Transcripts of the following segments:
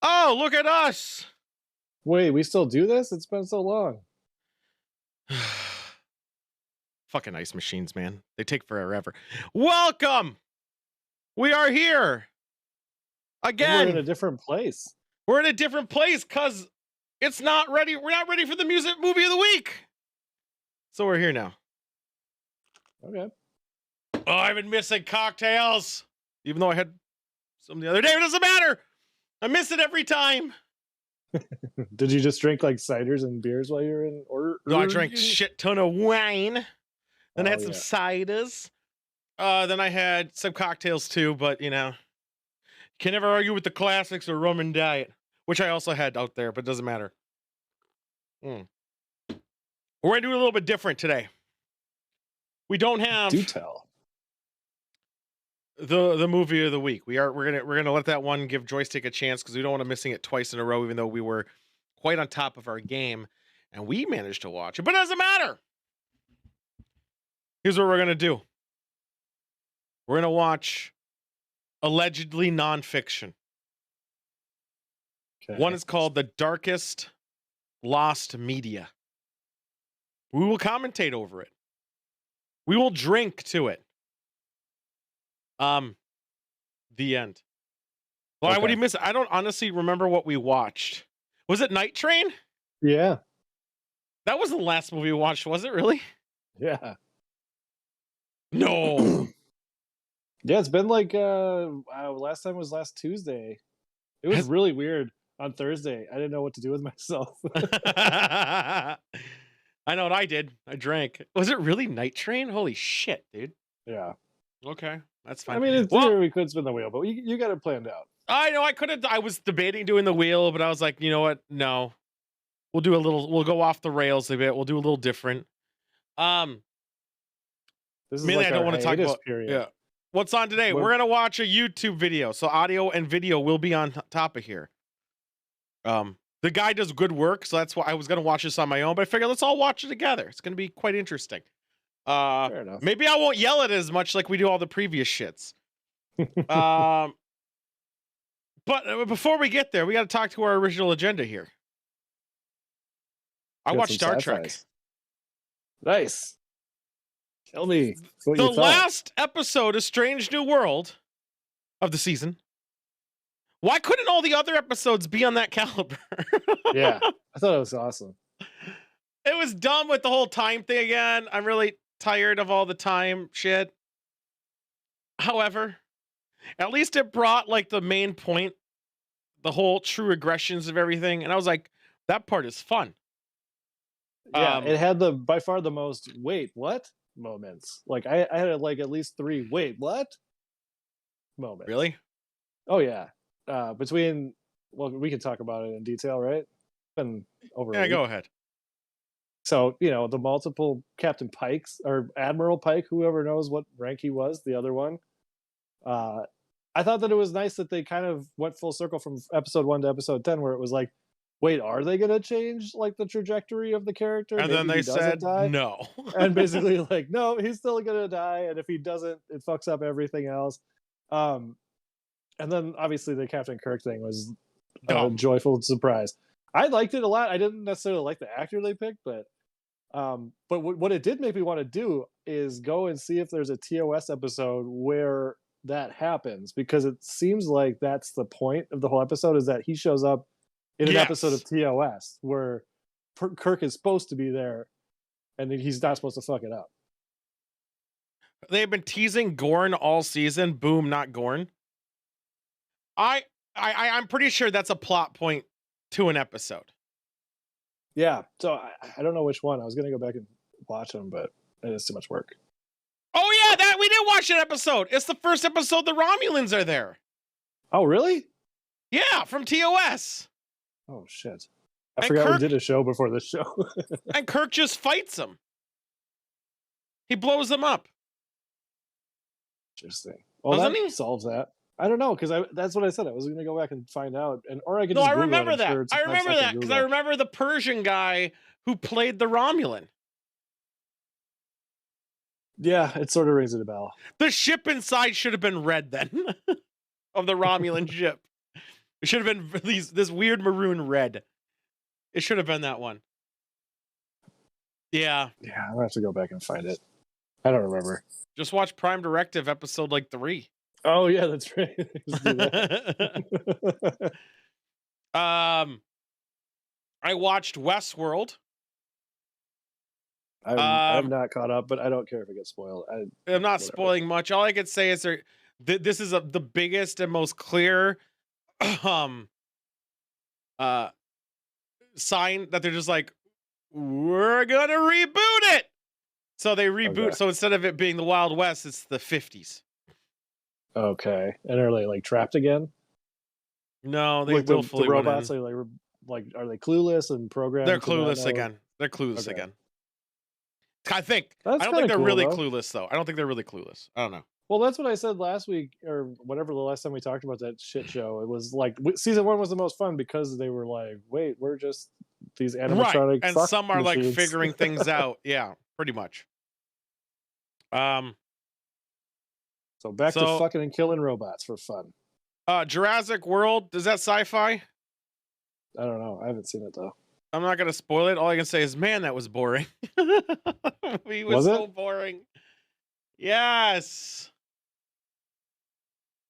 Oh, look at us! Wait, we still do this? It's been so long. Fucking ice machines, man. They take forever. Welcome! We are here! And we're in Again! a different place. We're in a different place because it's not ready. We're not ready for the music movie of the week. So we're here now. Okay. Oh, I've been missing cocktails. Even though I had some the other day, it doesn't matter. I miss it every time. Did you just drink like ciders and beers while you were in order? No, I drank shit ton of wine. Then I had some yeah. ciders. Then I had some cocktails too, but you know, can never argue with the classics or rum and diet, which I also had out there, but it doesn't matter. We're gonna do a little bit different today. We don't have Do tell. the movie of the week. We're gonna let that one give Joystick a chance because we don't want to missing it twice in a row, even though we were quite on top of our game and we managed to watch it. But it doesn't matter. Here's what we're gonna do. We're gonna watch allegedly nonfiction. Okay. One is called The Darkest Lost Media. We will commentate over it. We will drink to it. The end. Why Okay. would he miss it? I don't honestly remember what we watched. Was it Night Train? Yeah. That was the last movie we watched, was it really? Yeah. No. Yeah, it's been like last time was last Tuesday. It was really weird on Thursday. I didn't know what to do with myself. I know what I did. I drank. Was it really Night Train? Holy shit, dude. Yeah. Okay, that's fine. I mean, in theory, we could spin the wheel, but you got it planned out. I know I could have. I was debating doing the wheel, but I was like, you know what? No, we'll do a little. We'll go off the rails a bit. We'll do a little different. This is Mainly, like I don't want to talk about. period. Yeah. What's on today? We're gonna watch a YouTube video, so audio and video will be on top of here. The guy does good work, so that's why I was gonna watch this on my own. But I figured let's all watch it together. It's gonna be quite interesting. Fair enough. Maybe I won't yell at it as much like we do all the previous shits. But before we get there, we got to talk to our original agenda here. I watched Star Trek. Nice. Tell me what The you thought. last episode of Strange New World of the season. Why couldn't all the other episodes be on that caliber? Yeah, I thought it was awesome. It was dumb with the whole time thing again. I'm really tired of all the time shit. However, at least it brought like the main point, the whole true aggressions of everything. And I was like, that part is fun. Yeah, it had by far the most wait, what moments. Like I had like at least 3 wait, what moments. Really? Oh yeah. Between we can talk about it in detail, right? And over. Yeah, go ahead. So, the multiple Captain Pikes or Admiral Pike, whoever knows what rank he was, the other one. I thought that it was nice that they kind of went full circle from episode 1 to episode 10, where it was like, wait, are they going to change like the trajectory of the character? And then they said no. And basically like, no, he's still going to die. And if he doesn't, it fucks up everything else. And then obviously the Captain Kirk thing was a joyful surprise. I liked it a lot. I didn't necessarily like the actor they picked, but what it did make me want to do is go and see if there's a TOS episode where that happens, because it seems like that's the point of the whole episode, is that he shows up in an episode of TOS where Kirk is supposed to be there and he's not supposed to fuck it up. They've been teasing Gorn all season. Boom, not Gorn. I'm pretty sure that's a plot point to an episode. Yeah, so I don't know which one. I was going to go back and watch them, but it is too much work. Oh yeah, that we did watch that episode. It's the first episode the Romulans are there. Oh, really? Yeah, from TOS. Oh, shit. I forgot we did a show before this show. And Kirk just fights them. He blows them up. Interesting. Well, doesn't that solves that. I don't know, because that's what I said. I was going to go back and find out, or I could. No, just I Google remember it. that. Sure, I remember that because I remember the Persian guy who played the Romulan. Yeah, it sort of rings a bell. The ship inside should have been red then, of the Romulan ship. It should have been this weird maroon red. It should have been that one. Yeah. Yeah, I'm gonna have to go back and find it. I don't remember. Just watch Prime Directive episode like 3. Oh yeah, that's right. Just do that. I watched Westworld. I'm not caught up, but I don't care if it gets spoiled. I'm not whatever. spoiling much. All I could say is this is the biggest and most clear sign that they're just like, we're gonna reboot it. So they reboot. Okay. So instead of it being the Wild West, it's the 50s. Okay, and are they like trapped again? No, they Like willfully the robots went are like are they clueless and programmed? They're to not clueless know? again. They're clueless Okay. again. I think. That's I don't kinda think they're cool, really though. clueless though. I don't think they're really clueless. I don't know. Well, that's what I said last week, or whatever the last time we talked about that shit show. It was like season 1 was the most fun because they were like, "Wait, we're just these Right. animatronic And fuck some are like machines." figuring things out. Yeah, pretty much. So back to fucking and killing robots for fun. Jurassic World, is that sci-fi? I don't know. I haven't seen it though. I'm not gonna spoil it. All I can say is, man, that was boring. He was Was it? so boring. Yes.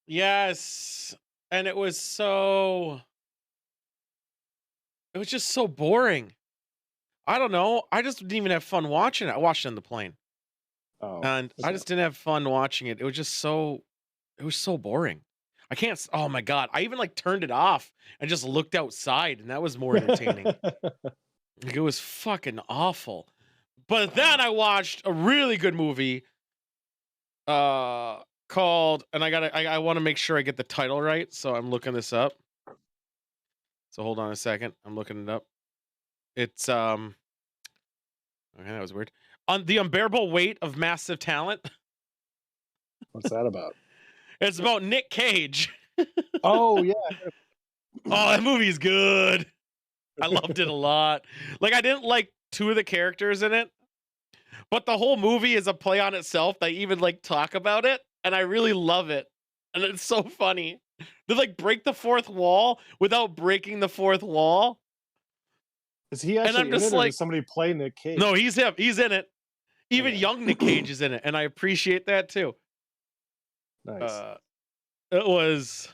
Yes. And it was just so boring. I don't know. I just didn't even have fun watching it. I watched it on the plane. Oh, And I just didn't have fun watching it. It was so boring. I can't, oh my God. I even like turned it off and just looked outside, and that was more entertaining. Like, it was fucking awful. But then I watched a really good movie called, and I want to make sure I get the title right, so I'm looking this up. So hold on a second. I'm looking it up. It's okay, that was weird. On The Unbearable Weight of Massive Talent. What's that about? It's about Nick Cage. Oh yeah. Oh, that movie's good. I loved it a lot. Like, I didn't like 2 of the characters in it, but the whole movie is a play on itself. They even like talk about it, and I really love it. And it's so funny. They like break the fourth wall without breaking the fourth wall. Is he actually I'm in just it, or like, does somebody play Nick Cage? no, he's him. He's in it. Even Okay. young Nick Cage is in it, and I appreciate that too. Nice. It was,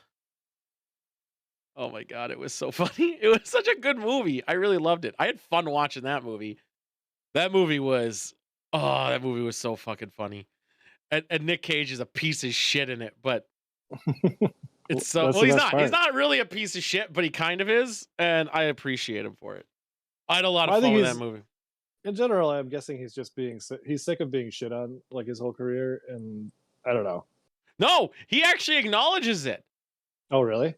oh my God, it was so funny. It was such a good movie. I really loved it. I had fun watching that movie. That movie was so fucking funny. And Nick Cage is a piece of shit in it, but it's so, That's well, the he's best not, part. he's not really a piece of shit, but he kind of is, and I appreciate him for it. I had a lot of I fun think with he's- that movie. In general, I'm guessing he's just he's sick of being shit on like his whole career, and I don't know. No, he actually acknowledges it. Oh really?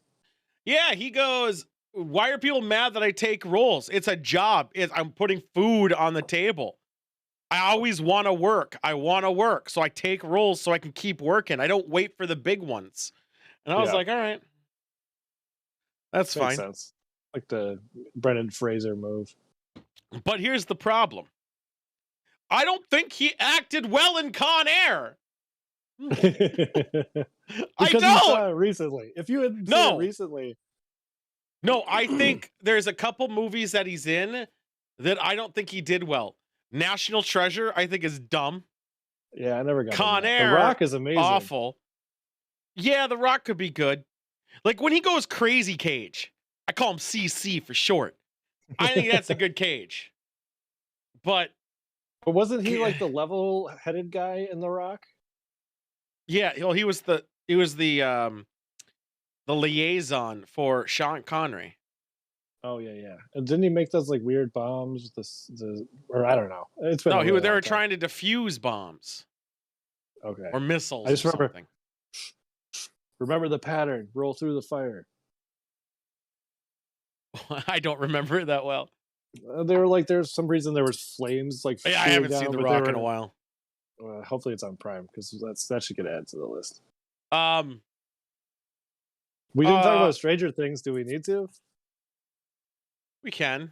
Yeah, he goes, why are people mad that I take roles? It's a job. I'm putting food on the table. I always want to work. I want to work. So I take roles so I can keep working. I don't wait for the big ones. And I was like, all right. That's Makes fine. sense. Like the Brendan Fraser move. But here's the problem. I don't think he acted well in Con Air. Because I you saw don't. it recently. If you had seen No. it recently, No, I think there's a couple movies that he's in that I don't think he did well. National Treasure, I think, is dumb. yeah, I never got Con into that. Air, The Rock is amazing. awful. Yeah, The Rock could be good. Like when he goes crazy Cage, I call him CC for short. I think that's a good Cage. But wasn't he like the level-headed guy in The Rock? yeah, well, he was the liaison for Sean Connery. Oh yeah. And didn't he make those like weird bombs? Or I don't know. It's been No, a really they long were time. trying to defuse bombs Okay. or missiles. I just or remember. something. Remember the pattern. Roll through the fire. I don't remember it that well. They were like, there's some reason there was flames like. Yeah, I shooting haven't down, seen The but they Rock in were- a while. hopefully it's on Prime because that should get added to the list. We didn't talk about Stranger Things. Do we need to? We can.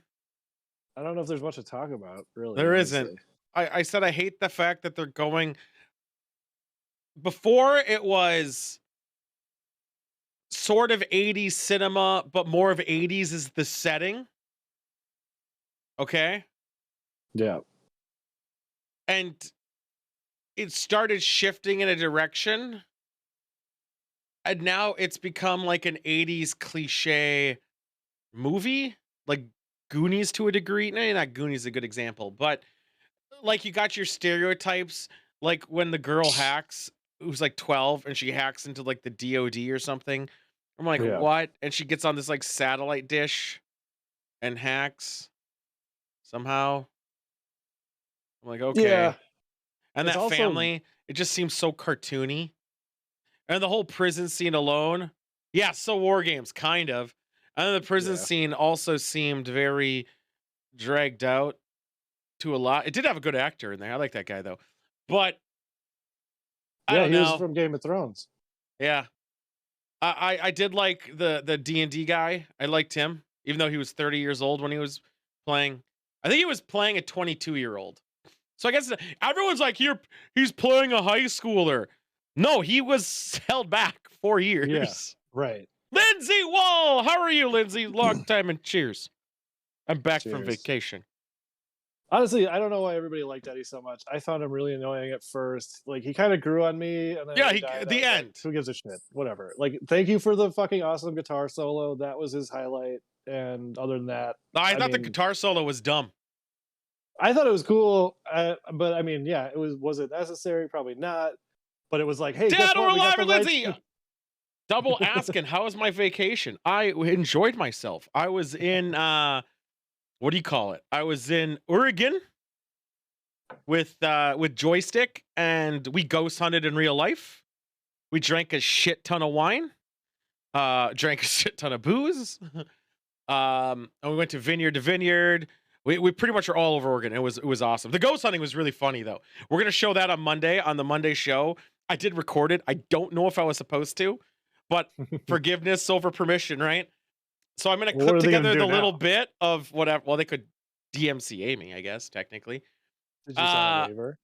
I don't know if there's much to talk about. Really, There honestly. isn't. I said I hate the fact that they're going. Before it was sort of 80s cinema, but more of 80s is the setting. Okay. Yeah. And it started shifting in a direction. And now it's become like an 80s cliche movie, like Goonies to a degree. No, not Goonies is a good example, but like you got your stereotypes, like when the girl hacks, who's like 12, and she hacks into like the DOD or something. I'm like, Yeah. what? And she gets on this like satellite dish and hacks somehow. I'm like, Yeah. okay. And It's that also family, it just seems so cartoony. And the whole prison scene alone, yeah, so war games, kind of. And then the prison yeah. scene also seemed very dragged out to a lot. It did have a good actor in there. I like that guy though. But I Yeah, don't he was know. from Game of Thrones. Yeah. I did like the D&D guy. I liked him, even though he was 30 years old when he was playing. I think he was playing a 22-year-old. So I guess everyone's like, he's playing a high schooler. No, he was held back 4 Yeah. years. Right. Lindsay Wall, how are you, Lindsay? Long time and cheers. I'm back from Cheers. vacation. Honestly, I don't know why everybody liked Eddie so much. I found him really annoying at first. Like he kind of grew on me, and then Yeah, when he he died, I the was like, end. "Who gives a shit? Whatever." Like, thank you for the fucking awesome guitar solo. That was his highlight. And other than that, I I thought the mean, guitar solo was dumb. I thought it was cool. But I mean, yeah, it was. Was it necessary? Probably not. But it was like, hey, guess Dead or what? We got alive, the rights. Lindsay. Double asking, how was my vacation? I enjoyed myself. I was in what do you call it? I was in Oregon with Joystick, and we ghost hunted in real life. We drank a shit ton of wine. Drank a shit ton of booze. And we went to vineyard to vineyard. We pretty much are all over Oregon. It was awesome. The ghost hunting was really funny though. We're gonna show that on Monday on the Monday show. I did record it. I don't know if I was supposed to, but forgiveness over permission, right? So I'm gonna Well, what clip are they gonna together do the little now? bit of whatever. Well, they could DMCA me, I guess, technically. Did you sign a Uh waiver?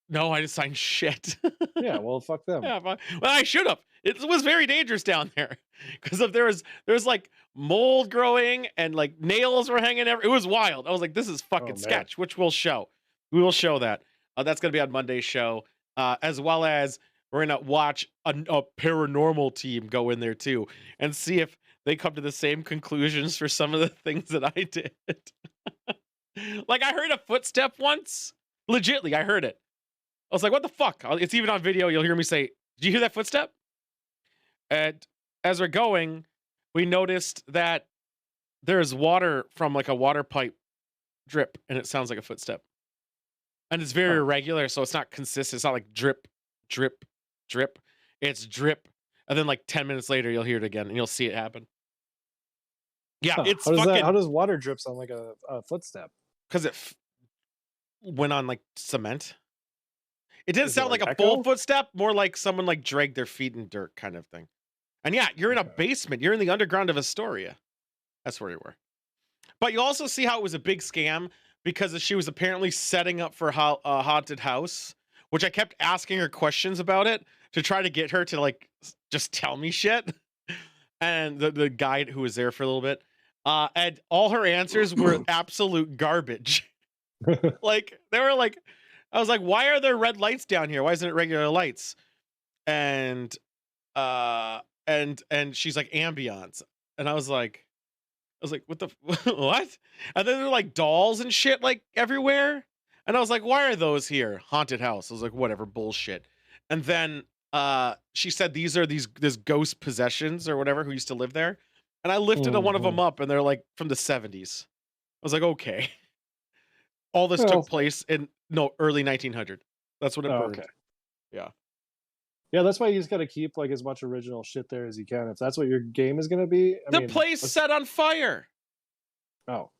no, I just signed shit. Yeah. Well, fuck them. Yeah, well, I should have. It was very dangerous down there because if there was like mold growing and like nails were hanging. It was wild. I was like, this is Oh fucking man. sketch, which we'll show. We will show that. That's gonna be on Monday's show, as well as we're gonna watch a paranormal team go in there too and see if they come to the same conclusions for some of the things that I did. Like I heard a footstep once. Legitly, I heard it. I was like, what the fuck? It's even on video. You'll hear me say, did you hear that footstep? And as we're going, we noticed that there's water from like a water pipe drip, and it sounds like a footstep. And it's very Huh. irregular, so it's not consistent. It's not like drip, drip, drip. It's drip. And then like 10 minutes later, you'll hear it again, and you'll see it happen. Yeah, Huh. it's How does that? How fucking, does water drip sound like a footstep? because went on like cement. It didn't Is it sound like like a full echo? footstep, more like someone like dragged their feet in dirt kind of thing. And yeah, you're in a Okay. basement. You're in the underground of Astoria. That's where you were. But you also see how it was a big scam because she was apparently setting up for a haunted house, which I kept asking her questions about it to try to get her to like just tell me shit. And the guy who was there for a little bit, and all her answers were absolute garbage. Like they were like, I was like, why are there red lights down here? Why isn't it regular lights? And and she's like ambiance, and I was like, what the what? And then there are like dolls and shit like everywhere, and I was like, why are those here? Haunted house. I was like, whatever, bullshit. And then she said this ghost possessions or whatever who used to live there, and I lifted one of Mhm. them up, and they're like from the 70s. I was like, okay, all this took Well, place in no early 1900. That's when it oh, okay. burned. Yeah. Yeah, that's why you just got to keep like as much original shit there as you can. If that's what your game is going to be, I The mean, place set on fire. oh,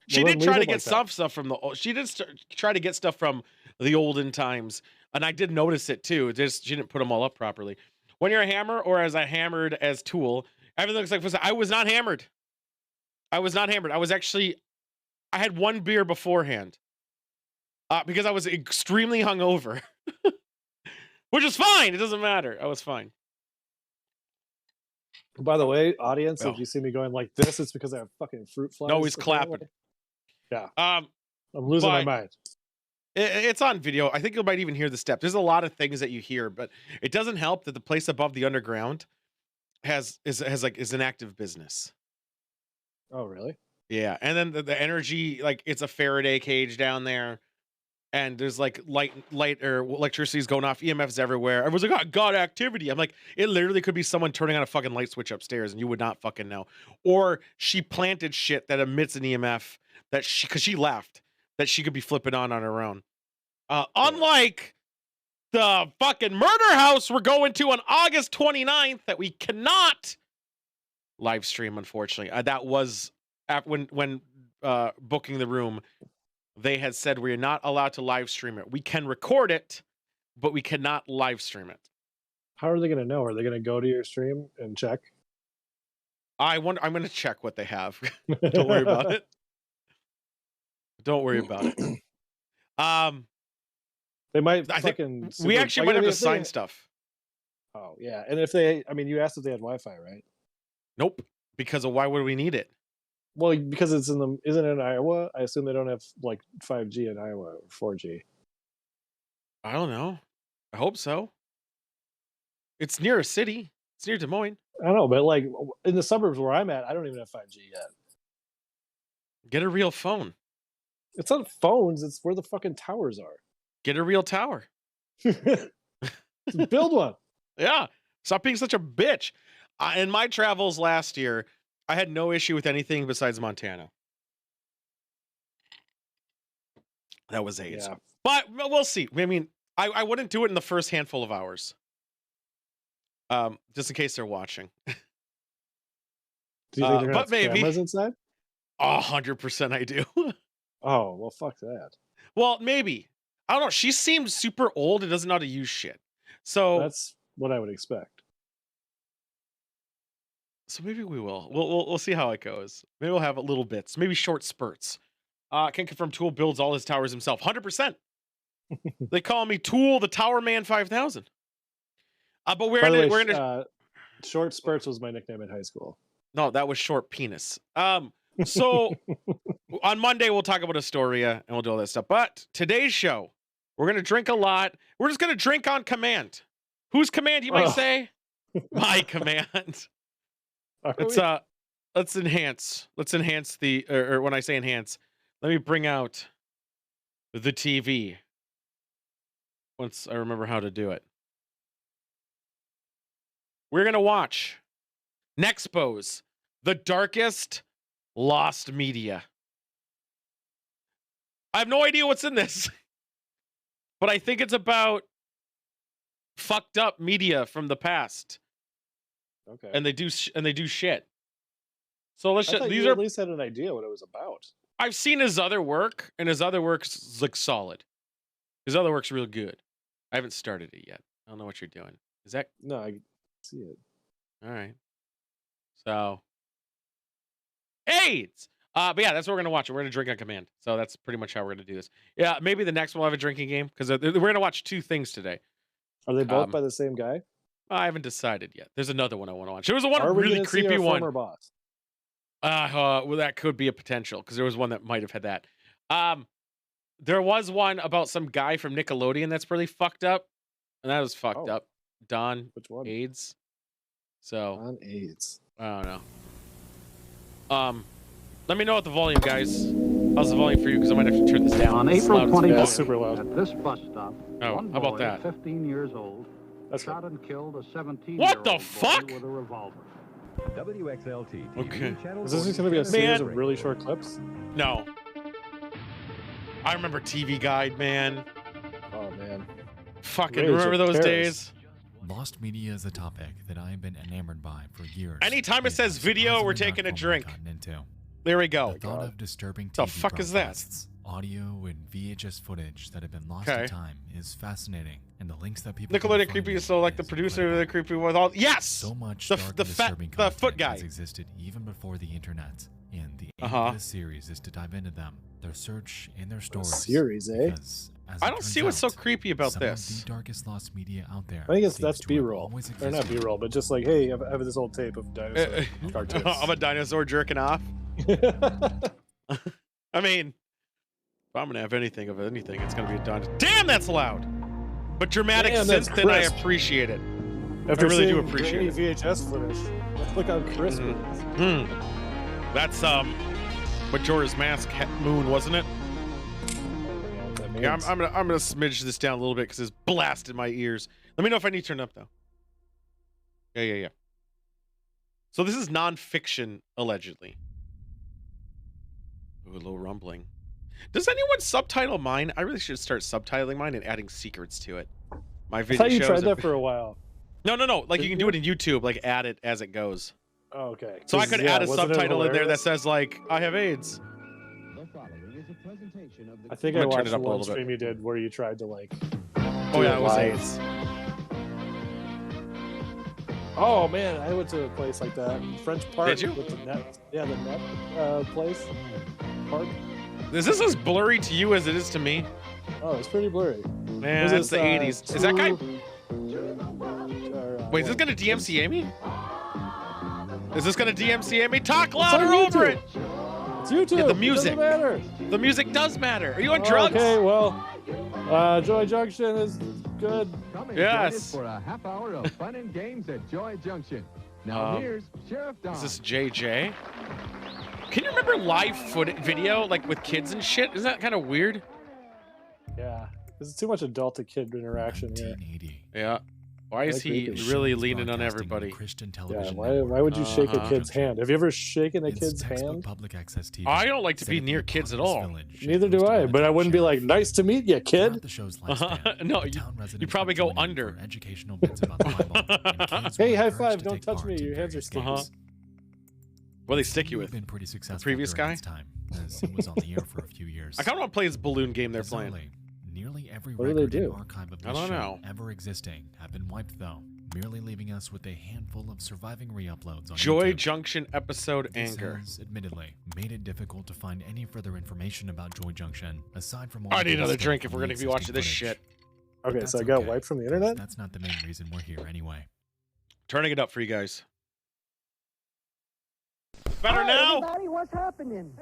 She well then did leave try to it get like that. some stuff from she did try to get stuff from the olden times, and I did notice it too. Just she didn't put them all up properly. When you're a hammer, or as I hammered as tool, everything looks like I was not hammered. I was not hammered. I was actually I had one beer beforehand because I was extremely hungover, which is fine. It doesn't matter. I was fine. By the way, audience, Oh. if you see me going like this, it's because I have fucking fruit flies. No, he's apparently. clapping. Yeah. Um, I'm losing my but- mind. it's on video. I think you might even hear the steps. There's a lot of things that you hear, but it doesn't help that the place above the underground is an active business. Oh, really? Yeah, and then the energy, like it's a Faraday cage down there, and there's like light or electricity's going off, EMFs everywhere. Everyone's like, "Oh, God, activity." I'm like, it literally could be someone turning on a fucking light switch upstairs, and you would not fucking know. Or she planted shit that emits an EMF because she left, that she could be flipping on her own. Unlike the fucking murder house we're going to on August 29th that we cannot live stream, unfortunately. That was when booking the room, they had said we're not allowed to live stream it. We can record it, but we cannot live stream it. How are they going to know? Are they going to go to your stream and check? I'm going to check what they have. Don't worry about it. Don't worry about it. They might. I think we actually might have to sign stuff. Oh yeah, and if they, I mean, you asked if they had Wi-Fi, right? Nope. Because of why would we need it? Well, because it's isn't it in Iowa? I assume they don't have like 5G in Iowa or 4G. I don't know. I hope so. It's near a city. It's near Des Moines. I don't know, but like in the suburbs where I'm at, I don't even have 5G yet. Get a real phone. It's on phones. It's where the fucking towers are. Get a real tower. Build one. Yeah. Stop being such a bitch. In my travels last year, I had no issue with anything besides Montana. That was AIDS. Yeah. But we'll see. I mean, I wouldn't do it in the first handful of hours. Just in case they're watching. Do you think they're gonna but have maybe. cameras inside? 100% I do. Oh, well, fuck that. Well, maybe. I don't know. She seemed super old and doesn't know how to use shit. So that's what I would expect. So maybe we will. We'll see how it goes. Maybe we'll have little bits, maybe short spurts. Can confirm Tool builds all his towers himself. 100%. They call me Tool, the Tower Man 5000. But we're gonna. Short spurts was my nickname in high school. No, that was Short Penis. So on Monday we'll talk about Astoria and we'll do all that stuff. But today's show, we're gonna drink a lot. We're just gonna drink on command. Whose command, you might say? My command. Let's enhance the, or when I say enhance, let me bring out the TV once I remember how to do it. We're gonna watch Nexpose, the darkest lost media. I have no idea what's in this, but I think it's about fucked up media from the past. Okay. And they do shit. So let's just, these are at least had an idea what it was about. I've seen his other work, and his other work's like solid. His other work's real good. I haven't started it yet. I don't know what you're doing. Is that? No, I see it. All right. So AIDS. But yeah, that's what we're gonna watch. We're gonna drink on command. So that's pretty much how we're gonna do this. Yeah, maybe the next one we'll have a drinking game because we're gonna watch two things today. Are they both by the same guy? I haven't decided yet. There's another one I want to watch. There was a Are we really gonna see creepy our one. Former boss? Well, that could be a potential because there was one that might have had that. There was one about some guy from Nickelodeon that's really fucked up, and that was fucked up. Don. Which one? AIDS. So Don AIDS. I don't know. Let me know what the volume, guys. How's the volume for you? Because I might have to turn this down. On April 24th, super loud. at this bus stop, one how about boy, that? 15 years old, That's shot and killed a 17-year-old What the boy fuck? with a revolver. WXLT. Okay. Is this just going to be a series of really short clips? No. I remember TV Guide, man. Oh man. Fucking Rage remember of those Paris. days? Lost media is a topic that I've been enamored by for years. Anytime it says video, we're taking a drink. There we go. The thought of disturbing The TV fuck is that? broadcasts, audio and VHS footage that have been lost Okay. to time is fascinating, and the links that people can Nickelodeon find creepy in is so like the is producer of incredible. the creepy with all. Yes. So much The dark the and fat disturbing the foot content guy. has existed even before the internet, and the aim Uh-huh. of this series is to dive into them, their search and their stories. Series, eh? Because As I it don't turns see what's so out, creepy about some this. Of the darkest lost media out there. I think seems that's to have B-roll. always Or not existed. B-roll, but just like, hey, I have this old tape of dinosaur cartoons. I'm a dinosaur jerking off. I mean, if I'm gonna have anything of anything, it's gonna be a dinosaur. Damn, that's loud. But dramatic Damn, that's synth, then I crisp. appreciate it. After I really do seeing appreciate grainy VHS footage, look how crisp it is. That's Majora's Mask Moon, wasn't it? That Yeah, means. I'm gonna smidge this down a little bit because it's blasted my ears. Let me know if I need to turn it up though. Yeah. So this is non-fiction, allegedly. Ooh, a little rumbling. Does anyone subtitle mine? I really should start subtitling mine and adding secrets to it. My I video thought you shows tried are- that for a while. No. Like you Did can do it in YouTube, like add it as it goes. Oh, okay. So I 'Cause, could yeah, add a wasn't it subtitle in there that hilarious? says like, I have AIDS. I think I'm I gonna turn watched it up a one little bit. stream you did where you tried to like. Oh do yeah, it was live. AIDS. Oh man, I went to a place like that, French Park. Did you? With the net, yeah, the net place, park. Is this as blurry to you as it is to me? Oh, it's pretty blurry. Man, Was that's this, the 80s. Is that guy? Wait, is this what? gonna DMCA me? Is this gonna DMCA me? Talk on louder over YouTube. it! It's YouTube. Yeah, the It music. doesn't matter. The music does matter. Are you on drugs? Okay, well, Joy Junction is good. Come and Yes. join us for a half hour of fun and games at Joy Junction. Now here's Sheriff Don. Is this JJ? Can you remember live video, like with kids and shit? Isn't that kind of weird? Yeah, there's too much adult to kid interaction here. 1980. Yeah. Why is Like he creepy. really Shows leaning on broadcasting everybody? Christian Yeah, television why network. would you shake a Uh-huh. kid's hand? Have you ever shaken a It's kid's textbook hand? public access TV. I don't like to set be at the near kids at Apocalypse all. Village, Neither do hosted by I, the but I town wouldn't be like, sheriff. nice to meet you, Throughout kid. the show's lifespan, No, the you- town residents you probably would go join in under. for educational bits about the Bible, and kids Hey, were high encouraged five, to don't take touch part me, in your hands are various sticky. games. What do they stick you It with? had been pretty successful previous during guy? its time, as it was on the air for a few years. I kind of want to play this balloon game they're playing. Bizarrely, nearly every What do they record and do? archive of I this don't show know. ever existing have been wiped, though, merely leaving us with a handful of surviving re-uploads on Joy YouTube. Junction episode This anger. has, admittedly, made it difficult to find any further information about Joy Junction, aside from all I the need another stuff drink if from we're the gonna be watching existing this footage. shit. But Okay, that's so I got okay, wiped from the 'cause internet? That's not the main reason we're here anyway. Turning it up for you guys. Better now? Everybody, what's happening?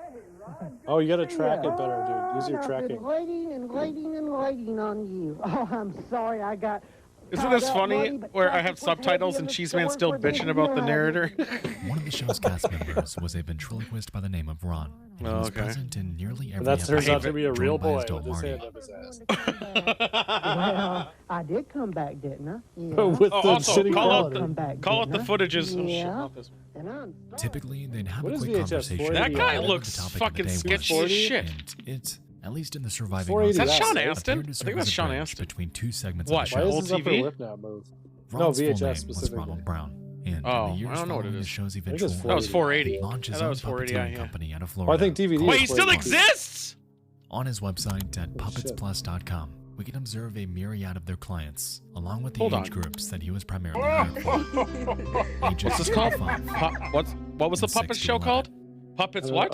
Oh, you gotta track it better, dude. Use your I've tracking. been waiting on you. Oh, I'm sorry, I got. Isn't tied this up, funny buddy, but where I traffic have was heavy subtitles in and the Cheese Man's store still for bitching about the narrator? One of the show's cast members was a ventriloquist by the name of Ron. And he Oh, was okay. present in nearly every And that turns out episode, to be a joined real by his boy dog with his Marty. hand up his ass. Well, I did come back, didn't I? Yeah. With Oh, the also, shitty call out quality. Come back, Call out the didn't I? footages. Oh, shit, Yeah. not this one. And I'm sorry. Typically, they'd have What a is quick VHS, conversation. 480? That guy about what looks the topic of fucking the day sketchy was. as shit. And it, at least in the surviving 480 Is that Yes, Sean right? Astin? appeared to I serve think as that's a Sean bridge Astin. between two segments What, of the Why show. is Old his upper TV? lip now move? No, Ron's full VHS name was specifically. Ronald Brown. And Oh, in the years I don't know what it following is. the show's think eventual it's That was 480. launch I his thought it own was 480 out puppeteering here. company out of Well, I Florida. think DVD. Wait, is he still 480. exists? On his website at shit. puppetsplus.com, we can observe a myriad of their clients, along with the Hold age on. groups that he was primarily hired for. Ages What's this called? 25. What was the And puppet 6 to show 11. called? Puppets what?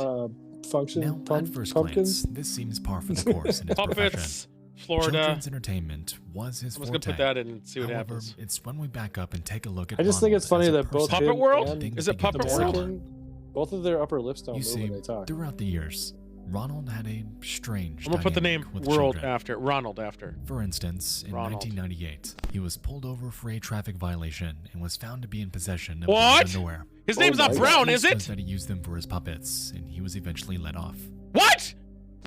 Function. Now, at first pumpkins. glance, this seems par for the course in his profession. Puppets, Florida. Children's entertainment was his I was forte. gonna put that in and see what However, happens. it's when we back up and take a look at I just think Ronald it's funny as a that both person, Puppet him World? and things Is it begin to Puppet the World? settle. mannequin, both of their upper lips don't You move see, when they talk. throughout the years, Ronald had a strange I'm gonna put the name dynamic with World children. after Ronald after. For instance, in Ronald. 1998, he was pulled over for a traffic violation and was found to be in possession of What? women's underwear. His Oh name's not my Brown, The is excuse was it? that he used them for his puppets, and he was eventually let off. What?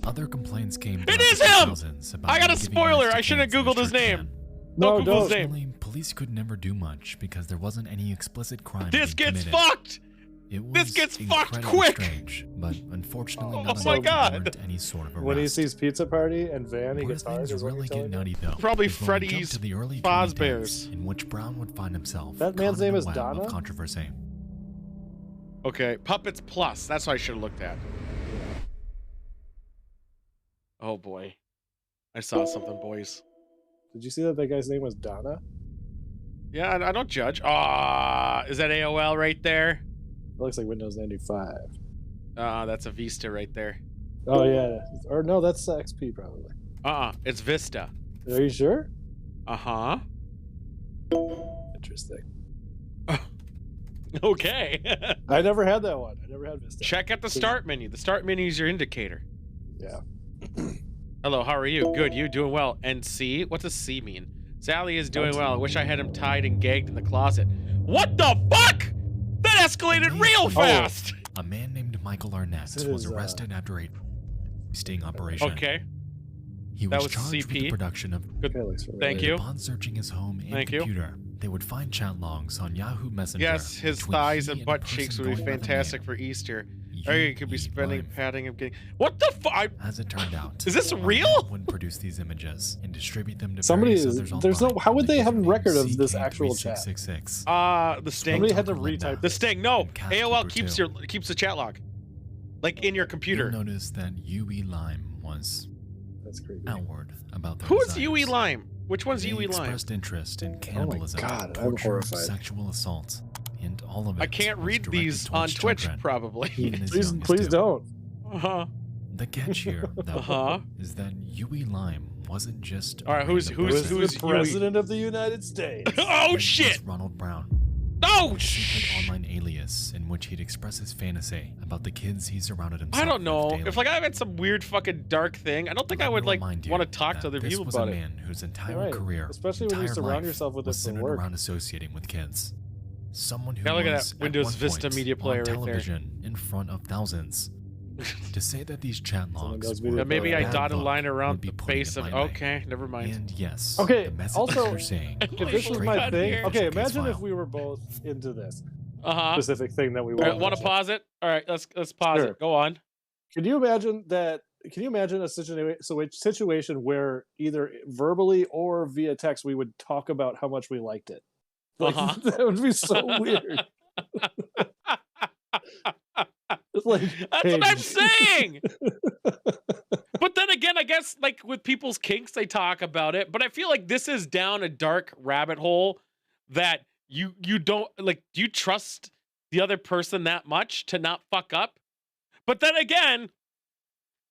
Other complaints came It throughout is the him! 2000s about I got a him giving spoiler. rise to I shouldn't have kids in Googled his church name. van. No, Google his don't. name. Fortunately, police could never do much because there wasn't any explicit crime This being gets committed. fucked. It was This gets fucked incredibly quick. strange, but unfortunately Oh none of my them God. warrant any sort of arrest. When he sees Pizza Party and Van, he Where gets hard. things Is what really you're get telling me? nutty though. Probably is when we jump Freddy's to the early Fazbear's. 2010s, in which Brown would find himself That man's caught in name a is web Donna? of controversy. Okay, Puppets Plus. That's what I should have looked at. Oh boy, I saw something, boys. Did you see that guy's name was Donna? Yeah, I don't judge. Ah, is that AOL right there? It looks like Windows 95. That's a Vista right there. Oh yeah, or no, that's XP probably. It's Vista. Are you sure? Uh-huh. Interesting. Okay. I never had that one. I never had Vista. Check out the start menu. The start menu is your indicator. Yeah. Hello, how are you? Good, you doing well. And C? What's a C mean? Sally is doing well. I wish I had him tied and gagged in the closet. What the fuck? That escalated real fast! A man named Michael Arnett was arrested after a sting operation. Okay. He That was was charged with CP. the production of. Thank you. Upon searching his home and Thank you. computer, they would find chat logs on Yahoo Messenger. Yes, his between thighs he and a butt person cheeks would be going by the fantastic name for Easter. Or you could be Yee spending Lime. patting and getting. What the fuck? As it turned out, Is this Arnett real? would produce these images and distribute them to Somebody various is- others there's no- online how would under they the have a username record of this actual chat? CK3666. The Sting. Somebody had to Tucker retype Linda. The Sting. No, And Cat AOL Keeper keeps 2. keeps the chat log, like in your computer. You'll notice that Yee Lime was That's creepy. outward about their Who is desires. Yui Lime? Which one's They Yui Lime? expressed interest in cannibalism, God, I'm torture, horrified. sexual assault, and all of it. I can't was read directed these on towards Twitch, children, probably. even as Please, young as please 2. don't. Uh-huh. The catch here, though, Uh-huh. is that Yee Lime wasn't just. All right, who's random person. who's the Yui? president of the United States? Oh It was shit! Ronald Brown. Oh A secret shit! online alias in which he'd express his fantasy about the kids he surrounded himself I don't know. with daily. If like I had some weird fucking dark thing, I don't think I Let would me like remind you want to talk to that other this people was about a it. man whose entire Right, career, especially when you entire surround life, yourself with was this for centered work. around associating with kids. Someone who Yeah, look at was that Windows at one Vista point media player on right there. television in front of thousands. To say that these chat Someone logs does were video a Maybe I bad dotted a look line around would be the putting base it of. lightly. Okay, never mind. And yes, Okay, the messages also, you're saying. If this was Straight my out thing, here. okay, Case imagine if file. we were both into this Uh-huh. specific thing that we All right, want. want to pause it? All right, let's pause Sure. it. Go on. Can you imagine that? Can you imagine a situation where either verbally or via text we would talk about how much we liked it? Like, Uh-huh. that would be so weird. It's like, That's hey, what I'm saying. But then again, I guess like with people's kinks, they talk about it. But I feel like this is down a dark rabbit hole that you don't like. Do you trust the other person that much to not fuck up? But then again,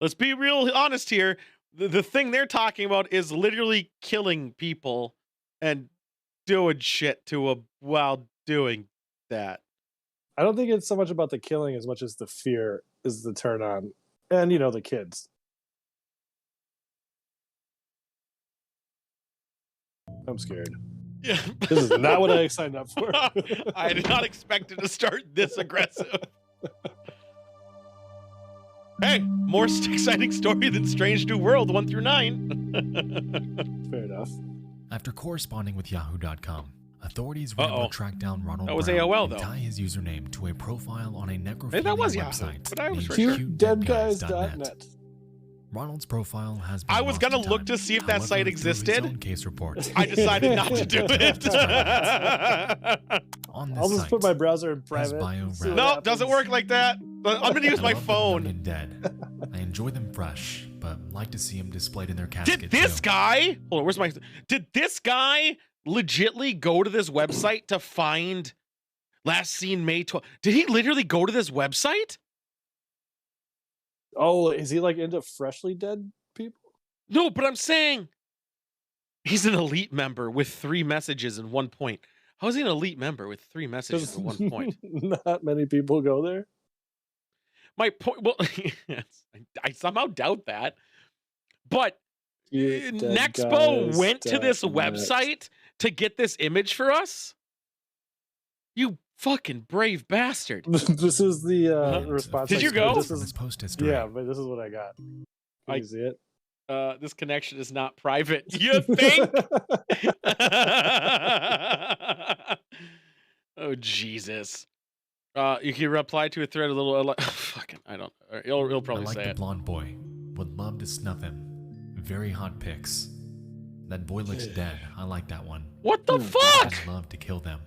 let's be real honest here. The thing they're talking about is literally killing people and doing shit to them while doing that. I don't think it's so much about the killing as much as the fear is the turn on, and the kids. I'm scared. Yeah. This is not what I signed up for. I did not expect it to start this aggressive. Hey, more exciting story than Strange New World 1 through 9. Fair enough. After corresponding with Yahoo.com, authorities were able to track down Ronald That was Brown AOL, and though. tie his username to a profile on a necrophilia Maybe that was Yahoo, website but I was named sure. CuteDeadGuys.net. Ronald's profile has been I was lost gonna in look time. to see if that However, site through his existed. own case report, I decided not to do it. on this I'll just site, put my browser in Has private. bio see what wrap. No, doesn't happens. work like that. But I'm gonna use I my love them young phone. and dead. I enjoy them fresh, but like to see them displayed in their casket Did this too. guy? Hold on, where's my? Did this guy legitly go to this website to find last seen May 12th? Did he literally go to this website? Oh, is he like into freshly dead people? No, but I'm saying he's an elite member with 3 messages in 1 point. How is he an elite member with 3 messages in 1 point? Not many people go there. My point. Well, I somehow doubt that. But Nexpo went to this website to get this image for us. You fucking brave bastard. This is the And response. Did I you scored. go? This From is, his post history. yeah, but this is what I got. Can I- you see it? This connection is not private. You think? Oh Jesus. You can reply to a thread a little. Fucking, I don't. He'll probably I like say the it. blonde boy. Would love to snuff him. Very hot pics. That boy looks dead. I like that one. What the fuck? I'd love to kill them.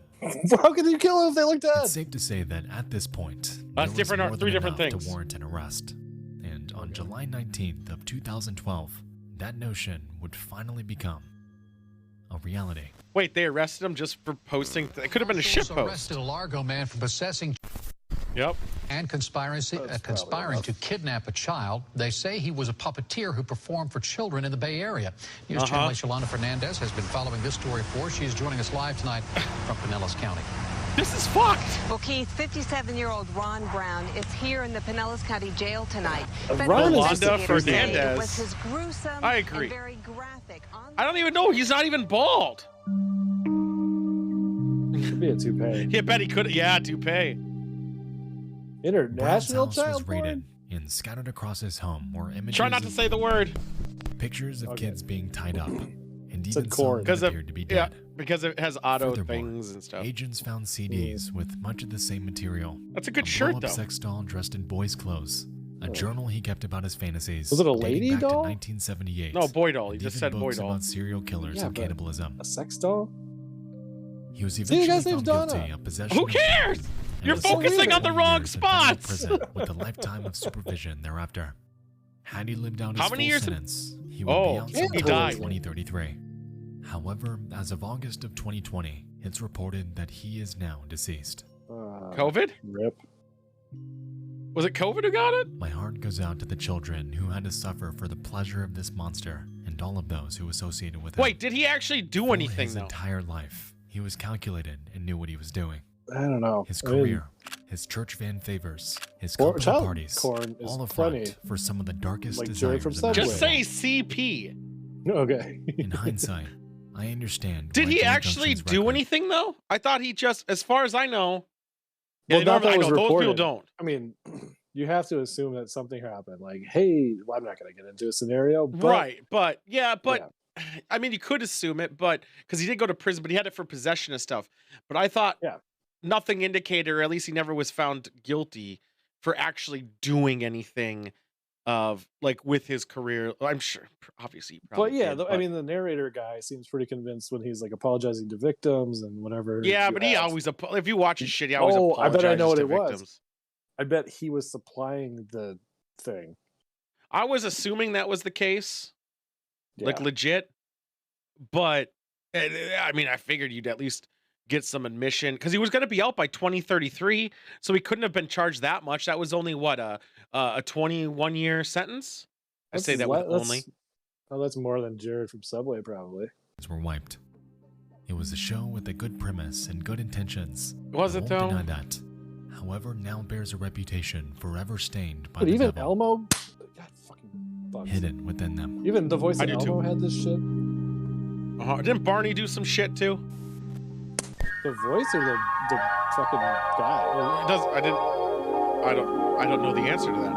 How can you kill them if they look dead? It's safe to say that at this point, That's there was different- more 3 than different enough things. to warrant an arrest. And on July 19th of 2012, that notion would finally become a reality. Wait, they arrested him just for posting. It could have been a shit Officials post. arrested a Largo man for possessing Yep. And conspiring to kidnap a child. They say he was a puppeteer who performed for children in the Bay Area. News Channel's Yolanda Fernandez has been following this story for us. She's joining us live tonight from Pinellas County. This is fucked. Well, Keith, 57-year-old Ron Brown is here in the Pinellas County Jail tonight. Yolanda Fernandez. It was his gruesome I agree. and very graphic. I don't even know. He's not even bald. Could be a toupee. Yeah, bet he could. Yeah, toupee. International Brown's house child was raided, porn? and scattered across his home were images. Try not to of say the word. Pictures of kids being tied up, and Said even corn. some that appeared to be Yeah, dead. because it has auto Furthermore, things and stuff. Agents found CDs with much of the same material. That's a good shirt, blow-up though. sex doll dressed in boys' clothes. A journal he kept about his fantasies. Was it a dating lady back to doll? 1978. No, boy doll. You and just even said boy books doll. about serial killers Yeah, and but- cannibalism. A sex doll? He was the eventually guy's name's found guilty Donna. of possession. Who of- cares? and You're was focusing sentenced on the to 20 wrong years in federal spots. prison with a lifetime of supervision thereafter. Had he lived out his How many full years in- sentence, he would Oh, be out he sometime in died. 2033. However, as of August of 2020, it's reported that he is now deceased. COVID? Rip. Was it COVID who got it? My heart goes out to the children who had to suffer for the pleasure of this monster and all of those who associated with him. Wait, did he actually do For anything, his though? entire life, he was calculated and knew what he was doing. I don't know. His I mean, career, his church van favors, his Or cocktail child parties, corn is all of plenty. front for some of the darkest Like Jerry desires from of Subway. Just mankind. say CP. Okay. In hindsight, I understand. Did why he Joy actually Junction's do record- anything, though? I thought he just, as far as I know, Well, yeah, not that I it know, was those people reported. don't. I mean, you have to assume that something happened. Like, hey, well, I'm not going to get into a scenario, but Right, but I mean, you could assume it, but because he did go to prison, but he had it for possession of stuff. But I thought nothing indicated, or at least he never was found guilty for actually doing anything of like with his career. I'm sure, obviously, he probably But yeah, did, I mean, the narrator guy seems pretty convinced when he's like apologizing to victims and whatever. yeah, you but he have. always, if you watch his shit, he always Oh, I apologizes bet I know what to it was. victims. I bet he was supplying the thing. I was assuming that was the case, like Yeah. legit. But I mean, I figured you'd at least get some admission because he was going to be out by 2033, so he couldn't have been charged that much. That was only what a 21-year sentence. I say that with only. Oh, that's more than Jared from Subway, probably. were wiped. It was a show with a good premise and good intentions. Was I it, won't though? deny that. However, now bears a reputation forever stained by But the even devil, Elmo, God fucking bugs. hidden within them. Even the voice I of do too. Elmo had this shit. Didn't Barney do some shit too? The voice or the fucking guy? It does. I don't know the answer to that.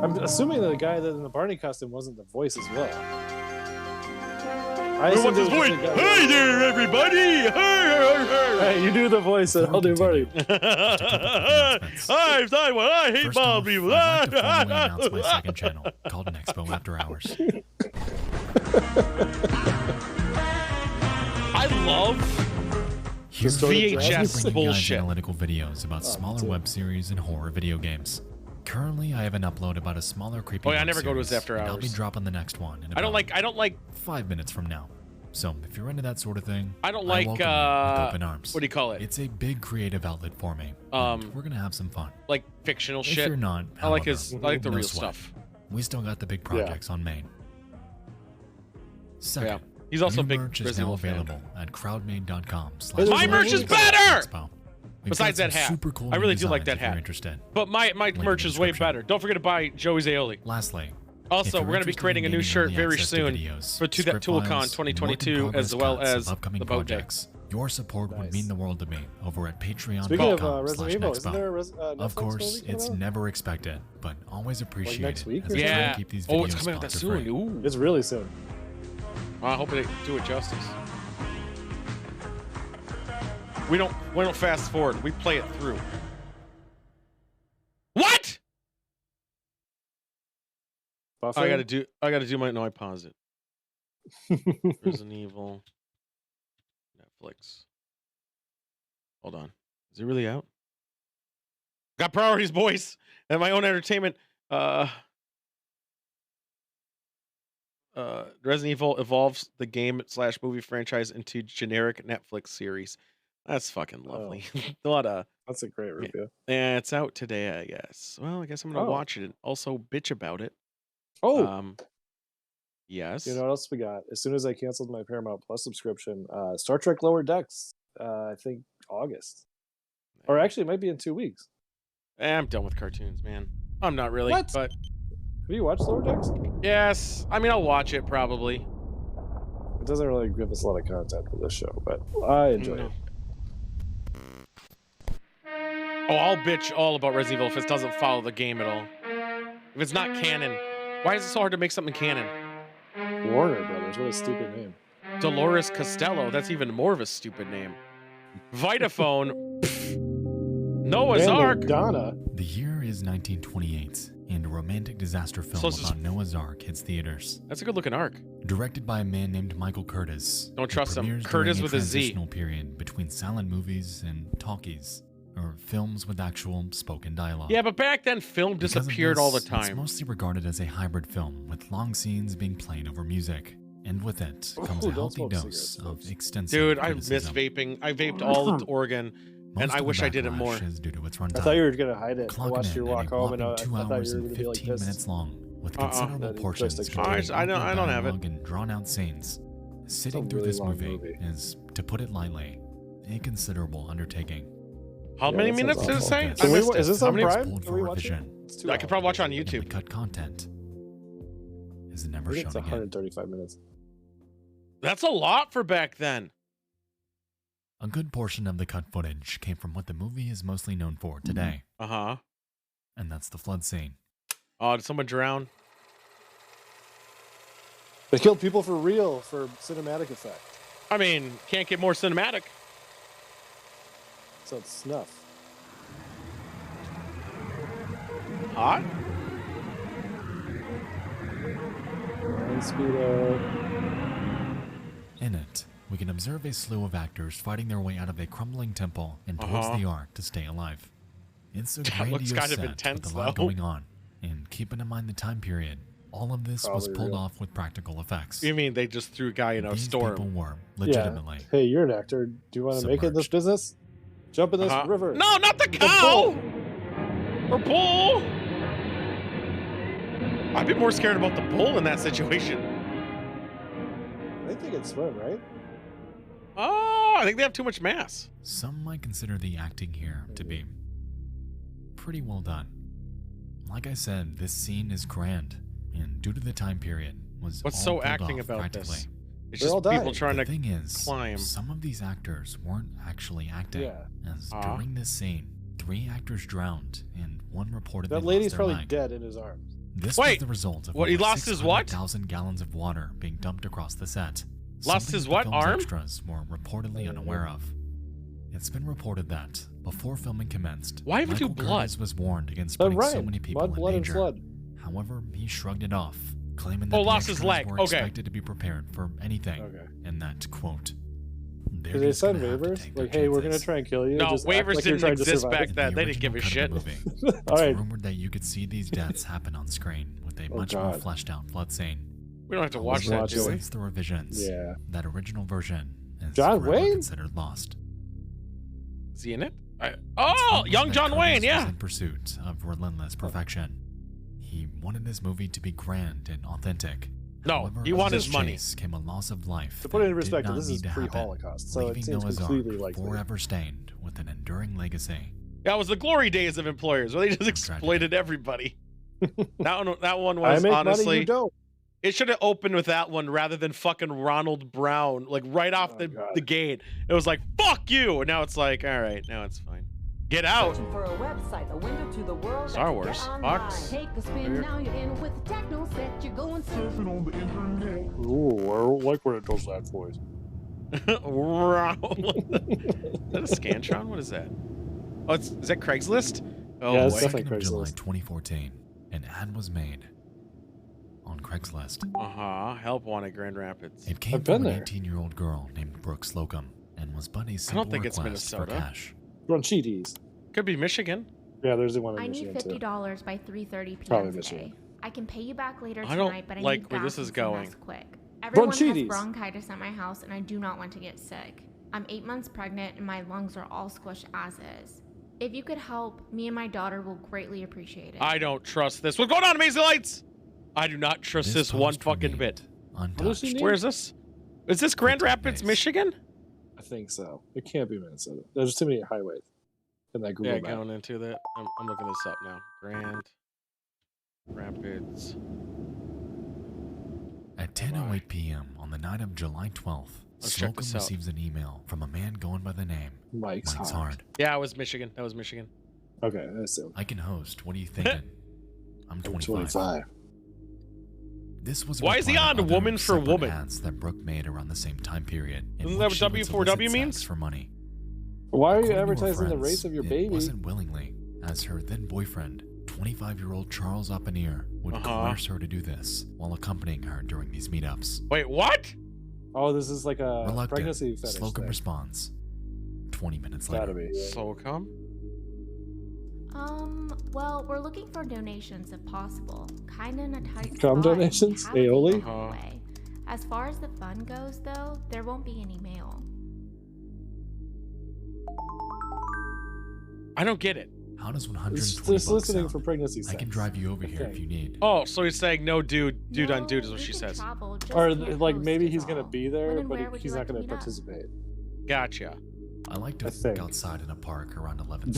I'm assuming that the guy that in the Barney costume wasn't the voice as well. I Who assumed wants his it was voice? just a guy- Hey there, everybody! Hey, hey, hey. Hey, you do the voice and I'll do Barney. I'm Taiwan. I hate First bald off, people. I'd like to formally announce my second channel, called An Expo After Hours. I love Here's Distorted VHS bringing you guys bullshit. analytical videos about smaller dude. web series and horror video games. Currently, I have an upload about a smaller creepy. Oh, yeah, I web never go to his series, after and I'll be hours. dropping the next one. In I don't about like 5 minutes from now. So if you're into that sort of thing, I don't like, welcome you with open arms. what do you call it? It's a big creative outlet for me. and we're gonna have some fun. Like fictional If shit. you're not, I like however, I like the no real sweat. stuff. We still got the big projects on main. Second, Yeah. He's also a new big merch is Resident now Evil fan. available at crowdmade.com. My merch is better! We've Besides got that some hat. super cool I really new do like designs that if you're hat. interested. But my in merch the is way description. better. Don't forget to buy Joey's Aioli. Lastly, Also, if we're you're going to be interested creating a in new gaining shirt early very access to soon videos, for script ToolCon files, 2022, and work-in-progress as well cuts as of upcoming the boat day. projects. Your support would Nice. mean the world to me over at Speaking of patreon.com/nexpo. Resident Evil, isn't there a Netflix Of course, movie coming it's out? never expected, but always appreciated. next week as or we try to Yeah. keep these Oh, it's videos coming out that soon. sponsor-free. Ooh. It's really soon. I hope they do it justice. We don't fast forward. We play it through. What? Buffer? I gotta do my. No, I paused it. Resident Evil. Netflix. Hold on. Is it really out? Got priorities, boys, and my own entertainment. Resident Evil evolves the game / movie franchise into generic Netflix series. That's fucking lovely. What a That's a great review. yeah, it's out today, I guess. Well, I guess I'm gonna Oh. watch it and also bitch about it. Oh, Yes. you know what else we got? As soon as I canceled my Paramount Plus subscription, Star Trek Lower Decks. I think August, or actually, it might be in 2 weeks. I'm done with cartoons, man. I'm not really, What? but Have you watched Lower Decks? yes. I mean, I'll watch it probably. It doesn't really give us a lot of content for this show, but I enjoy it. Oh, I'll bitch all about Resident Evil if it doesn't follow the game at all. If it's not canon. Why is it so hard to make something canon? Warner Brothers, what a stupid name. Dolores Costello, that's even more of a stupid name. Vitaphone. Noah's Ark. Donna. The year is 1928, and a romantic disaster film So this is- about Noah's Ark hits theaters. That's a good looking arc. Directed by a man named Michael Curtis. Don't it trust him. premieres Curtis during with a Z. transitional period between silent movies and talkies, or films with actual spoken dialogue. Yeah, but back then film Because of disappeared all the this, It's time. mostly regarded as a hybrid film with long scenes being played over music, and with it comes Ooh, a don't healthy smoke dose cigarettes, of folks. extensive Dude, I miss criticism. vaping. I vaped all of Oregon, Most and I of the wish I did it backlash more. is due to its I runtime. thought you were gonna hide it. I Clocking watched your in at walk a home, and I whopping 2 thought you hours were and gonna be like 15 this. minutes long, with Uh-uh. considerable That is portions just containing extreme. I don't have it. dialogue and drawn-out scenes. Sitting through really this long movie movie. is, to put it lightly, a considerable undertaking. How Yeah, many that minutes sounds did it awful. say? Can I we missed wa- it. is this How on many? Prime? Pulled Can for we watch it? revision. It's 2 I could probably watch it on And the YouTube. cut content is I never think shown it's again. 135 minutes. That's a lot for back then. A good portion of the cut footage came from what the movie is mostly known for today, Uh-huh. and that's the flood scene. Oh, did someone drown? They killed people for real for cinematic effect. I mean, can't get more cinematic. So it's snuff. Hot? And Speedo. In it, we can observe a slew of actors fighting their way out of a crumbling temple and towards the Ark to stay alive. It's a That grandiose looks kind of set intense, with a lot though. going on, and keeping in mind the time period, all of this was Probably pulled real. off with practical effects. You mean they just threw a guy in a These people storm? were legitimately Yeah. Hey, you're an actor. Do you want to make it in this submerged. business? Jump in this river. No, not the The cow! bull. Or bull! I'd be more scared about the bull in that situation. I think they can swim, right? Oh, I think they have too much mass. Some might consider the acting here to be pretty well done. Like I said, this scene is grand, and due to the time period, was What's all so pulled acting off about practically. this? It's They're all just people dying. trying The to thing is, climb. some of these actors weren't actually acting, Yeah. as Ah. during this scene, 3 actors drowned, and 1 reported That they lady's lost their probably leg. dead in his arms. This Wait, was the result of what, he over lost his what? 600,000 gallons of water being dumped across the set. Lost Something his that what, the film's arm? extras were reportedly unaware of. It's been reported that, before filming commenced, Why would you Michael blood? Curtis was warned against That putting so rhymed. many people Mud, in blood, and danger. flood. However, he shrugged it off, claiming that Oh, the lost his extras leg. were Okay. expected to be prepared for anything, Okay. and that, quote, they're Did they just send gonna have to waivers? take their Like, hey, we're gonna chances. try and kill you. No, Just act waivers like you're didn't trying to exist survive. back In then. the They didn't give a original cut shit. of the movie, All it's right. rumored that you could see these deaths happen on screen with a much more God. fleshed out flood scene. We don't have to However, watch that, watch do we? since the revisions, Yeah. that original version is John forever Wayne? considered lost. Is he in it? Oh, It's rumored young that John Curtis Wayne, was yeah. in pursuit of relentless perfection. He wanted his movie to be grand and authentic. No, However, he with wanted this his money. chase came a loss of life. To put it in that did perspective, not this is need to happen, pre-Holocaust, so it leaving seems Noah's completely Ark likely. forever stained with an enduring legacy. That was the glory days of employers where they just exploited everybody. that one was I make money, honestly. you don't. It should have opened with that one rather than fucking Ronald Brown, like right off Oh, the God. gate. It was like, fuck you. And now it's like, all right, now it's fine. Get out. For a website, a window to the world. Star that you Wars. get online. Fox. Take a spin, now you're in with the techno set. You're going surfing on the internet. Ooh, I don't like when it does that voice. Wow. Is that a Scantron? What is that? Oh, is that Craigslist? Oh, Yeah, it's boy. definitely 2nd of July Craigslist. 2014, an ad was made on Craigslist. Help wanted Grand Rapids. It came I've been from an there. 18-year-old girl named Brooke Slocum and was but a simple think it's request for Minnesota. cash. Ronchides. Could be Michigan. Yeah, there's one in I need Michigan too. $50 by 3:30 p.m. Probably today. Michigan. I can pay you back later I don't tonight, but I like need where gas this is and some going. rest quick. Everyone has Bronchitis. bronchitis at my house, and I do not want to get sick. I'm 8 months pregnant and my lungs are all squished as is. If you could help, me and my daughter will greatly appreciate it. I don't trust this. What's going on, Amazing Lights? I do not trust this one fucking bit. Untouched. Where is this? Is this Grand Rapids, Michigan? I think so. It can't be Minnesota. There's too many highways in that Google Yeah, map. going into that. I'm looking this up now. Grand Rapids. At 10:08 p.m. on the night of July 12th, Let's check Slocum this out. receives an email from a man going by the name Mike's Hard. Yeah, it was Michigan. That was Michigan. Okay, I assume. I can host. What are you thinking? I'm 25. 25. This was a Why is he reply on to other woman for separate woman? ads that Brooke made around the same time period. in Isn't which that she what would W4W solicit means? sex for money. Why are you According to her advertising the friends, race of your it baby? wasn't willingly, as her then boyfriend, 25-year-old Charles Oppenir, would coerce her to do this while accompanying her during these meetups. Wait, what? Oh, this is like a Reluctant, pregnancy fetish Slocum thing. responds. 20 minutes Gotta later. be. Slocum? Well, we're looking for donations if possible. Kinda in a tight Cum spot. donations? Have a Aioli? giveaway away. As far as the fund goes, though, there won't be any mail. I don't get it. How does They're 120 bucks soliciting sound? for pregnancy I sex. can drive you over here Okay. if you need. Oh, so he's saying no dude on No, dude is what we she can says. travel, just Or can't like host maybe is he's gonna all. be When there, and but where would he's you not like gonna meet up? participate. Gotcha. I like to I think think. outside in a park around 11:30.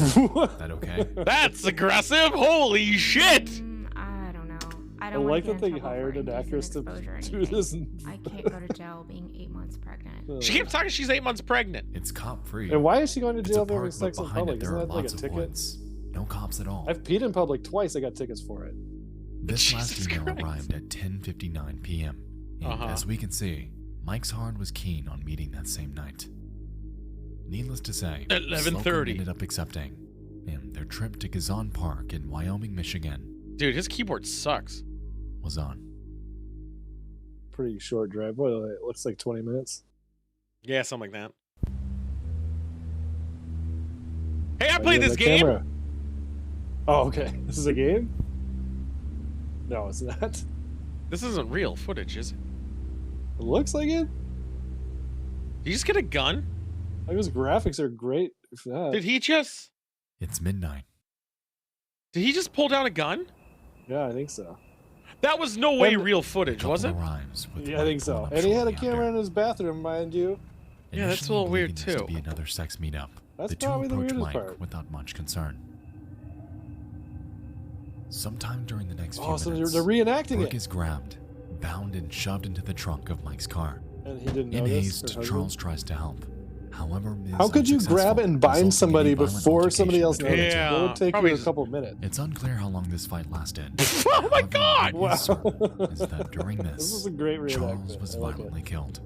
Is that okay? That's aggressive. Holy shit. I don't know. I I don't like want that to they get in trouble hired for an indecent actress to exposure or do anything. this. I can't go to jail being 8 months pregnant. She keeps talking she's 8 months pregnant. It's cop free. And why is she going to It's jail a for having park, but sex in behind public? it there Isn't are that like a lots of ticket? woods. No cops at all. I've peed in public twice. I got tickets for it. This last Jesus email Christ. arrived at 10:59 p.m. And as we can see, Mike's Hard was keen on meeting that same night. Needless to say, At Slocum 11:30. ended up accepting, and their trip to Kazan Park in Wyoming, Michigan Dude, his keyboard sucks. was on. Pretty short drive. What, it looks like 20 minutes. Yeah, something like that. Hey, I Why played do you this have that game. camera? Oh, okay. This is a game? No, it's not. This isn't real footage, is it? It looks like it. Did you just get a gun? Like his graphics are great. If not. Did he just Midnight. pull down a gun? Yeah, I think so. That was no way And- real footage, was it? Rhymes with Yeah, I think so. Mike And he had a shortly camera after. in his bathroom, mind you. Yeah, that's a Initially little weird, believing this too. To be another sex meetup, That's the two probably the approach weirdest Mike part. without much concern. Sometime during the next few Oh, so minutes, they're reenacting Brooke it. is grabbed, bound, and shoved into the trunk of Mike's car. And he didn't In notice. haste, her husband? Charles tries to help. However, is How could you grab unsuccessful, and bind resulting somebody in a violent before somebody else altercation noticed? between It Yeah, would take probably you a just- couple minutes. It's unclear how long this fight lasted. Oh my However, God! what is certain Wow. is that during This this, was a great Charles reenactment. was I like it. violently killed.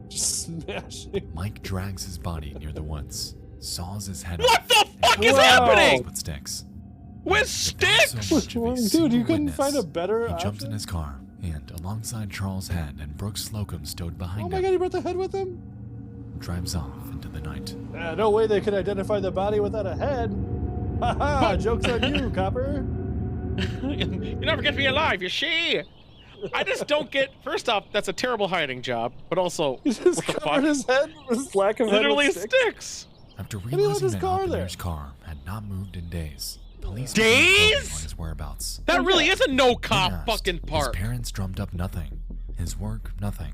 Just smashing. Mike drags his body near the woods, saws his head What off, the fuck and is Wow. happening? with sticks. With Without sticks? so much of a Dude, you single couldn't witness, find a better He jumps in option? his car, and alongside Charles' head and Brooks Slocum stowed Oh behind my him, god, he brought the head with him? drives off into the night. No way they could identify the body without a head. Haha, joke's on you, copper. You never get me alive, you see? I just don't get. First off, that's a terrible hiding job, but also, He just what the covered fuck? his head with his lack of head Literally with sticks. sticks. After he left realizing his that car there? Oppenheimer's car had not moved in days, police Days? began probing on his whereabouts. That really is a no When cop asked, fucking park. His parents drummed up nothing. His work, nothing.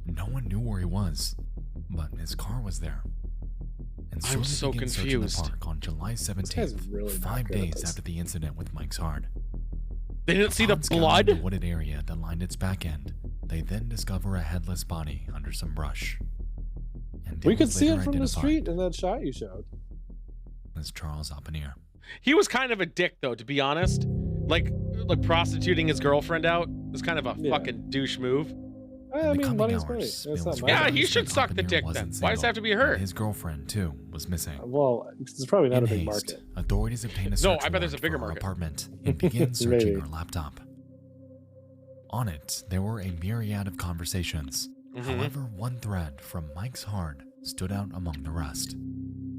No one knew where he was, but his car was there. And I'm so so they began searching the confused. park on July 17th, really not 5 good at days this. after the incident with Mike's Hard. They didn't see the Upon scouring blood? the wooded area that lined its back end, they then discover a headless body under some brush. And We it could was see later it from the identified street in that shot you showed. as Charles Oppenir. He was kind of a dick, though, to be honest. Like prostituting his girlfriend out was kind of a Yeah. fucking douche move. I In the mean, coming money's hours, money. it That's was not my Yeah, realized he should that suck the Oppenir dick wasn't then. Why does it have to be single, her? and his girlfriend, too, was missing. Well, it's probably not In a big haste, market. authorities obtain a No, search I bet there's a warrant bigger for her market. apartment and begin searching Maybe. her laptop. On it, there were a myriad of conversations. Mhm. However, one thread from Mike's Hard stood out among the rest.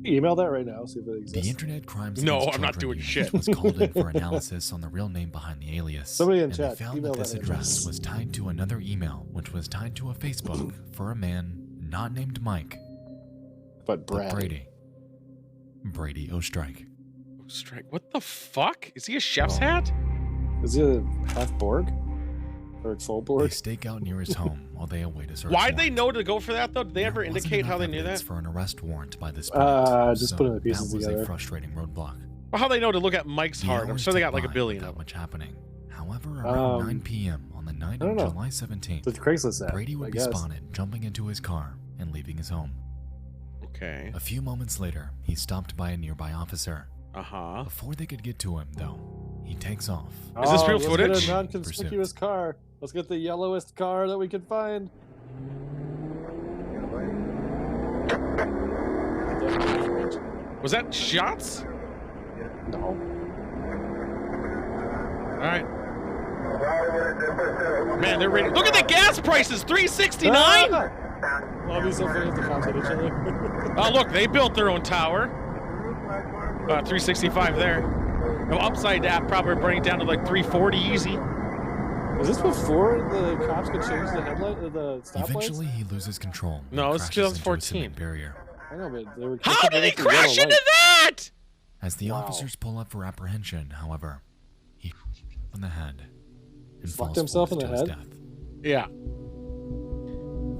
Email that right now, see if it The exists. Internet Crimes No, Against I'm not Children doing unit shit. was called in for analysis on the real name behind the alias. Somebody in and chat, they found email that this that address address. was tied to another email, which was tied to a Facebook for a man not named Mike, But Brady Ostrike. Strike. What the fuck? Is he a chef's hat? Is he a half Borg? Or full They Borg? stake out near his home while they await a search Why'd they warrant. know to go for that though? Did they ever There wasn't indicate how enough they knew evidence that? for an arrest warrant by this point, Just so putting the pieces that was together. a frustrating roadblock. Well, how they know to look at Mike's The heart? I'm hours sure they ticked got like a by billion without of them. much happening. However, around 9 p.m. on the night of July 17th, The Craigslist ad, Brady would I be guess. spotted jumping into his car and leaving his home. Okay. A few moments later, he's stopped by a nearby officer. Uh-huh. Before they could get to him, though, he takes off. Is this real let's footage? get a non-conspicuous car. Let's get the yellowest car that we can find. Was that shots? No. All right. Man, they're ready. Look at the gas prices, $3.69. Well, be so funny if the cops hit each other. Oh, look, they built their own tower. $365 there. No, upside down, probably bring it down to like $340 easy. Was this before the cops could change the headlight, the stoplights? Eventually, he loses control. and No, it's crashes into a 2014. cement barrier. I know, but they were. How did he crash into that? As the officers pull up for apprehension, however, he in the head and Fucked falls himself forth in the to his head? death. Yeah.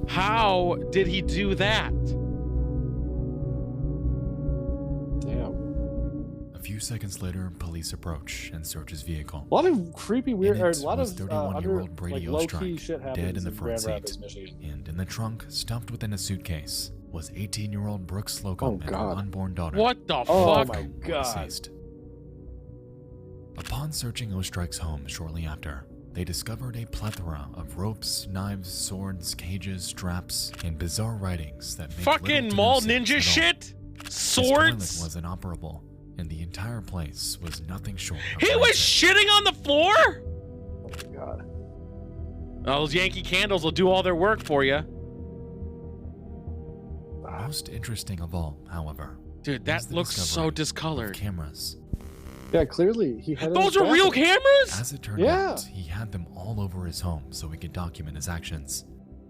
How did he do that? Damn. A few seconds later, police approach and search his vehicle. A lot of creepy, weird, In or a it lot was of 31-year-old Brady low-key Ostrike, shit happens dead in the front Grand Rapids, seat. Michigan. And in the trunk, stuffed within a suitcase, was 18-year-old Brooke Slocum and her God. unborn daughter. What the Oh fuck? my God. Deceased. Upon searching Ostrike's home shortly after, they discovered a plethora of ropes, knives, swords, cages, straps, and bizarre writings that make Fucking little to no mall sense ninja at all. shit? His toilet Swords? was inoperable, and the entire place was nothing short of He was rancid. shitting on the floor? Oh my God. Those Yankee candles will do all their work for you. Most interesting of all, however, Dude, was that the looks so discovery of discolored. cameras. Yeah, clearly he had. Those are real cameras? As it turned Yeah. out, he had them all over his home so he could document his actions.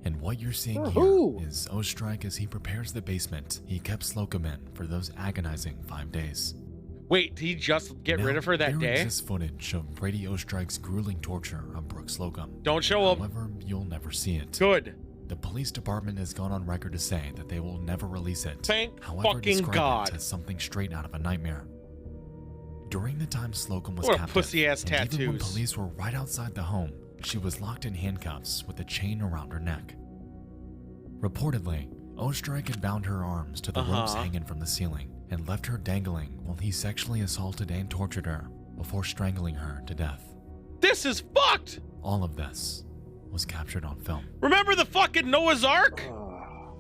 And what you're seeing For here who? is Ostrike as he prepares the basement he kept Slocum in for those agonizing 5 days. Wait, did he just get rid Now, of her that there day? exists footage of Brady Ostrike's grueling torture of Brooke Slocum. Don't show him. However, you'll never see it. Good. The police department has gone on record to say that they will never release it. Thank However, fucking describe God. it as something straight out of a nightmare. During the time Slocum was What a captive, pussy-ass and even when tattoos. police were right outside the home, she was locked in handcuffs with a chain around her neck. Reportedly, Ostrike had bound her arms to the ropes hanging from the ceiling and left her dangling while he sexually assaulted and tortured her before strangling her to death. This is fucked! All of this was captured on film. Remember the fucking Noah's Ark?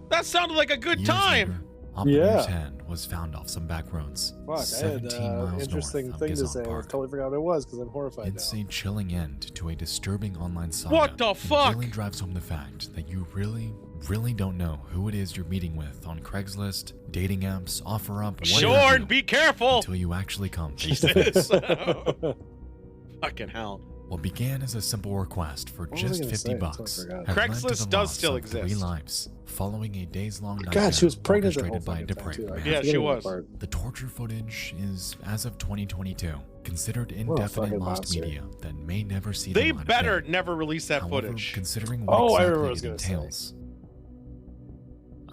That sounded like a good Years time. later, Oppenheimer's Yeah. head was found off some back roads, Fuck, I had 17 miles interesting north thing of to Gazon say. I Park. totally forgot what it was because I'm horrified It's now. a chilling end to a disturbing online saga. What the and fuck? really drives home the fact that you really don't know who it is you're meeting with on Craigslist, dating apps, OfferUp, Shorn, be careful! until you actually come face to face. Jesus. Fucking hell. What began as a simple request for What was I just gonna $50 say? I bucks totally forgot. had led to Craigslist the does loss still of 3 exist. lives following a days-long nightmare God, she was pregnant that whole orchestrated by a fucking time, depraved too. I man. Yeah, keep she forgetting that was. part. The torture footage is, as of 2022, considered What a indefinite fucking lost monster. media that may never see the They light of better day. never release that However, footage. considering what Oh, I exactly remember what I was it gonna say. entails,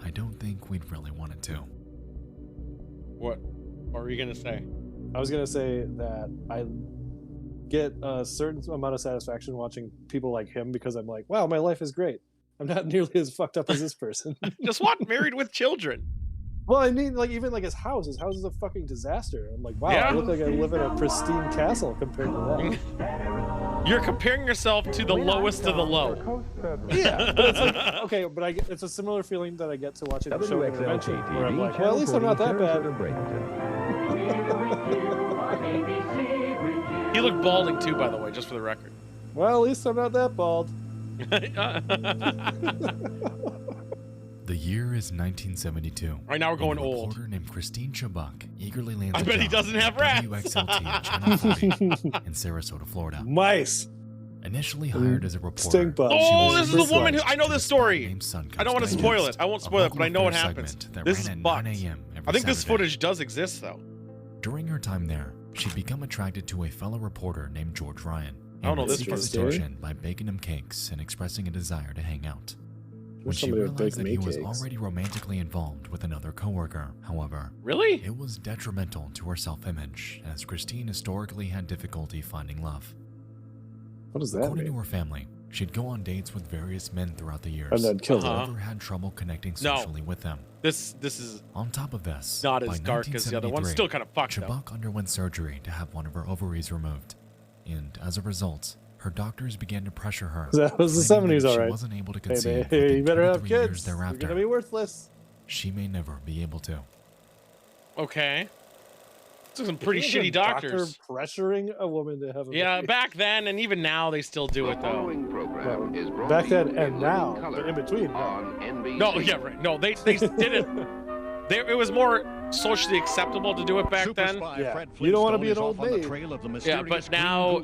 I don't think we'd really want it to. What were you gonna say? I was gonna say that I get a certain amount of satisfaction watching people like him because I'm like, wow, my life is great. I'm not nearly as fucked up as this person. Just watch Married with Children. Well, I mean, like even like his house. His house is a fucking disaster. I'm like, wow, Yeah? I look like I live in a pristine castle compared to that. You're comparing yourself to the lowest of the low. Yeah, but it's like, okay, but it's a similar feeling that I get to watching the show Intervention, where I'm like, well, at least I'm not that bad. He looked balding too, by the way, just for the record. Well, at least I'm not that bald. The year is 1972. Right now we're going and a old. reporter named Christine Chabuk eagerly lands I a bet he job doesn't have at rats. WXLT Channel 40 in Sarasota, Florida. Mice. Initially hired as a reporter. Stink bug. Oh, she this was is the woman who assigned I know to this a spot story. named Sun I don't want to Coast spoil Digest, it. I won't a spoil it, but I know what local happens. segment that This ran is at 9 fucked. a.m. every I think this Saturday. footage does exist though. During her time there, she'd become attracted to a fellow reporter named George Ryan. I don't know and would this seek part his of the story. attention by baking him cakes and expressing a desire to hang out. When she Somebody would realized bake that he me was cakes. already romantically involved with another coworker, however, Really? it was detrimental to her self-image, as Christine historically had difficulty finding love. What does that According mean? to her family, she'd go on dates with various men throughout the years, And then kill them. however, had trouble connecting No. socially with them. This is On top of this, not by as dark as the other one. 1973, Still kind of fucked though. Chibok underwent surgery to have one of her ovaries removed, and as a result, her doctors began to pressure her. That was the claiming that 70s, if all right. She wasn't able to Hey, conceive hey, within you better have 23 years kids. You're thereafter. gonna be worthless. She may never be able to. Okay. These are some pretty Isn't shitty a doctor doctors. pressuring a woman to have a Yeah, baby? back then and even now they still do it though. Well, back then and now, but in between. No, yeah, right. No, they did it. It was more socially acceptable to do it back then. Yeah, you don't want to be an old maid. Yeah, but now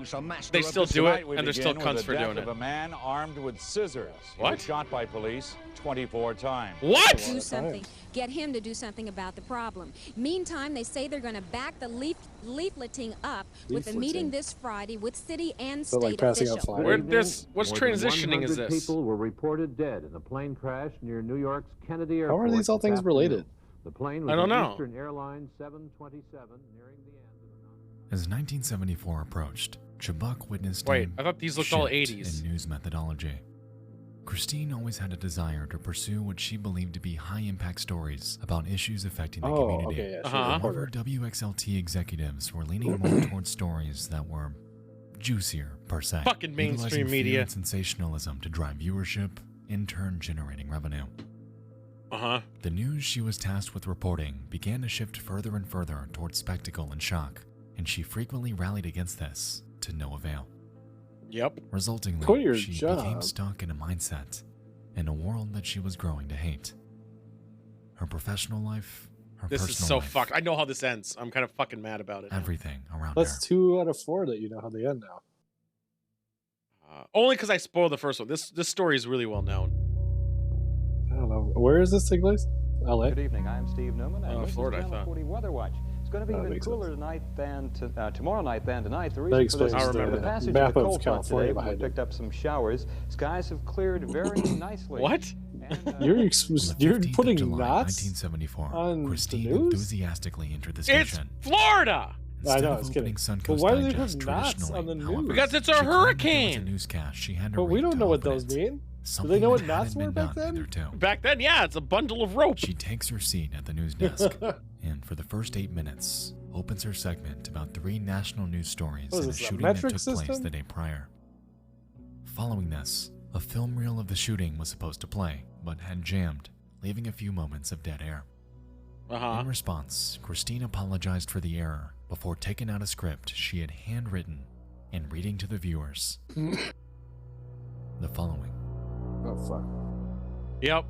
they still do it, and they're still cunts for doing it. A man armed with scissors. He What? was shot by police 24 times. What? Do something. Get him to do something about the problem. Meantime, they say they're going to back the leafleting up with a meeting this Friday with city and So, like, state passing out officials. flyers? What's More than transitioning is 100 this? people were reported dead in a plane crash near New York's Kennedy How Airport. are these all this things related? afternoon. The plane was I don't an know. Eastern Airlines 727 nearing the end of the As 1974 approached, Chibok witnessed Wait, a I thought these looked all shift 80s. in news methodology. Christine always had a desire to pursue what she believed to be high-impact stories about issues affecting the Oh, community. okay, yeah, she's a Uh-huh. reporter. However, WXLT executives were leaning more towards stories that were juicier, per se. Fucking mainstream utilizing fear media. and sensationalism to drive viewership, in turn generating revenue. Uh-huh. The news she was tasked with reporting began to shift further and further towards spectacle and shock, and she frequently rallied against this to no avail. Yep. Resultingly, Quit your she job. became stuck in a mindset, in a world that she was growing to hate. Her professional life, her This personal is so life, fucked. I know how this ends. I'm kind of fucking mad about it. now. everything around That's her. 2 out of 4 that you know how they end now. Only because I spoiled the first one. This story is really well known. I don't know. Where is this take place? LA? Good evening. I'm Steve Newman, and this Florida, I is Channel thought. 40 Weather Watch. It's going to be That even makes cooler tonight than tomorrow night than tonight. The That reason for explains this is the the passage map of the of cold front California today. behind We it. picked up some showers. Skies have cleared very nicely. What? And, You're On the you're 15th of putting July, knots 1974, on the Christine news? enthusiastically entered the It's station. Florida! I Instead know, of it's opening kidding. Sun But Coast why do they Digest put knots traditionally, on the news? however, Because it's a she claimed that there was hurricane. a newscast she had to But we read don't to know what open those it. mean. Something know what that knots hadn't were been back done then? hitherto. Back then, yeah, it's a bundle of rope. She takes her seat at the news desk, and for the first 8 minutes, opens her segment about 3 national news stories What is and a this, a shooting that metric took place system? the day prior. Following this, a film reel of the shooting was supposed to play, but had jammed, leaving a few moments of dead air. In response, Christine apologized for the error before taking out a script she had handwritten and reading to the viewers the following. Oh fuck. Yep.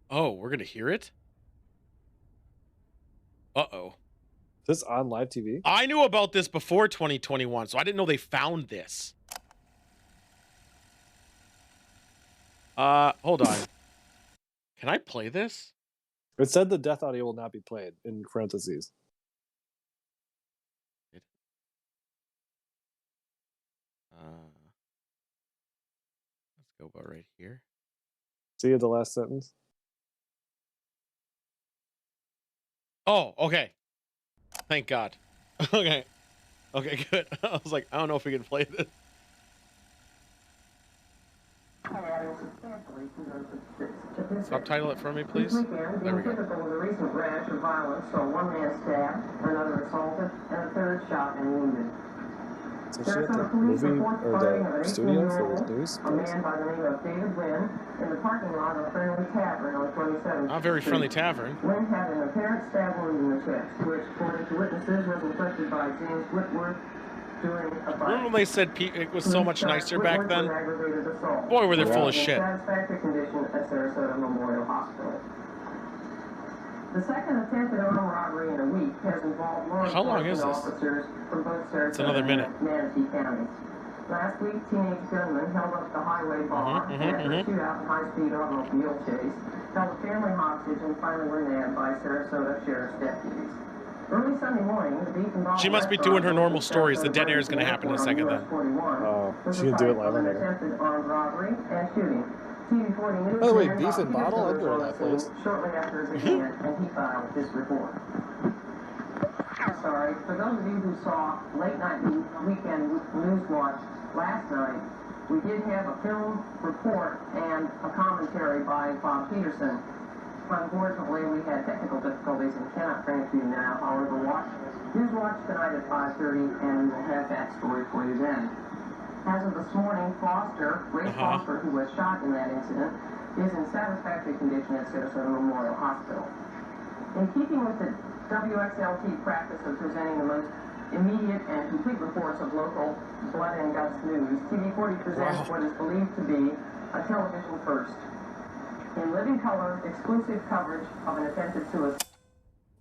Oh, we're gonna hear it? Uh-oh. Is this on live TV? I knew about this before 2021, so I didn't know they found this. Hold on. Can I play this? It said the death audio will not be played in parentheses. Let's go about right here. See the last sentence? Oh, okay. Thank God. Okay. Okay, good. I was like, I don't know if we can play this. Subtitle it for me, please. There we go. Typical of the recent rash of violence, so one man stabbed, another assaulted, and a third shot and wounded. So she at the movie or the studio for the news? A man by the name of David Wynn in the parking lot of a friendly tavern on 27th Not very friendly tavern. Wynn had an apparent stab wound in the chest, which, according to witnesses, was inflicted by James Whitworth during a fight. Remember when they said it was so much nicer back then? Aggravated assault. Boy, were they full of In shit. satisfactory condition at Sarasota Memorial Hospital. The second attempted armed robbery in a week has involved law How long is enforcement this? officers from both Sarasota It's another minute. and Manatee counties. Last week, teenage gunmen held up the highway bar and after a shootout and high-speed automobile chase, held a family hostage and finally were nabbed by Sarasota Sheriff's deputies. Early Sunday morning, the beef involved... She must be doing her normal stories. The dead air is going to happen in a second then. Oh, she can do it live on air. Attempted armed robbery and shooting. TV40 News... By the way, beef and bottle, I'd go to that place. Shortly after his incident, and he filed this report. Sorry, for those of you who saw Late Night Weekend News Watch last night, we did have a film report and a commentary by Bob Peterson. Unfortunately, we had technical difficulties and cannot bring it to you now. However, News Watch tonight at 5:30, and we will have that story for you then. As of this morning, Ray Foster, who was shot in that incident, is in satisfactory condition at Sarasota Memorial Hospital. In keeping with the WXLT practice of presenting the most immediate and complete reports of local blood and guts news, TV40 presents what is believed to be a television first. In living color, exclusive coverage of an attempted suicide.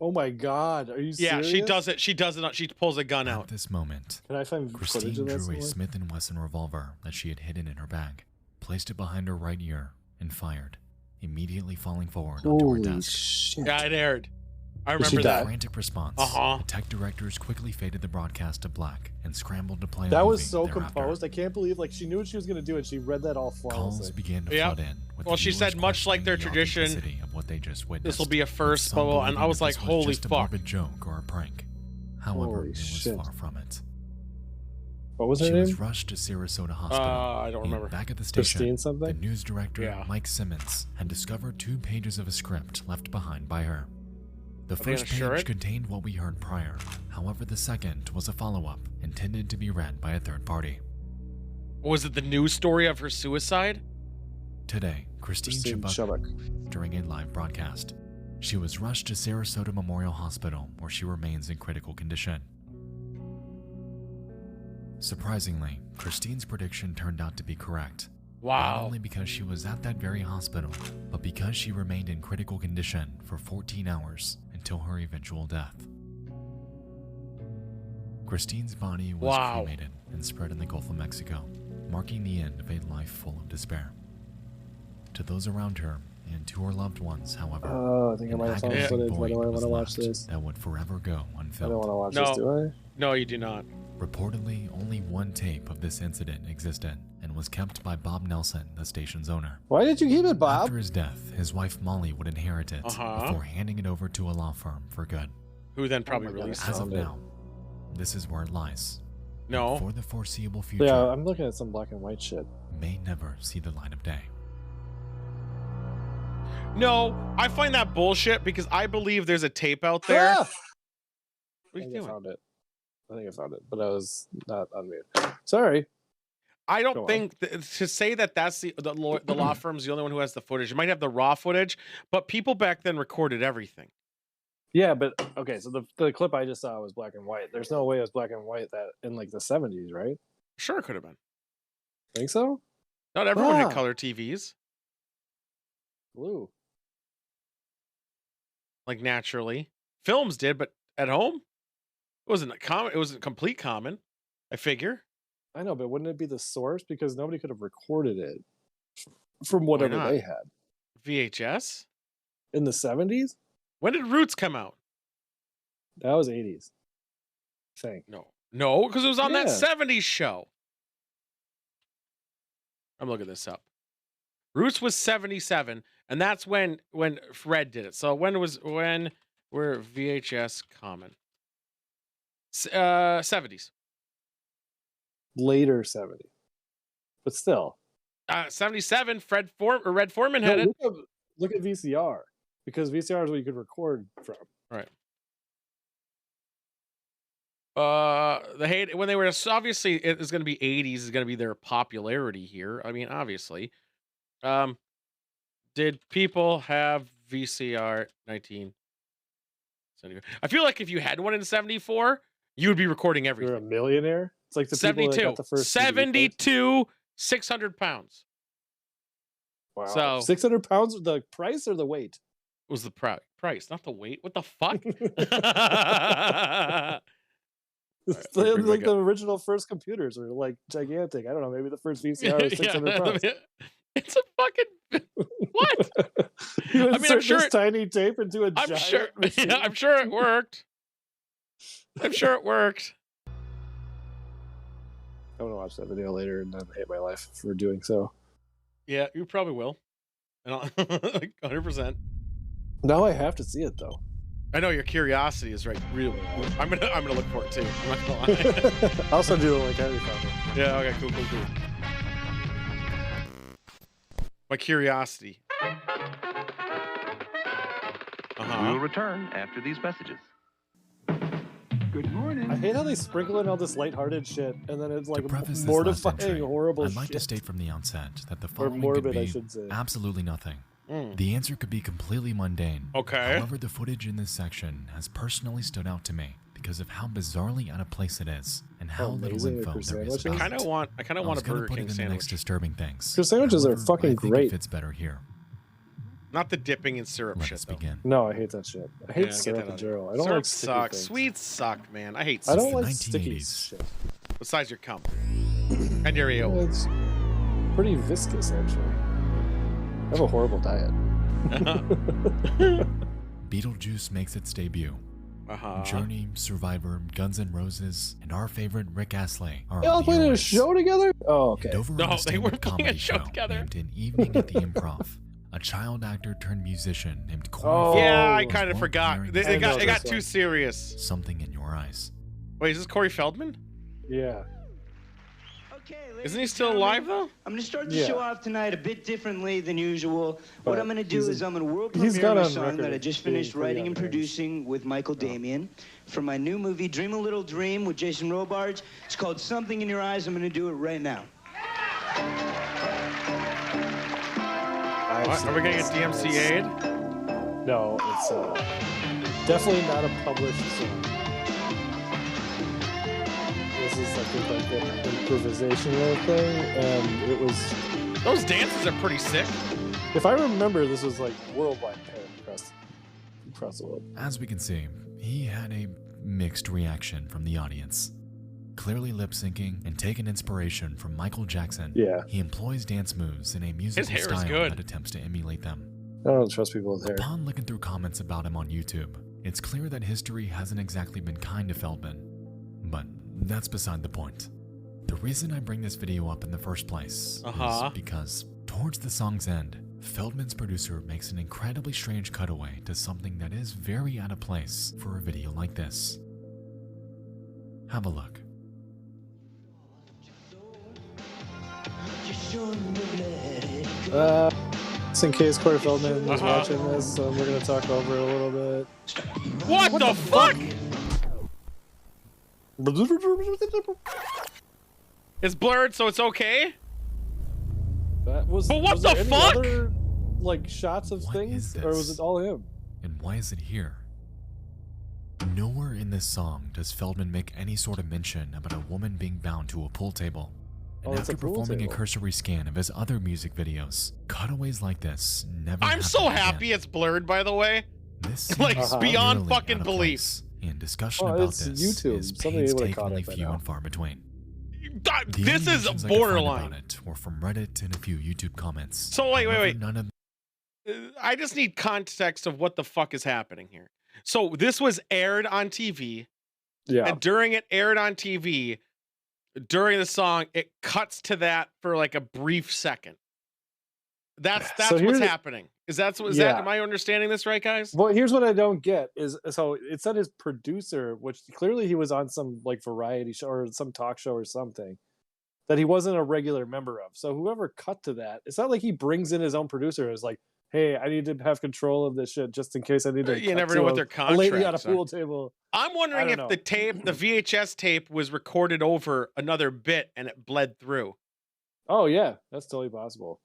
Oh my God, are you serious? Yeah, she does it. She does it. She pulls a gun out. At this moment, Can I find Christine footage of that drew a somewhere? Smith & Wesson revolver that she had hidden in her bag, placed it behind her right ear, and fired, immediately falling forward onto her desk. Shit. Yeah, it aired. I Did she remember die? that. Frantic response. The tech directors quickly faded the broadcast to black and scrambled to play That the was movie so thereafter. composed. I can't believe she knew what she was going to do and she read that all Calls flawlessly. began to Yep. flood in. With Well, the she viewers said, much like their questioning the tradition, authenticity of what they just witnessed. this will be a first, with blah, some blah, and I believing was that like, this holy just a fuck. morbid joke or a prank. However, Holy it was shit. far from it. What was her She name? was rushed to Sarasota Hospital. I don't and remember. Back at the station, Christine something? the news director, Yeah. Mike Simmons, had discovered 2 pages of a script left behind by her. The they first gonna share page it? contained what we heard prior. However, the second was a follow-up intended to be read by a third party. Was it the news story of her suicide? Today, Christine Chubbuck, during a live broadcast. She was rushed to Sarasota Memorial Hospital, where she remains in critical condition. Surprisingly, Christine's prediction turned out to be correct. Wow. Not only because she was at that very hospital, but because she remained in critical condition for 14 hours until her eventual death. Christine's body was cremated and spread in the Gulf of Mexico, marking the end of a life full of despair. To those around her and to her loved ones, however, Oh, I think I might have saw an the footage. agonizing Why do I void want was to watch left this? that would forever go I unfilled. don't want to watch this, do I? No, you do not. Reportedly, only one tape of this incident existed and was kept by Bob Nelson, the station's owner. Why did you keep it, Bob? After his death, his wife Molly would inherit it before handing it over to a law firm for good. Who then probably released As it. of now, this is where it lies. No. For the foreseeable future, Yeah, I'm looking at some black and white shit. may never see the light of day. No, I find that bullshit because I believe there's a tape out there. Ah! What are you doing? I think I found it, but I was not on mute. Sorry. I Go don't on. think to say that that's the law firm's the only one who has the footage. It might have the raw footage, but people back then recorded everything. Yeah, but okay, so the clip I just saw was black and white. There's no way it was black and white that in like the 70s, right? Sure, it could have been. Think so? Not everyone Ah. had color TVs, Blue. like naturally. Films did, but at home, it wasn't a common. It wasn't complete common. I figure. I know, but wouldn't it be the source? Because nobody could have recorded it from whatever not? they had. VHS. In the 70s? When did Roots come out? That was 80s. I think. No, because it was on that Yeah. 70s show. I'm looking this up. Roots was 77, and that's when Fred did it. So when were VHS common? 70s. Later 70s. But still. 77, Red Foreman No, had it. look at VCR. Because VCR is what you could record from. Right. When they were obviously it is going to be 80s is going to be their popularity here. I mean, obviously. Did people have VCR 1974? I feel like if you had one in 74, you would be recording everything. You're a millionaire? It's like the people that 72. got the first CD, right? 72, 600 pounds. Wow. So 600 pounds, the price or the weight? was the price, not the weight. What the fuck? Like the original first computers were like gigantic. I don't know, maybe the first VCR was 600 pounds. It's a fucking what? You I mean, I'm insert sure this tiny tape into a I'm giant sure. machine. Yeah, I'm sure it worked. I'm sure it worked. I'm gonna watch that video later and then hate my life for doing so. Yeah, you probably will. Like 100%. Now I have to see it though. I know your curiosity is right. Really, I'm gonna look for it too. I'm not gonna lie. I also do like Harry Potter. Yeah. Okay. Cool. My curiosity. We'll return after these messages. Good morning. I hate how they sprinkle in all this lighthearted shit and then it's like Preface this last mortifying, entry, horrible I'd like shit. to state from the outset that the Or following morbid, could I be should say. absolutely nothing. Mm. The answer could be completely mundane. Okay. However, the footage in this section has personally stood out to me because of how bizarrely out of place it is and how little amazing info with there is sandwiches. about I kind of want a Burger put King it in the sandwich. next disturbing things. Because sandwiches are However, fucking I think great. It fits better here. Not the dipping in syrup Let shit us though. begin. No, I hate that shit. I hate Yeah, get syrup that in out of general. here. I don't Syrup like sticky sucks. things. Sweets suck, man. I hate I sweets. don't like 1980s. sticky shit. Besides your cum and your EO. It's pretty viscous actually. I have a horrible diet. Beetlejuice makes its debut. Journey, Survivor, Guns N' Roses, and our favorite Rick Astley are They all on the played in a airwaves. show together? Oh, okay. And over No, on a they stand-up weren't playing a comedy show show together. named An Evening at the Improv, a child actor turned musician named Corey Oh. Feldman Yeah, I was kind of once forgot. wearing They I know got this too one. serious. something in your eyes. Wait, is this Corey Feldman? Yeah. Isn't he still alive though? I'm going to start the Yeah. show off tonight a bit differently than usual. But What I'm going to do he's a- is I'm going to world he's premiere got my on song record that I as just being finished pretty writing and underage. producing with Michael Damian for my new movie, Dream a Little Dream, with Jason Robards. It's called Something in Your Eyes. I'm going to do it right now. What? Are we gonna get DMCA'd? No, it's definitely not a published song. This is I think like an improvisational thing, and it was. Those dances are pretty sick. If I remember, this was like worldwide across the world. As we can see, he had a mixed reaction from the audience. Clearly lip syncing and taking inspiration from Michael Jackson, Yeah. he employs dance moves in a musical hair is style good. that attempts to emulate them. I don't trust people with hair. Upon looking through comments about him on YouTube, it's clear that history hasn't exactly been kind to Feldman. But that's beside the point. The reason I bring this video up in the first place is because, towards the song's end, Feldman's producer makes an incredibly strange cutaway to something that is very out of place for a video like this. Have a look. Just in case Corey Feldman was watching this, so we're gonna talk over it a little bit. What the fuck? It's blurred, so it's okay. That was. But what was the there any fuck? Other, like shots of What things, is or was this? it all him? And why is it here? Nowhere in this song does Feldman make any sort of mention about a woman being bound to a pool table. And Oh, it's after a pool performing table. a cursory scan of his other music videos, cutaways like this never I'm so happen happy again. it's blurred, by the way. This Like, seems beyond really fucking out of belief. place, and discussion Oh, about it's this YouTube. is Somebody would've caught painstakingly it by few now. and far between. The This only is mentions I could find borderline. about it were from Reddit and a few YouTube comments. So wait. However, none of I just need context of what the fuck is happening here. So this was aired on TV. Yeah. And during it aired on TV, during the song, it cuts to that for like a brief second. That's So what's here's- happening. Is that Yeah. am I understanding this right, guys? Well, here's what I don't get is so it said his producer, which clearly he was on some like variety show or some talk show or something that he wasn't a regular member of. So whoever cut to that, it's not like he brings in his own producer as like, hey, I need to have control of this shit just in case I need to. You cut never to know what a- their a lady on a contracts are. pool table. I'm wondering I if don't the know. tape, the VHS tape, was recorded over another bit and it bled through. Oh yeah, that's totally possible.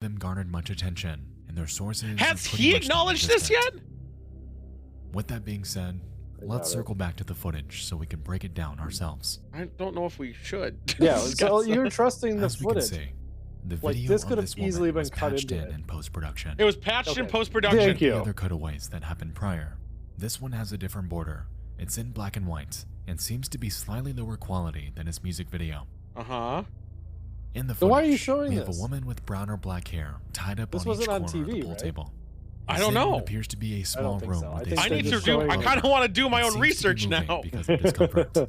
them garnered much attention, and their sources Has are pretty he much acknowledged this yet? non-existent. With that being said, I let's doubt it. circle back to the footage so we can break it down ourselves. I don't know if we should. Yeah, so you're trusting the As we can footage. see, The Like, video this of could have this woman easily been was cut patched into in it. post-production. It was patched in Okay. post-production. Thank you. The other cutaways that happened prior. This one has a different border. It's in black and white and seems to be slightly lower quality than his music video. Uh-huh. In the So why are you footage, showing we have this? a woman with brown or black hair tied up This on each wasn't corner on of TV, the pool right? table. I It's don't in what know. appears to be a small think room so. with I a think I they're need to just do. showing I them. kind of want to do my It own seems to be research moving now. because of discomfort.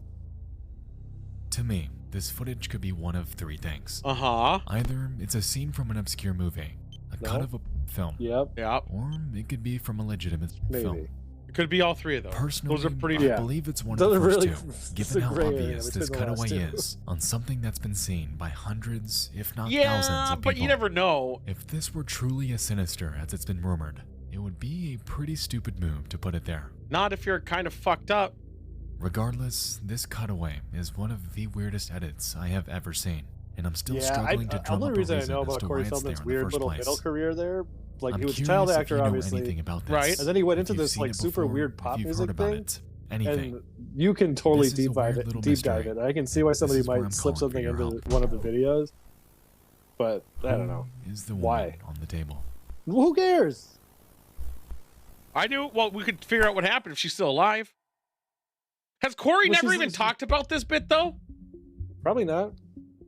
To me, this footage could be one of three things. Uh-huh. Either it's a scene from an obscure movie, a cut No. of a film, Yep. Yep. or it could be from a legitimate film. Maybe. It could be all three of those. Personally, Those are pretty. I Yeah. believe it's one Those of are the first really- two, it's given a how gray area obvious this between the last cutaway two. is on something that's been seen by hundreds, if not thousands Yeah, of people. but you never know. If this were truly as sinister as it's been rumored, it would be a pretty stupid move to put it there. Not if you're kind of fucked up. Regardless, this cutaway is one of the weirdest edits I have ever seen, and I'm still Yeah, struggling to the drum only up a reason I reason know as about to Corey why it's there Feldman's in the weird first little place. middle career there, like I'm he was a curious child if actor, you know obviously, anything about this. Right. and then he went If into you've this seen like it super before, weird if pop you've music heard about thing. it, anything. And you can totally This is a deep dive weird it. little Deep dive mystery. it. I can see why somebody is where might I'm slip calling for something your into help. one of the videos, but I don't know. Who is the Why? woman on the table? Who cares? I do. Well, we could figure out what happened if she's still alive. Has Corey Well, never she's- even talked about this bit though? Probably not.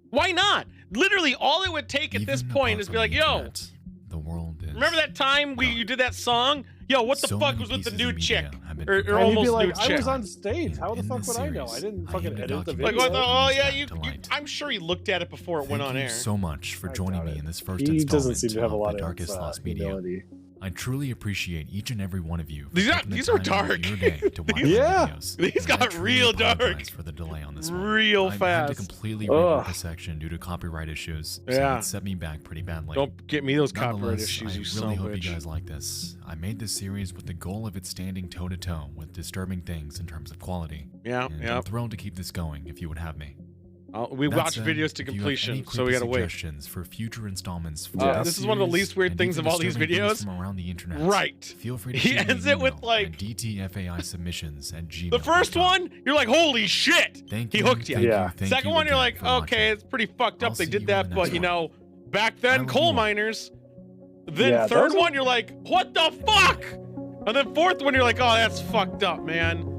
Why not? Literally, all it would take at this Even point apart is be from like, the "Yo, internet, the world is remember that time you did that song? Yo, what the So fuck many was with the pieces new of chick media have been or And he'd almost be like, new I chick?" was on stage. How the in fuck this would I know? I series, didn't I fucking aim to edit the document video. Like, what the, oh yeah, back you, to you. light. I'm sure he looked at it before it went Thank on you air. so much for I joining doubt me it. in this first He installment doesn't seem to have a of lot the of darkest lost media. humility. I truly appreciate each and every one of you. for These are- taking the these are time out of dark. your day to watch my Yeah. videos. These And I got truly real apologize dark. for the delay on this one. Real I've had to fast. completely Ugh. rewrite the section due to copyright issues. So Yeah. it set me back pretty badly. Don't get me those copyright Nonetheless, issues, you I son really of a hope you bitch. guys like this. I made this series with the goal of it standing toe-to-toe with disturbing things in terms of quality. Yeah, And yeah. I'm thrilled to keep this going if you would have me. We That watch said, videos to if you have completion, any so we creepy gotta wait. suggestions for future installments. For Yeah. this This is one of the series least weird and things even of all these disturbing things videos. from around the internet. Right. Feel free to He shoot me an ends it with, email like- at dtfaisubmissions@gmail.com. The first one, you're like, "Holy shit!" Thank He you, hooked you. thank Yeah. thank Second you one, you're again like, for "Okay, watching. it's pretty fucked up. I'll They see did you in that, the but next you one. know, back I then, love coal you all. miners." Then Yeah, third those are- one, you're like, "What the fuck?" And then fourth one, you're like, "Oh, that's fucked up, man."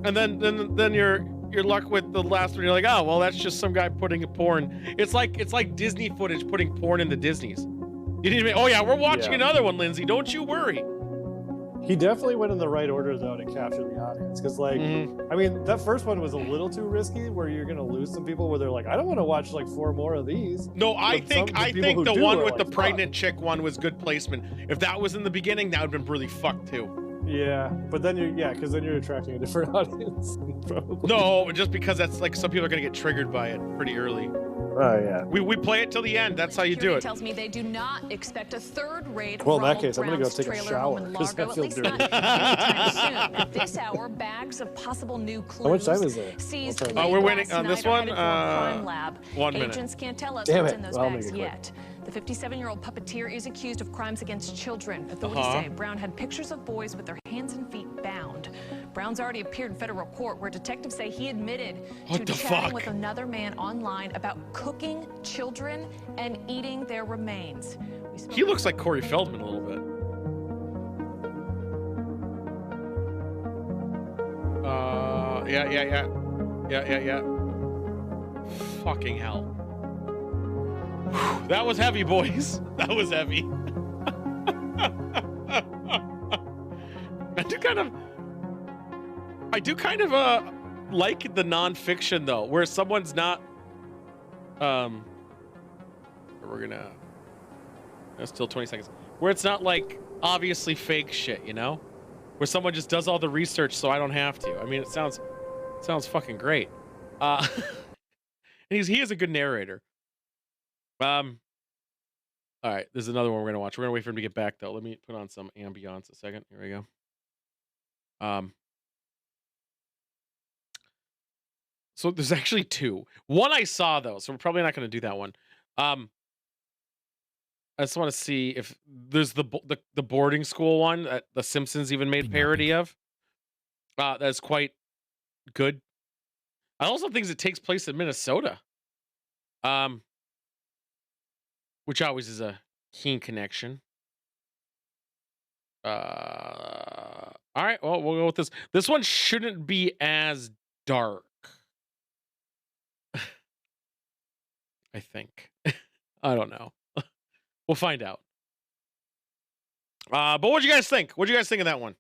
And then you're luck with the last one. You're like, "Oh, well, that's just some guy putting a porn." It's like Disney footage putting porn into Disney's. You didn't even. Oh yeah, we're watching Yeah. another one, Lindsay. Don't you worry. He definitely went in the right order though to capture the audience, because like, I mean, that first one was a little too risky, where you're gonna lose some people where they're like, I don't want to watch like 4 more of these. No, I But think some- the people the who do one are with the like, pregnant chick one was good placement. If that was in the beginning, that would have been really fucked too. Yeah, but then because then you're attracting a different audience. Probably. No, just because that's like some people are gonna get triggered by it pretty early. Oh yeah. We play it till the end. That's how you do it. Tells me they do not expect a third-rate. Well, in that Ronald case, I'm gonna go Brown's take a trailer home shower, in 'cause I Largo, feel at least dirty. not anytime soon. At this hour, bags of possible new clues. How much time is there? Seized I'll late try we're waiting last on this night are one. headed for a crime lab. 1 minute. Agents can't tell us Damn what's it. in those Well, I'll make bags it quick. yet. The 57-year-old puppeteer is accused of crimes against children. Authorities say Brown had pictures of boys with their hands and feet bound. Brown's already appeared in federal court, where detectives say he admitted What to the chatting fuck? with another man online about cooking children and eating their remains. He looks like Corey Feldman a little bit. Yeah. Fucking hell. Whew, that was heavy, boys. That was heavy. I do kind of like the nonfiction though, where someone's not that's still 20 seconds. Where it's not like obviously fake shit, you know? Where someone just does all the research so I don't have to. I mean, it sounds fucking great. And he is a good narrator. All right, there's another one we're gonna watch. We're gonna wait for him to get back though. Let me put on some ambiance a second. Here we go. So there's actually 2. One I saw though, so we're probably not gonna do that one. I just want to see if there's the boarding school one that The Simpsons even made a parody of. That's quite good. I also think it takes place in Minnesota. which always is a keen connection. All right, well, we'll go with this. This one shouldn't be as dark. I think. I don't know. We'll find out. But what do you guys think? What do you guys think of that one?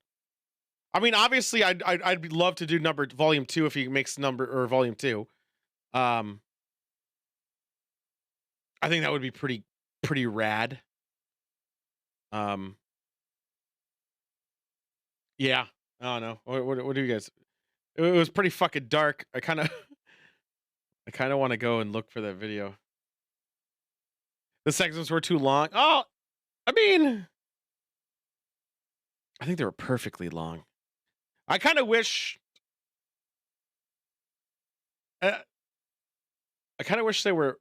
I mean, obviously, I'd love to do volume 2 if he makes volume 2. I think that would be pretty rad. Yeah, I don't know. What do you guys? It was pretty fucking dark. I kind of want to go and look for that video. The segments were too long. Oh, I mean, I think they were perfectly long. I kind of wish. I kind of wish there were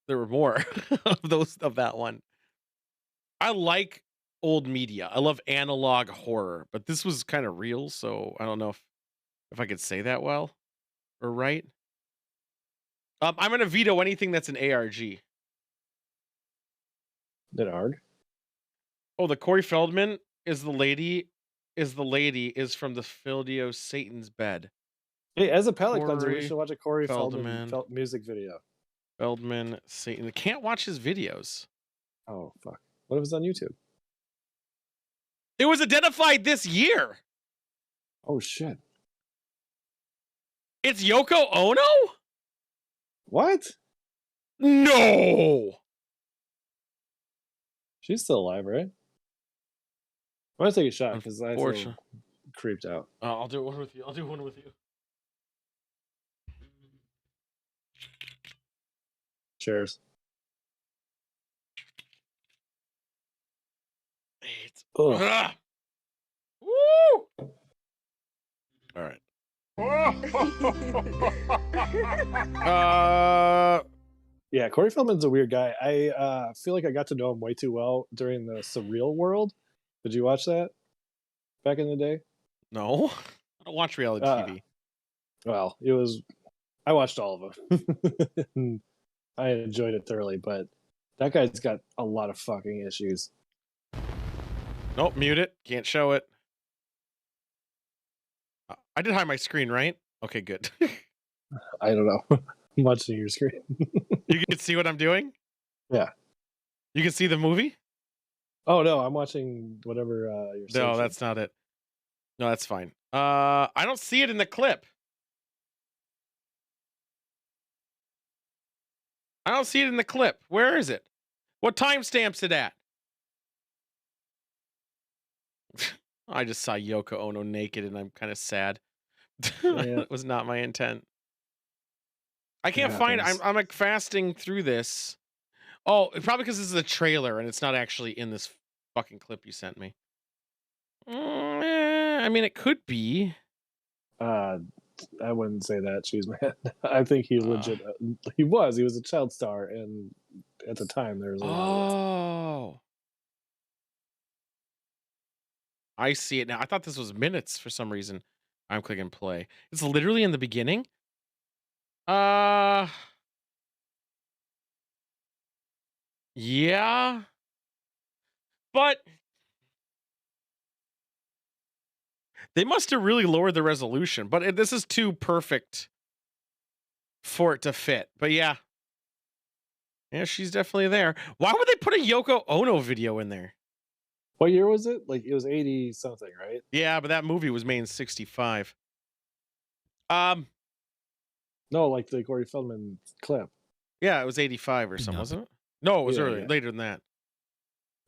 more of that one. I like old media. I love analog horror, but this was kind of real, so I don't know if I could say that well or right. I'm gonna veto anything that's an ARG. An ARG? Oh, the Corey Feldman is the lady from the video Satan's Bed. Hey, as a palate cleanser, we should watch a Corey Feldman music video. Feldman Satan. Can't watch his videos. Oh fuck! What if it's on YouTube? It was identified this year. Oh shit! It's Yoko Ono? What? No. She's still alive, right? I want to take a shot because I feel creeped out. I'll do one with you. I'll do one with you. Cheers. Woo! All right. Yeah, Corey Feldman's a weird guy. I feel like I got to know him way too well during the Surreal World. Did you watch that back in the day? No, I don't watch reality TV. Well, I watched all of them. I enjoyed it thoroughly, but that guy's got a lot of fucking issues. Nope, mute it. Can't show it. I did hide my screen, right? Okay, good. I don't know. I'm watching your screen. You can see what I'm doing? Yeah. You can see the movie? Oh, no, I'm watching whatever you're searching. No, that's not it. No, that's fine. I don't see it in the clip. I don't see it in the clip. Where is it? What timestamp's it at? I just saw Yoko Ono naked and I'm kind of sad. That was not my intent. I can't find it. I'm like fasting through this. Oh, probably because this is a trailer and it's not actually in this fucking clip you sent me. I mean, it could be. I wouldn't say that, Cheese Man. I think he legit. He was a child star, and at the time there was a lot of I see it now. I thought this was minutes for some reason. I'm clicking play. It's literally in the beginning. Yeah. But they must have really lowered the resolution, but this is too perfect for it to fit. But yeah. Yeah, she's definitely there. Why would they put a Yoko Ono video in there? What year was it? Like it was 80 something, right? Yeah, but that movie was made in 65. No, like the Corey Feldman clip. Yeah, it was 85 or something, wasn't it? No, it was later than that.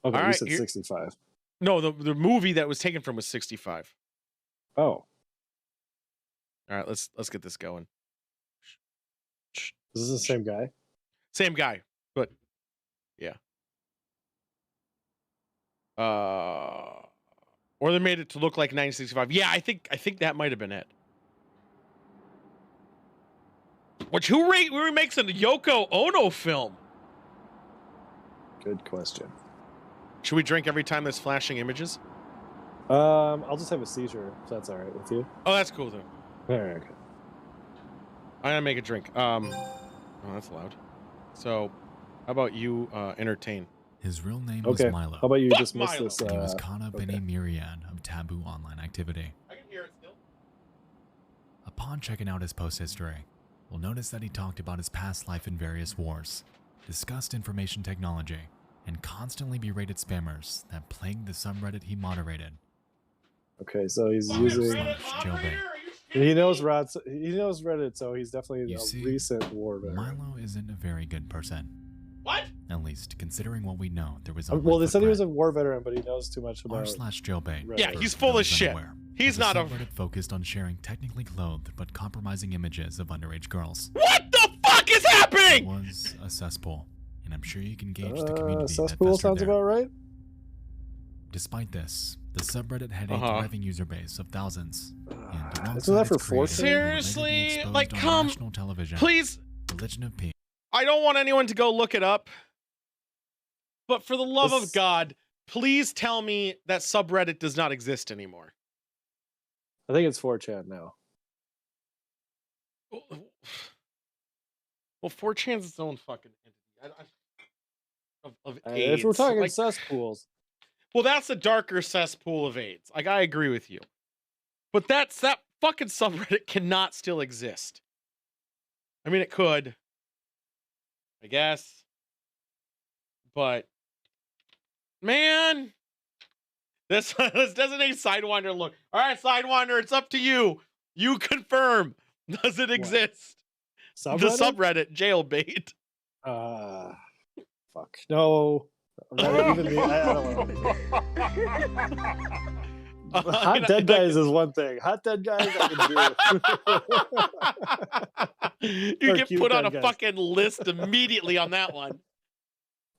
Okay, All you right, said 65. No, the movie that was taken from was 65. Oh. All right, let's get this going. Is this the same guy? Same guy, but yeah. Or they made it to look like 1965. Yeah, I think that might have been it. Which who remakes a Yoko Ono film? Good question. Should we drink every time there's flashing images? I'll just have a seizure if that's all right with you. Oh, that's cool then. All right. Okay. I'm gonna make a drink. Oh, that's loud. So, How about you entertain? His real name was Okay. Milo. How about you Fuck dismiss Milo. this? And he was caught up in okay. a myriad of taboo online activity. I can hear it still. Upon checking out his post history, we'll notice that he talked about his past life in various wars, discussed information technology, and constantly berated spammers that plagued the subreddit he moderated. Okay, so he's using. Jailbait. He knows Reddit, so he's definitely You a see, recent war veteran. Milo isn't a very good person. What? At least, considering what we know, there was Well, they said he was a war veteran, but he knows too much about r/jailbait. Reddit. Yeah, he's full of shit. He's not a. Reddit focused on sharing technically clothed but compromising images of underage girls. What the fuck is It happening? was a cesspool, and I'm sure you can gauge the community that Cesspool festered sounds there. about right. Despite this, the subreddit had a thriving user base of thousands. And Isn't that for alongside its creators, Seriously? exposed Like, on come. national television, Please. Religion of Peace. I don't want anyone to go look it up. But for the love of God, please tell me that subreddit does not exist anymore. I think it's 4chan now. Well, 4chan's its own fucking entity. Of AIDS. If we're talking Like, cesspools, well, that's a darker cesspool of AIDS. Like, I agree with you. But that fucking subreddit cannot still exist. I mean, it could, I guess. But, man, this designated Sidewinder look. All right, Sidewinder, it's up to you. You confirm. Does it exist? subreddit? The subreddit, jailbait. Fuck. No. Even the, I don't know. Hot dead guys is one thing. Hot dead guys I can do. You Or get cute put on a dead guys. fucking list immediately on that one.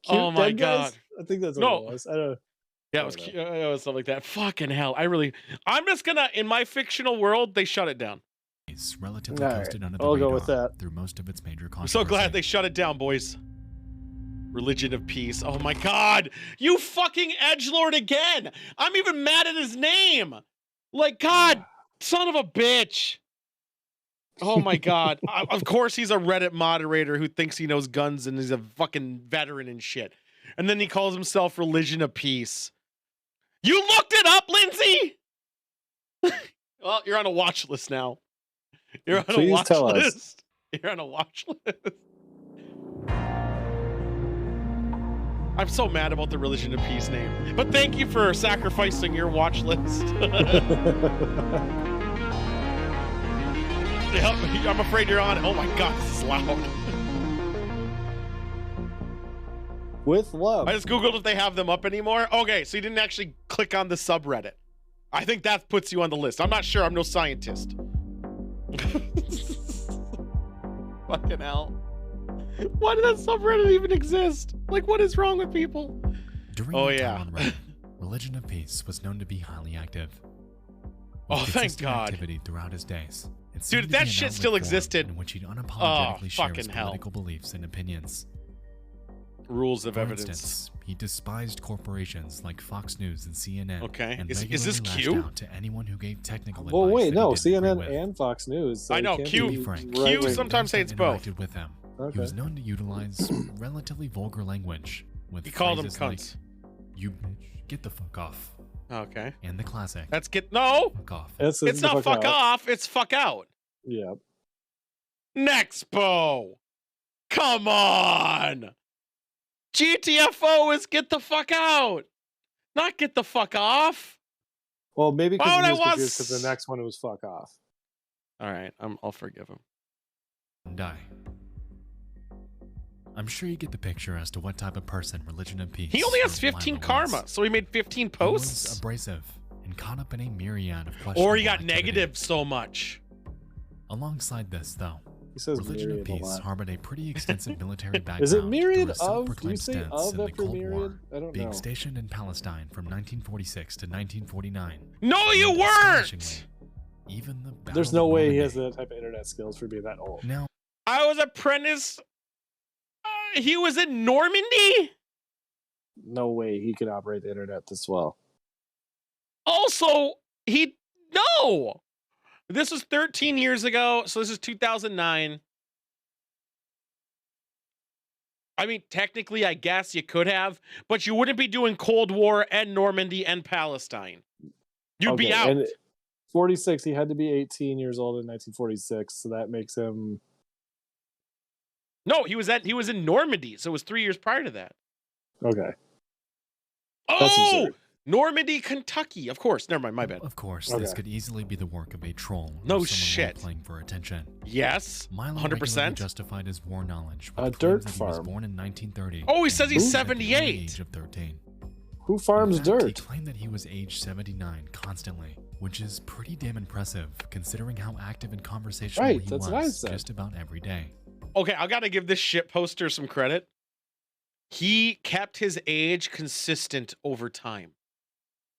Cute Oh my dead God. guys? I think that's what No. it was. I don't. Yeah, it was cute. It was something like that. Fucking hell. I'm just gonna, in my fictional world, they shut it down. It's relatively All right, posted under the I'll radar go with that. through most of its major I'm controversy. so glad they shut it down, boys. Religion of Peace. Oh my God. You fucking edgelord again. I'm even mad at his name. Like, God, son of a bitch. Oh my God. Of course he's a Reddit moderator who thinks he knows guns and he's a fucking veteran and shit. And then he calls himself Religion of Peace. You looked it up, Lindsay? Well, you're on a watch list now. You're on Please a watch tell us. list. You're on a watch list. I'm so mad about the Religion of Peace name. But thank you for sacrificing your watch list. Yep, I'm afraid you're on it. Oh my God, this is loud. With love. I just Googled if they have them up anymore. Okay, so you didn't actually click on the subreddit. I think that puts you on the list. I'm not sure. I'm no scientist. Fucking hell. Why did that subreddit even exist? Like, what is wrong with people? During Oh, the yeah. time on Reddit, Religion of Peace was known to be highly active. Oh, With thank consistent God. Activity throughout his days. It Dude, seemed if to that be an shit outlet still for him existed. in which he'd unapologetically share his fucking hell. political beliefs and opinions. Rules of For evidence. instance, he despised corporations like Fox News and CNN. Okay. And Is regularly this lashed Q? out to anyone who gave technical Well, advice wait, that no. he didn't agree CNN with. and Fox News. So I know, it can't Q- be Frank, Q right-wing. sometimes say it's both. interacted with him. Okay. He was known to utilize relatively vulgar language with He called them phrases like, cunts. "You bitch, get the fuck off," Okay. and the classic That's no. "fuck off." It's Not fuck out. off. It's fuck out. Yeah. Nexpo. Come on. GTFO is get the fuck out. Not get the fuck off. Well, maybe Why would I because want because the next one was fuck off. All right, I'll forgive him. Die. I'm sure you get the picture as to what type of person Religion of Peace. He only has or 15 Lila karma, was. so he made 15 He was posts. abrasive and caught up in a myriad of questions. Or he got negative so much. Alongside this, though, He says Religion of myriad a Peace lot. harbored a pretty extensive military background. Is it myriad through a of? Do you self-proclaimed say stance of in the after Cold myriad? War, I don't being know. stationed in Palestine from 1946 to 1949. No, you And weren't. astonishingly, even the There's Battle no of way he has Normandy. that type of internet skills for being that old. Now, I was apprentice. He was in Normandy. No way he could operate the internet this well. Also, no. This was 13 years ago, so this is 2009. I mean, technically, I guess you could have, but you wouldn't be doing Cold War and Normandy and Palestine. You'd be out. And 46, he had to be 18 years old in 1946, so that makes him... No, he was in Normandy, so it was 3 years prior to that. Okay. Oh! Normandy, Kentucky. Of course. Never mind. My bad. Of course, this could easily be the work of a troll. No or someone shit. playing for attention. Yes. Milo 100%. justified his war knowledge. A dirt farm. He was born in 1930. Oh, he says he's at the early 78. age of 13. Who farms In fact, dirt? He claimed that he was age 79 constantly, which is pretty damn impressive considering how active and conversational he that's what I was said. just about every day. Okay, I got to give this shit poster some credit. He kept his age consistent over time.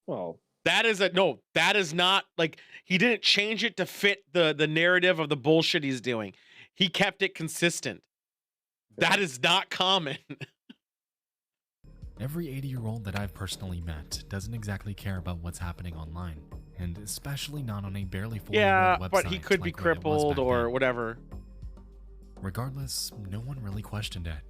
Well, that is not like he didn't change it to fit the narrative of the bullshit he's doing. He kept it consistent. That is not common. Every 80-year-old that I've personally met doesn't exactly care about what's happening online, and especially not on a barely 40-year-old website. But he could be like what it was crippled back or then. whatever. Regardless, no one really questioned it.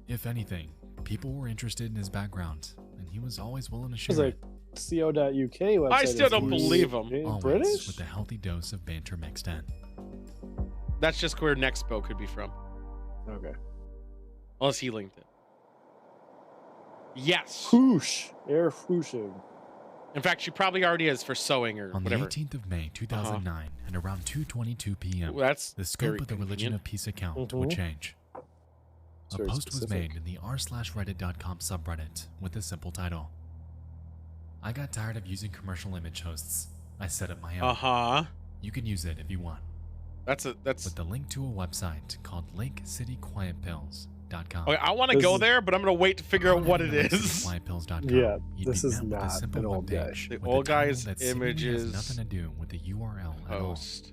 If anything, people were interested in his background, and he was always willing to share it. co.uk website. I still don't believe him. Always British? with a healthy dose of banter mixed in. That's just where Nexpo could be from. Okay. Unless he linked it. Yes. Whoosh. Air whooshing. In fact, she probably already is for sewing or On whatever. the 18th of May, 2009, at around 2:22 p.m., Well, that's the scope very of the Religion convenient. of Peace account would change. A very post was specific. made in the r/reddit.com subreddit with a simple title. I got tired of using commercial image hosts. I set up my own. You can use it if you want. That's With the link to a website called LakeCityQuietPills.com. Okay, I want to go there, but I'm gonna wait to figure out what it is. Yeah, this is not an old guy. The old guy's that seemingly images has nothing to do with the URL at all. host.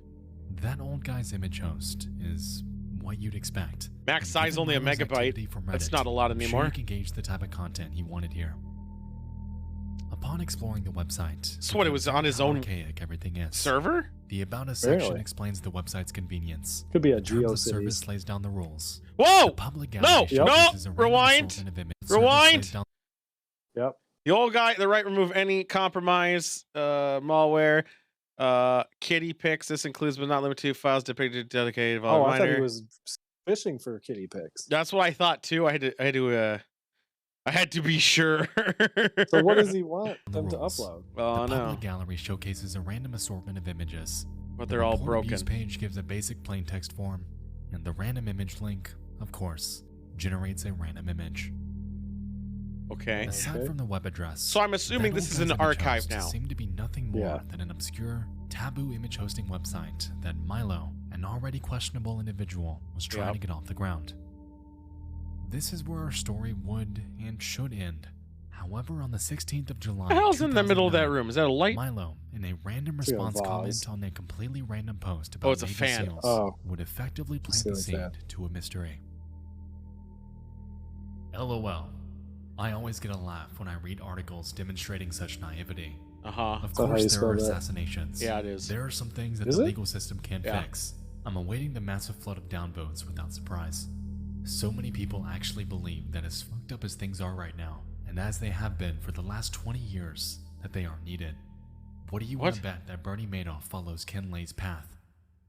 That old guy's image host is what you'd expect. Max And size given only a Milo's activity megabyte. from That's Reddit, not a lot I'm anymore. Sure you can gauge the type of content he wanted here. Upon exploring the website, So what, it was on his own archaic everything is. server? The About Us section Really? explains the website's convenience. Could be a The terms of GeoCities. service lays down the rules. Whoa! The public No! gallery No! showcases a random Rewind! assortment of images. Rewind! Service lays down Yep. The old guy, the right, remove any compromise, malware, kitty pics. This includes but not limited to files depicted dedicated Oh, I thought minor. he was fishing for kitty pics. That's what I thought too. I had to be sure. So what does he want the them to rules. upload? Oh The no. public gallery showcases a random assortment of images. But The they're all report views broken. page gives a basic plain text form, and the random image link, of course, generates a random image. Okay. Aside from the web address, So I'm assuming that this old is an guy's image archive host now. seemed to be nothing more Yeah. than an obscure, taboo image hosting website that Milo, an already questionable individual, was trying Yep. to get off the ground. This is where our story would and should end. However, on the 16th of July, What the hell's in the middle of that 2009, room? Is that a light? Milo, in a random It's like a response vase. comment on a completely random post about it's a Navy fan. SEALs, Oh. would effectively plant the Ceiling fan. seed to a mystery. LOL. I always get a laugh when I read articles demonstrating such naivety. Of that how you course, there spell are that? assassinations. Yeah, it is. There are some things that Is the it? legal system can't Yeah. fix. I'm awaiting the massive flood of downvotes without surprise. So many people actually believe that as fucked up as things are right now, and as they have been for the last 20 years, that they are needed. What do you want to bet that Bernie Madoff follows Ken Lay's path?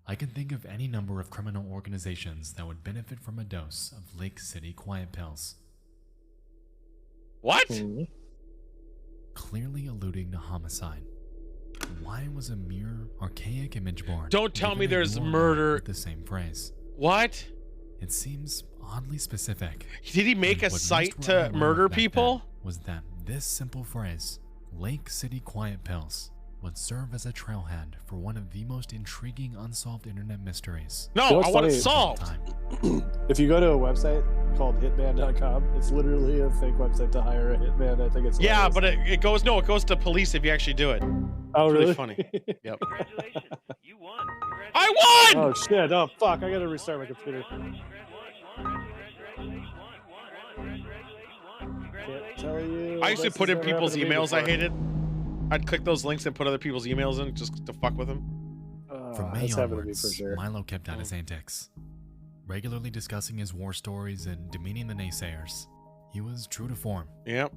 I can think of any number of criminal organizations that would benefit from a dose of Lake City Quiet Pills. What? Clearly alluding to homicide. Why was a mere archaic image board? Don't tell me given a there's URL murder. with the same phrase. What? It seems oddly specific. Did he make And a what most site were to unaware of murder back people? then was that this simple phrase, Lake City Quiet Pills, would serve as a trailhead for one of the most intriguing unsolved internet mysteries. No, You know I what's want it funny? solved. If you go to a website called hitman.com, it's literally a fake website to hire a hitman. I think it's Yeah, hilarious. but it goes to police if you actually do it. Oh, It's really? funny. Yep. Congratulations, you won. I won! Oh shit! Oh fuck! I gotta restart my computer. Can't tell you. I used to this put has in never people's happened to me emails I before. hated. I'd click those links and put other people's emails in just to fuck with them. From May that's happened to me onwards, for sure. Milo kept at his antics. regularly discussing his war stories and demeaning the naysayers. He was true to form. Yep.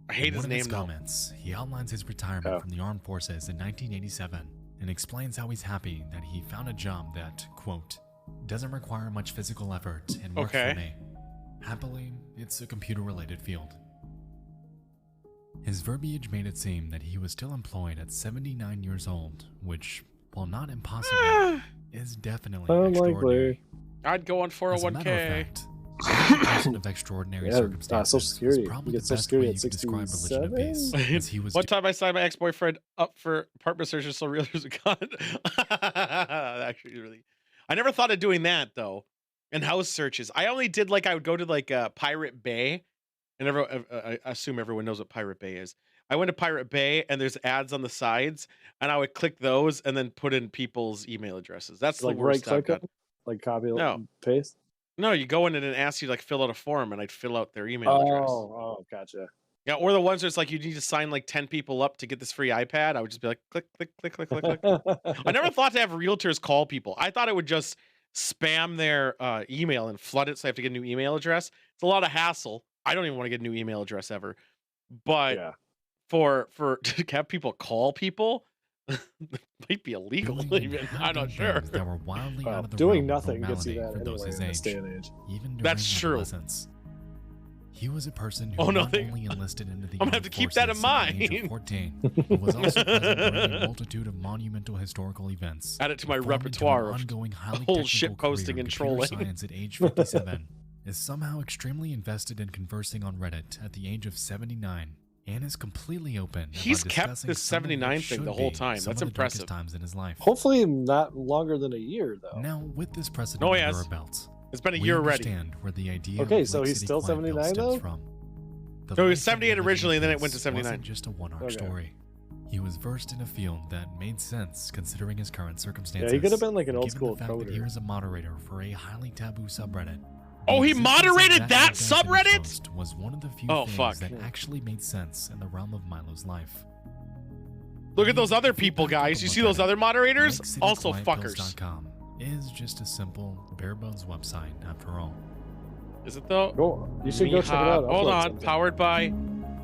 I hate his name, though. Comments, he outlines his retirement from the armed forces in 1987 and explains how he's happy that he found a job that, quote, doesn't require much physical effort and works for me. Happily, it's a computer-related field. His verbiage made it seem that he was still employed at 79 years old, which, while not impossible, is definitely extraordinary. I'd go on 401k. As a matter of fact, a person of extraordinary circumstances Social Security. is probably You the get Social best Security way at you can describe religion of base, as he was One time I signed my ex-boyfriend up for apartment searches so realtors would gun. Actually, really. I never thought of doing that, though. And house searches. I only did, like, I would go to, like, Pirate Bay. And I assume everyone knows what Pirate Bay is. I went to Pirate Bay, and there's ads on the sides. And I would click those and then put in people's email addresses. That's like the worst I've got. Like copy No. paste? No, you go in and it asks you to, like, fill out a form, and I'd fill out their email address. Oh, gotcha. Yeah, or the ones where it's like you need to sign like 10 people up to get this free iPad. I would just be like, click, click, click, click, click, click. I never thought to have realtors call people. I thought it would just spam their email and flood it, so I have to get a new email address. It's a lot of hassle. I don't even want to get a new email address ever. But for to have people call people, might be illegal. Even. I'm not sure. That were wildly out of the doing realm of nothing gets you normality that for those anyway his in age, this day and age. even during That's true. adolescence. He was a person who Oh, no, not only enlisted into the I'm gonna have armed to keep that in forces at the age mind. of 14, but was also present during a multitude of monumental historical events. Add it to my performed into an repertoire of ongoing, highly whole technical shit posting career in and computer trolling. Science at age 57, is somehow extremely invested in conversing on Reddit at the age of 79, and is completely open. He's about kept discussing this some of what 79 thing should the whole be time. some That's of the darkest impressive. times in his life. Hopefully not longer than a year, though. Now, with this precedent Oh, he under has. our belts, It's been a we year already. understand where the idea Okay, of so Lake he's City still Quiet Bill 79 stems though? from. The No, he was life and 78 religion originally, of and then it went to this 79. wasn't just a one-arc Okay. story. He was versed in a field that made sense considering his current circumstances. Yeah, he could have been like an old given school the fact that he coder. was a moderator for a highly taboo subreddit. Oh, The he existence of moderated that identity subreddit? post was one of the few Oh, things fuck. that actually made sense in the realm of Milo's life. Look at those other people, guys. You see those other moderators? Also fuckers. LakeCityQuietPills.com is just a simple, bare-bones website after all. Is it though? You should go check it out. Hold Upload on. something. Powered by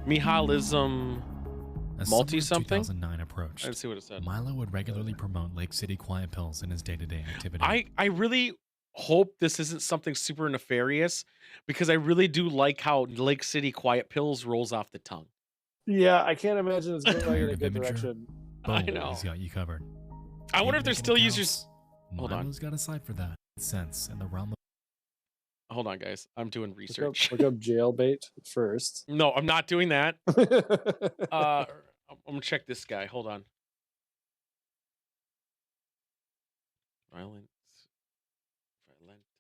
Mihalism A Multi summer something? 2009 approach. Let's see what it said. Milo would regularly promote Lake City Quiet Pills in his day-to-day activity. I really hope this isn't something super nefarious because I really do like how Lake City Quiet Pills rolls off the tongue. Yeah, I can't imagine it's going in a Tired of good Imager? direction. I Boom, know. He's got you covered. I wonder if Even there's still making users. accounts, Hold on. Milo's got a site for that. Sense in the realm of Hold on, guys. I'm doing research. Look up jailbait first. No, I'm not doing that. I'm gonna check this guy. Hold on. Violent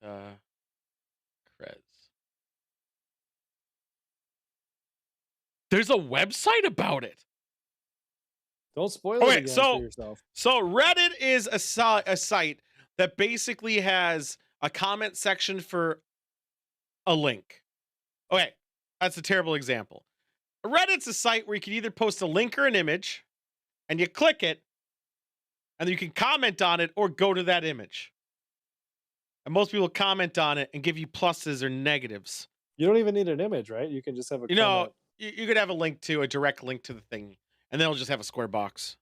Crez. There's a website about it. Don't spoil it Okay, again so for yourself. so Reddit is a site that basically has a comment section for a link. Okay, that's a terrible example. Reddit's a site where you can either post a link or an image, and you click it, and you can comment on it or go to that image. And most people comment on it and give you pluses or negatives. You don't even need an image, right? You can just have a You know, comment. you could have a link to a direct link to the thing, and then it'll just have a square box.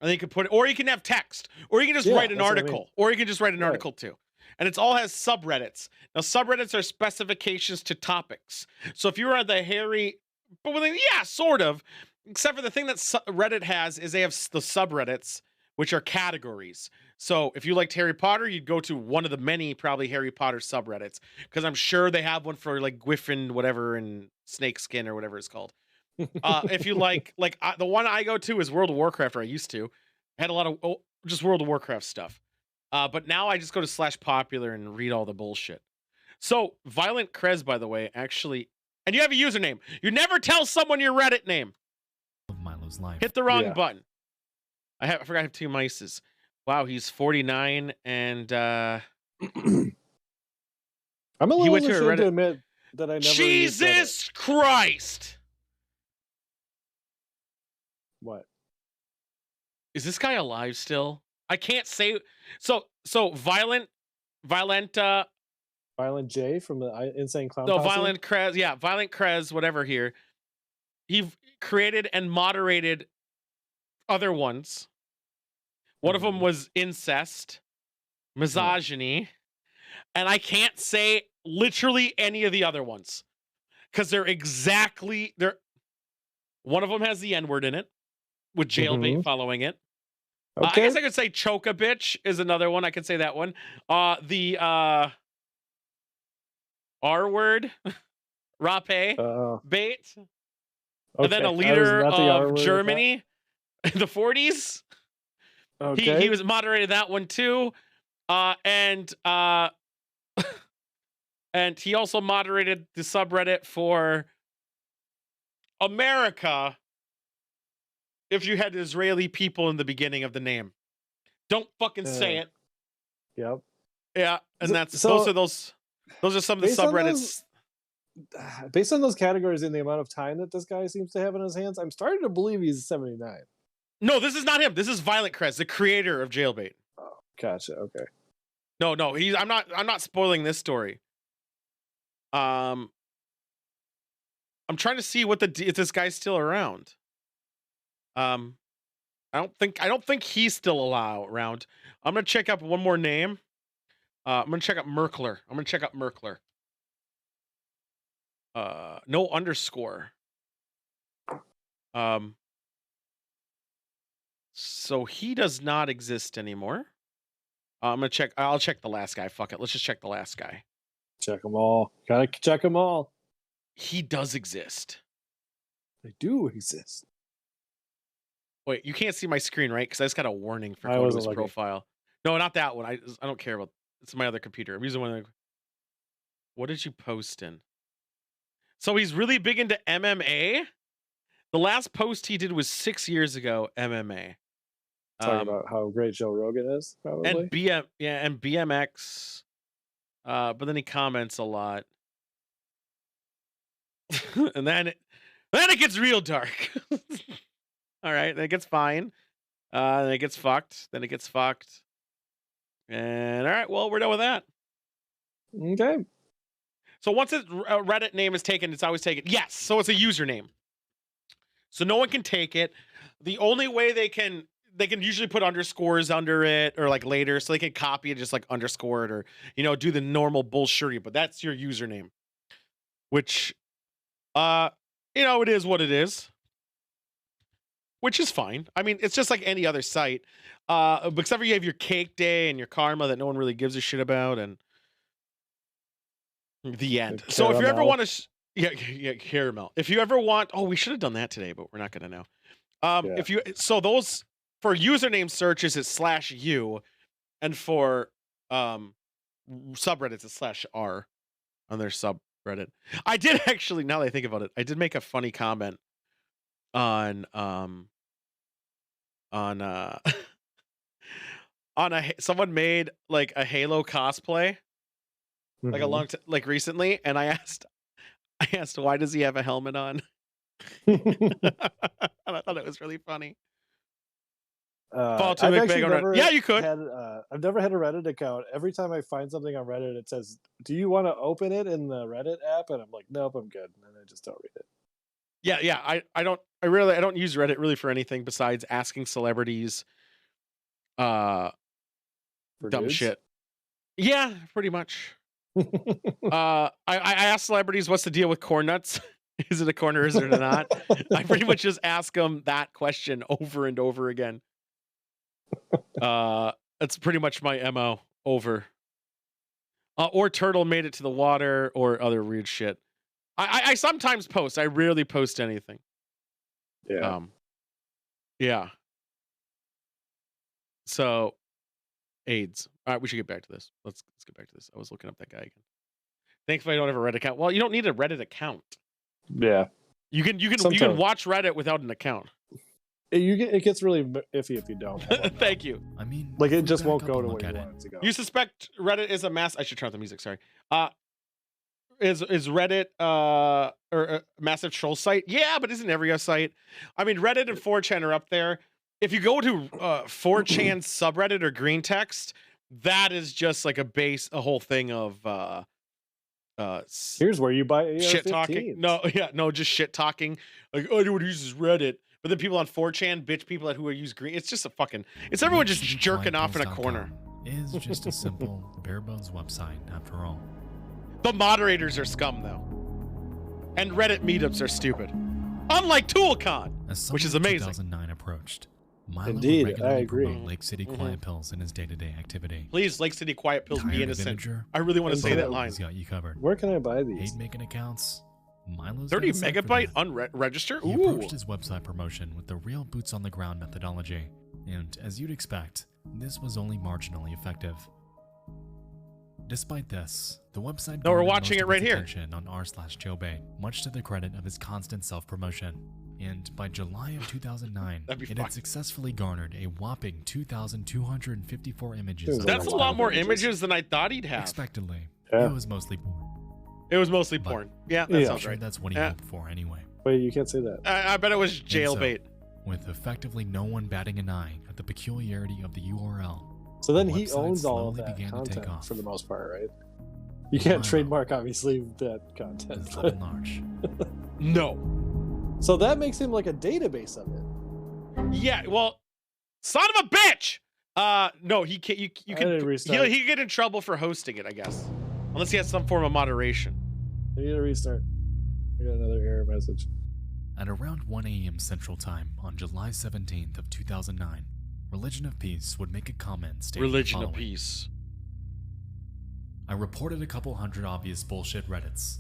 And then you can put it, or you can have text, or you can just Yeah, write an that's what I article, mean. or you can just write an Right. article too. And it's all has subreddits. Now, subreddits are specifications to topics. So if you are the hairy, but yeah, sort of. Except for the thing that Reddit has is they have the subreddits, which are categories. So if you liked Harry Potter, you'd go to one of the many probably Harry Potter subreddits, because I'm sure they have one for like Griffin, whatever, and Snakeskin or whatever it's called. If you like the one I go to is World of Warcraft, or I used to. I had a lot of just World of Warcraft stuff. But now I just go to /popular and read all the bullshit. So Violent Crez, by the way, actually, and you have a username. You never tell someone your Reddit name. of Milo's life. Hit the wrong Yeah. button. I forgot I have 2 mices. Wow, he's 49 and I'm a He little went to a ashamed to Reddit- admit that I never used Reddit. Jesus Christ. What? Is this guy alive still? I can't say. So Violenta Violent J from the Insane Clown No, Posse? Violent Krez. Yeah, Violent Krez, whatever here. He created and moderated other ones. One of them was incest, misogyny, and I can't say literally any of the other ones because they're one of them has the N-word in it with jailbait following it. I guess I could say choke a bitch is another one. I could say that one. The R word, rape, bait. And then a leader of Germany in the 40s. Okay. He was moderated that one too. And he also moderated the subreddit for America if you had Israeli people in the beginning of the name. Don't fucking say it. Yep. Yeah, and those are some of the based on subreddits. Based on those categories and the amount of time that this guy seems to have in his hands, I'm starting to believe he's 79. No, this is not him. This is Violent Krez, the creator of Jailbait. Oh, gotcha. Okay. No, I'm not spoiling this story. I'm trying to see if this guy's still around. I don't think he's still around. I'm gonna check up one more name. I'm gonna check up Merkler. No underscore. So he does not exist anymore. I'll check the last guy. Fuck it. Let's just check the last guy. Check them all. Gotta check them all. He does exist. They do exist. Wait, you can't see my screen, right? Because I just got a warning for going to his profile. No, not that one. I don't care about. It's my other computer. I'm using one. What did you post in? So he's really big into MMA. The last post he did was 6 years ago. MMA. Talking about how great Joe Rogan is, probably. And BMX. But then he comments a lot. And then it gets real dark. All right, then it gets fine. Then it gets fucked. And all right, well, we're done with that. Okay. So once a Reddit name is taken, it's always taken. Yes, so it's a username. So no one can take it. The only way they can usually put underscores under it or like later, so they can copy it, just like underscore it or do the normal bullshit. But that's your username, which it is what it is. Which is fine. I mean, it's just like any other site. Except for you have your cake day and your karma that no one really gives a shit about, and the end. So if you ever want to, caramel. If you ever want, we should have done that today, but we're not going to know. Those for username searches it's /u, and for subreddits it's /r on their subreddit. I did actually, now that I think about it, I did make a funny comment on someone made like a Halo cosplay like recently, and I asked why does he have a helmet on? And I thought it was really funny. Yeah, you could. I've never had a Reddit account. Every time I find something on Reddit, it says, "Do you want to open it in the Reddit app?" And I'm like, "Nope, I'm good," and I just don't read it. Yeah. I don't use Reddit really for anything besides asking celebrities dumb shit. Yeah, pretty much. I ask celebrities what's the deal with corn nuts? Is it a corn or is it not? I pretty much just ask them that question over and over again. That's pretty much my MO over. Or turtle made it to the water or other weird shit. I sometimes post. I rarely post anything. Yeah. Yeah. So, AIDS. All right, we should get back to this. Let's get back to this. I was looking up that guy again. Thankfully, I don't have a Reddit account. Well, you don't need a Reddit account. Yeah. You can watch Reddit without an account. It gets really iffy if you don't. Thank you. I mean, like it just won't go to where you want it to go. You suspect Reddit is a mass? I should turn off the music. Sorry. Is Reddit or a massive troll site? Yeah, but isn't every site? I mean, Reddit and 4chan are up there. If you go to 4chan's subreddit or green text, that is just like a whole thing of Here's where you buy shit talking. No, just shit talking. Like, oh, anyone who uses Reddit. But then people on 4chan bitch people who use green. It's just it's everyone just jerking off in a corner. Is just a simple, bare bones website after all. The moderators are scum though. And Reddit meetups are stupid. Unlike ToolCon, which is amazing. 2009 approached. Milo Indeed, would regularly I agree. promote Lake City Quiet Pills in his day-to-day activity. Please, Lake City Quiet Pills, be Tired of innocent. Imager? I really want to say that line. He's got you covered. Where can I buy these? Hate making accounts? Milo's 30 got a site for megabyte that. unregister? He Ooh. approached his website promotion with the real boots-on-the-ground methodology, and as you'd expect, this was only marginally effective. Despite this, the website No, we're garnered watching most it of right its here. attention on r/Joebait, much to the credit of his constant self-promotion. And by July of 2009, That'd be it fine. had successfully garnered a whopping 2,254 images. on That's the a lot website. more images than I thought he'd have. Expectedly, Yeah. it was mostly porn. It was mostly porn. Yeah, that Yeah. sounds Sure, right. that's what he Yeah. hoped for anyway. Wait, you can't say that. I bet it was And jailbait. with effectively no one batting an eye at the peculiarity of the URL, So then the he website owns all of slowly that began to take content off. for the most part, right? You can't Milo. trademark, obviously, that content. Is living large. No. So that makes him like a database of it. Yeah, well, son of a bitch! No, he can't. You I can. didn't restart. He could get in trouble for hosting it, I guess, unless he has some form of moderation. I need to restart. I got another error message. At around 1 a.m. Central Time on July 17th of 2009, Religion of Peace would make a comment stating Religion the of following. Peace. I reported a couple hundred obvious bullshit Reddits.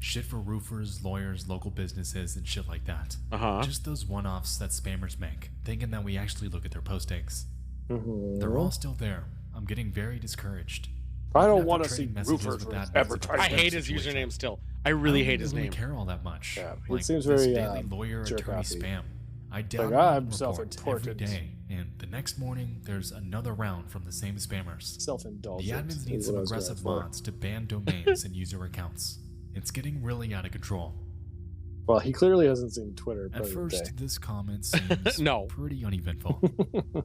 Shit for roofers, lawyers, local businesses, and shit like that. Just those one-offs that spammers make, thinking that we actually look at their postings. They're all still there. I'm getting very discouraged. I don't After want to trading see messages roofers with admins advertising. about I hate the his situation. username still. I really hate his I don't name. really care all that much. Yeah, like, it seems this very daily lawyer attorney jerk-offy. spam. I Like, download I'm and report every self-important. day, and the next morning there's another round from the same spammers. The Self-indulgent. admins is need what some I was aggressive going for. mods to ban domains and user accounts. It's getting really out of control. Well, he clearly hasn't seen Twitter. At probably first, today. this comment seems No. pretty uneventful.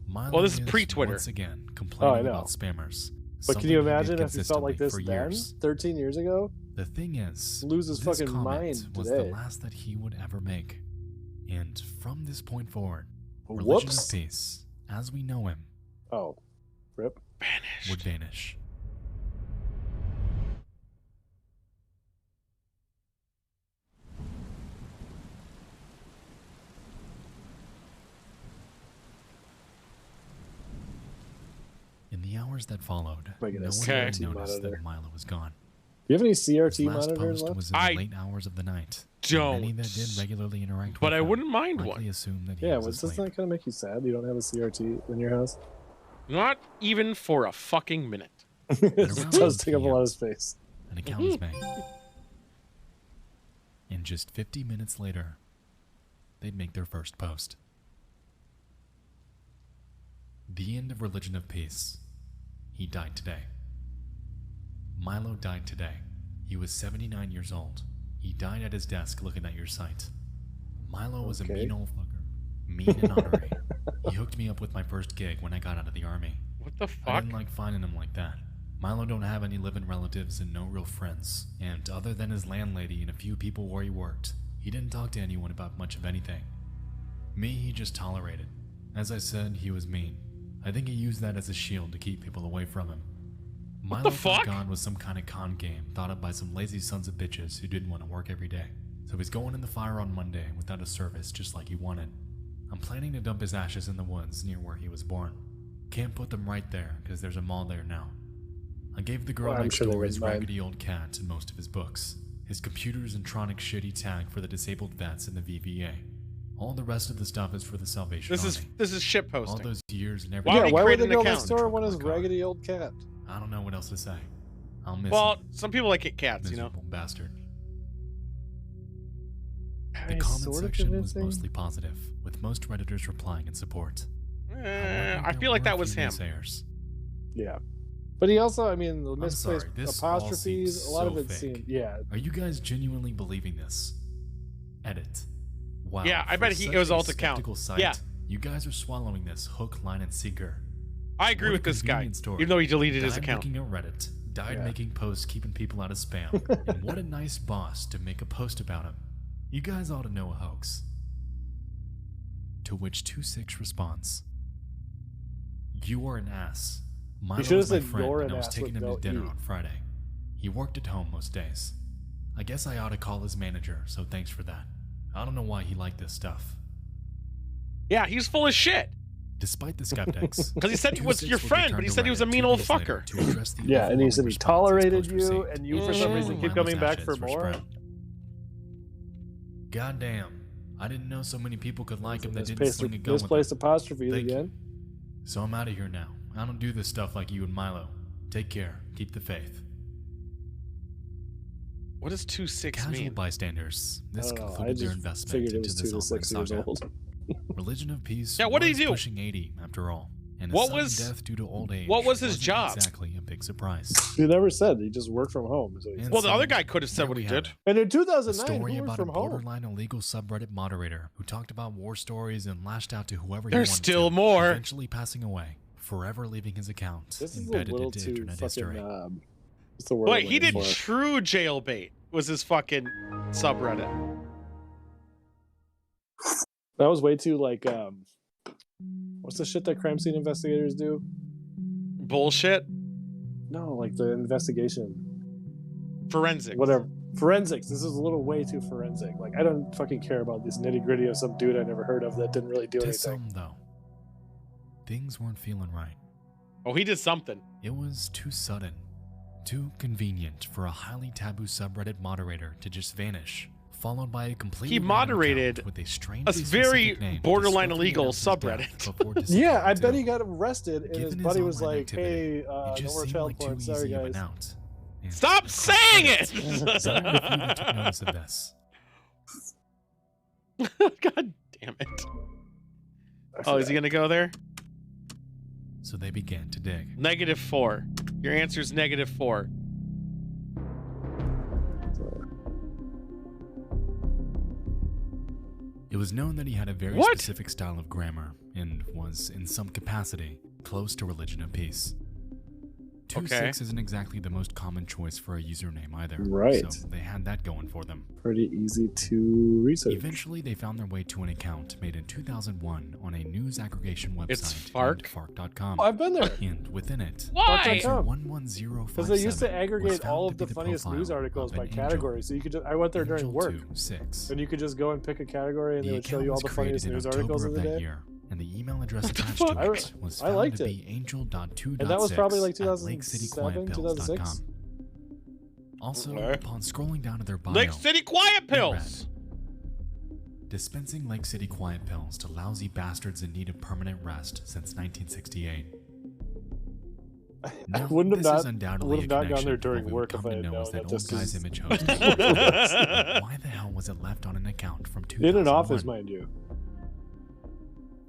Milo Well, this is is pre-Twitter. once again Oh, I complaining know. about spammers. But can you something he did imagine if he felt like this consistently for then, years. 13 years ago? The thing is, Lose his this fucking comment mind was today. the last that he would ever make. And from this point forward, Religion of Whoops. Peace, as we know him, Oh, rip. would vanish. In the hours that followed, Am I gonna no one CRT really noticed monitor? that Milo was gone. Do you have any His CRT last monitors post left? was in the late hours of the night. and Many that did Don't. regularly interact But with I him wouldn't mind likely one. assumed that he Yeah, was does asleep. that kind of make you sad? You don't have a CRT in your house? Not even for a fucking minute. It around does 1 take up a PM, lot of space. An account is made. And just 50 minutes later, they'd make their first post. The end of Religion of Peace. He died today. Milo died today. He was 79 years old. He died at his desk looking at your site. Milo was a Okay. mean old fucker. Mean and honorary. He hooked me up with my first gig when I got out of the army. What the I fuck? didn't like finding him like that. Milo don't have any living relatives and no real friends, and other than his landlady and a few people where he worked, he didn't talk to anyone about much of anything. Me, he just tolerated. As I said, he was mean. I think he used that as a shield to keep people away from him. What Milo the fuck? thought God was some kind of con game thought up by some lazy sons of bitches who didn't want to work every day. So he's going in the fire on Monday without a service just like he wanted. I'm planning to dump his ashes in the woods near where he was born. Can't put them right there because there's a mall there now. I gave the girl Well, I'm next sure they door his wouldn't mind. raggedy old cat and most of his books, his computer's Intronic shitty tag for the disabled vets in the VVA. All the rest of the stuff is for the Salvation Army. This is shit All posting. those years and Why everything. would Yeah, he why create would they an go account? next door when his Trunk of my car. raggedy old cat? I don't know what else to say. I'll miss Well, him. some people like it cats, you know. Miserable bastard. I The mean, comment sort of section was convincing. mostly positive, with most Redditors replying in support. I feel like that was him. Yeah. But he also, I mean, the I'm misplaced sorry, this all apostrophes, seems a lot of so it fake. seemed, yeah. Are you guys genuinely believing this? Edit. Wow. Yeah, I for bet such it was a alt account. skeptical site, Yeah. You guys are swallowing this hook, line, and sinker. I agree What a with this guy, convenient story. even though he deleted his Guy account. looking at Reddit, died making posts keeping people out of spam. And what a nice boss to make a post about him. You guys ought to know a hoax. To which 26 responds, "You are an ass. Milo should have was my said, friend "You're and an I was ass" taking with him no to dinner E. on Friday. He worked at home most days. I guess I ought to call his manager, so thanks for that. I don't know why he liked this stuff." Yeah, he's full of shit. Despite the skeptics, Because he said he was 26 your would friend, return but he to said he was a Reddit mean 2 old years later fucker. to address the Yeah, and he said overwhelming he response his tolerated post you, received. and you for some reason keep Milo's coming back ashes for were more. spread. God damn. I didn't know so many people could like him that didn't Misplaced sling a gun with him. misplaced apostrophe Thank again. So I'm out of here now. I don't do this stuff like you and Milo. Take care. Keep the faith. What does 2-6 Casual mean? bystanders. This I don't know, I concluded their just investment figured it into was this 2 to 6 ongoing years saga. old. Religion of Peace Yeah, what did he was do? pushing 80 after all. And his What sudden was- death due to old age what was his wasn't job? exactly a big surprise. He never said. He just worked from home. is what he And said. Well, the so, other guy could have said there what we he have did. it. And in A 2009, story who worked about a from home? borderline illegal subreddit moderator who talked about war stories and lashed out to whoever he There's wanted still to, more. eventually passing away, forever leaving his account This is a embedded little into too internet history. fucking. What's the word? Wait, I'm he looking did for? true jailbait. Was his fucking subreddit? That was way too like. What's the shit that crime scene investigators do? Bullshit. No, like the investigation. Forensic. Whatever. Forensics. This is a little way too forensic. Like I don't fucking care about this nitty gritty of some dude I never heard of that didn't really do To anything. some, though, things weren't feeling right. Oh, he did something. It was too sudden, too convenient for a highly taboo subreddit moderator to just vanish, followed by a completely He random moderated account with a strangely a very specific name to borderline discover the illegal announcer's death subreddit. before Yeah, I disappearing, bet too. he got arrested, and his Given buddy his was online like, activity, "Hey, it no just more seemed child like porn. too Sorry, easy of guys." an out. And Stop across saying Reddit, it! so very few that took notice of this. God damn it. Oh, is he gonna go there? So they began to dig. -4. Your answer is -4. It was known that he had a very What? specific style of grammar and was, in some capacity, close to Religion of Peace. 2-6 isn't exactly the most common choice for a username either. Right. So they had that going for them. Pretty easy to research. Eventually, they found their way to an account made in 2001 on a news aggregation website It's Fark? named Fark.com. Oh, I've been there. And within it, Why? user 11057 Because they used to was aggregate found all to of be the funniest profile news articles of by an angel. category. So you could just, I went there during Angel work, 26. and you could just go and pick a category, and The they would show account you all was the funniest created in news October articles of of the that day. year, and the email address attached fuck? to it was I found liked to it. be angel.2.6 And that was probably like at lakecityquietpills.com. 2007, Also, Okay. upon scrolling down to their bio, Lake City Quiet they Pills. read, dispensing Lake City Quiet Pills to lousy bastards in need of permanent rest since 1968. I No, wouldn't have this not- is undoubtedly would have a not gone connection there to during what we work would if come I to had know known as that that old this guy's is- image host. But why the hell was it left on an account from 2001? In an office, mind you.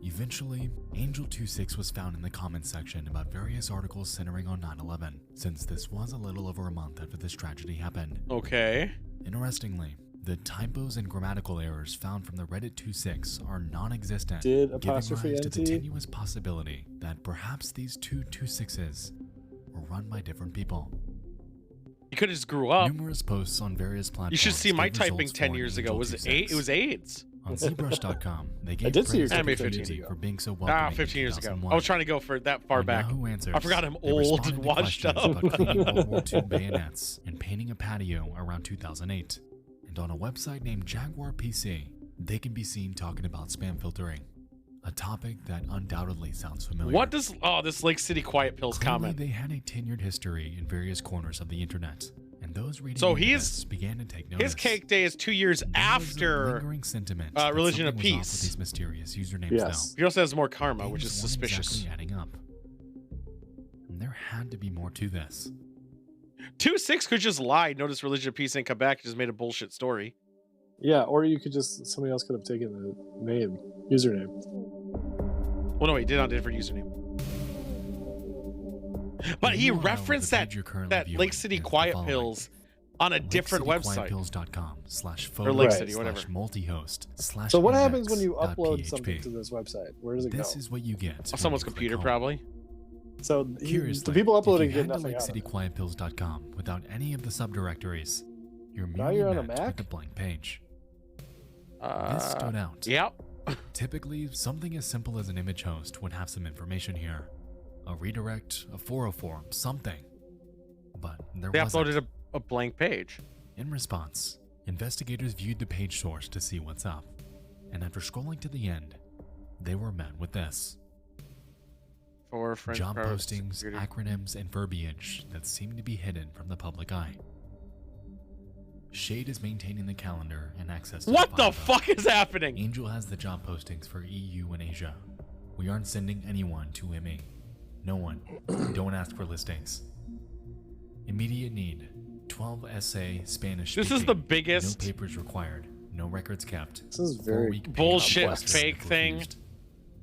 Eventually, Angel26 was found in the comments section about various articles centering on 9/11, since this was a little over a month after this tragedy happened. Okay. Interestingly, the typos and grammatical errors found from the Reddit 26 are non-existent, Did giving apostrophe rise to the NT? tenuous possibility that perhaps these two 26s were run by different people. You could have just grew up. Numerous posts on various platforms. You should see my gave typing results 10 for years ago. Angel Was it 26. it was AIDS. On ZBrush.com, they gave did see your praise to typing the 15 community years ago. for being so welcoming 15 in years ago. 2001. I was trying to go for that far On back. Yahoo Answers, I forgot I'm they old responded and to washed questions up. about cleaning World War II bayonets and painting a patio around 2008. And on a website named Jaguar PC, they can be seen talking about spam filtering, a topic that undoubtedly sounds familiar. What does this Lake City Quiet Pills Clearly, comment? they had a tenured history in various corners of the internet, and those reading So into he's- this began to take notice. His cake day is 2 years There was a after lingering sentiment that Religion of something was off with Peace. these mysterious usernames, Yes. though. He also has more karma, Things which is weren't suspicious. exactly adding up. And there had to be more to this. 2-6 could just lie, notice Religion of Peace and come back and just made a bullshit story. Yeah, or you could just, somebody else could have taken the name, username. Well, no, he did on a different username. But he URL of the referenced page you're currently that viewing Lake City is the Quiet following. Pills on a different website. LakeCityQuietPills.com/photo Or Lake Right. City, whatever. multihost So what happens when you index.php. upload something to this website? Where does it This go? is what you get. On when someone's you click computer, home. probably. So the Curiously, people uploading if you get head to nothing out of it. lakecityquietpills.com without any of the subdirectories, you're Now merely you're on a met Mac? with a blank page. This stood out. Yep. Typically, something as simple as an image host would have some information here. A redirect, a 404, something. But there They wasn't. uploaded a blank page. In response, investigators viewed the page source to see what's up. And after scrolling to the end, they were met with this. For French Job private postings, security. acronyms, and verbiage that seem to be hidden from the public eye. Shade is maintaining the calendar and access to What file, the fuck is happening? Angel has the job postings for EU and Asia. We aren't sending anyone to ME. No one. Don't ask for listings. Immediate need. 12 essay Spanish This is speaking. the biggest- No papers required. No records kept. This is very 4-week paid bullshit request fake if thing. refused.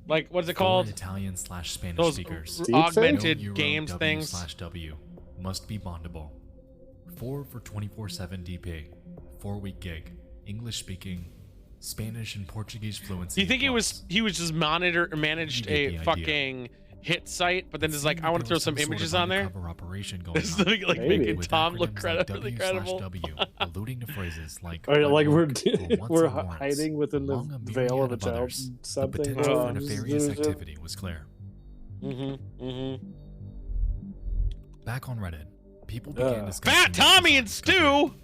Like, what's it 4 called? Italian/Spanish Those speakers. augmented No Euro games W things. /W. Must be bondable. 4 for 24/7 DP. 4-week gig. English speaking. Spanish and Portuguese fluency. Do you think he plus. was just managed You get a the idea. fucking hit site, but then is like, I want to throw some images on there? Operation going This is on. like making With Tom look acronyms like really credible. W/W, alluding to phrases like Or like we're unworked or we're once warrants, hiding within the among a veil myriad of a child others. The something. potential for Oh, nefarious activity was clear. Back on Reddit, people began discussing Fat Tommy and Stu!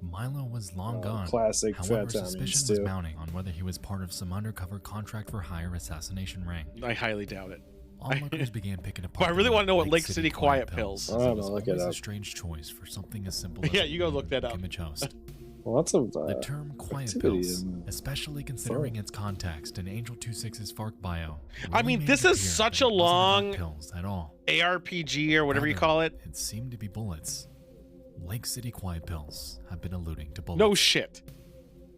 Milo was long gone. classic However, Fat Tommy and suspicion Stu. was mounting on whether he was part of some undercover contract for hire assassination ring. I highly doubt it. Onlookers began picking But apart. I really the want to know what Lake Lake City Quiet Pills. I'm It gonna was look it always a up. strange choice for something as simple as Yeah, a you go look that up. image host. Lots of The term quiet activity pills, in the especially considering its context in Angel 26's FARC bio. I really mean, made this it is appear such that a it wasn't about long pills at all. ARPG or whatever you Rather, call it. It seemed to be bullets. Lake City quiet pills have been alluding to bullets. No shit.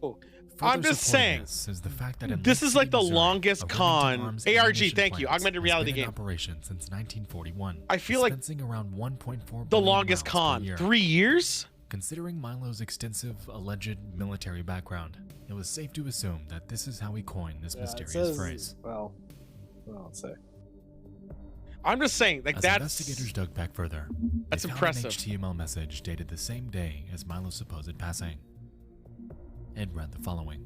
Further I'm just supporting saying, this is the fact that in this Lake is like City, the Missouri, longest a Remington con. Arms ARG, ammunition thank you. plant Augmented has reality been in game. operation since 1941. I feel like dispensing around 1.4 The billion longest rounds per con. year. 3 years? Considering Milo's extensive alleged military background, it was safe to assume that this is how he coined this mysterious phrase. Well, let's say. I'm just saying, like, As that's investigators dug back further, that's they impressive. found an HTML message dated the same day as Milo's supposed passing. It read the following.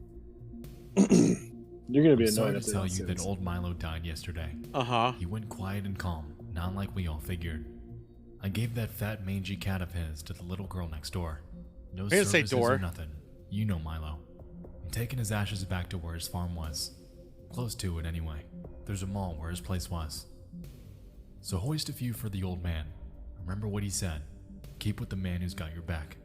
You're gonna be I'm sorry annoyed to if they tell don't you say that this. old Milo died yesterday. Uh-huh. He went quiet and calm, not like we all figured. I gave that fat mangy cat of his to the little girl next door. No I didn't say services door. or nothing. You know Milo. I'm taking his ashes back to where his farm was. Close to it anyway. There's a mall where his place was. So hoist a few for the old man. Remember what he said. Keep with the man who's got your back.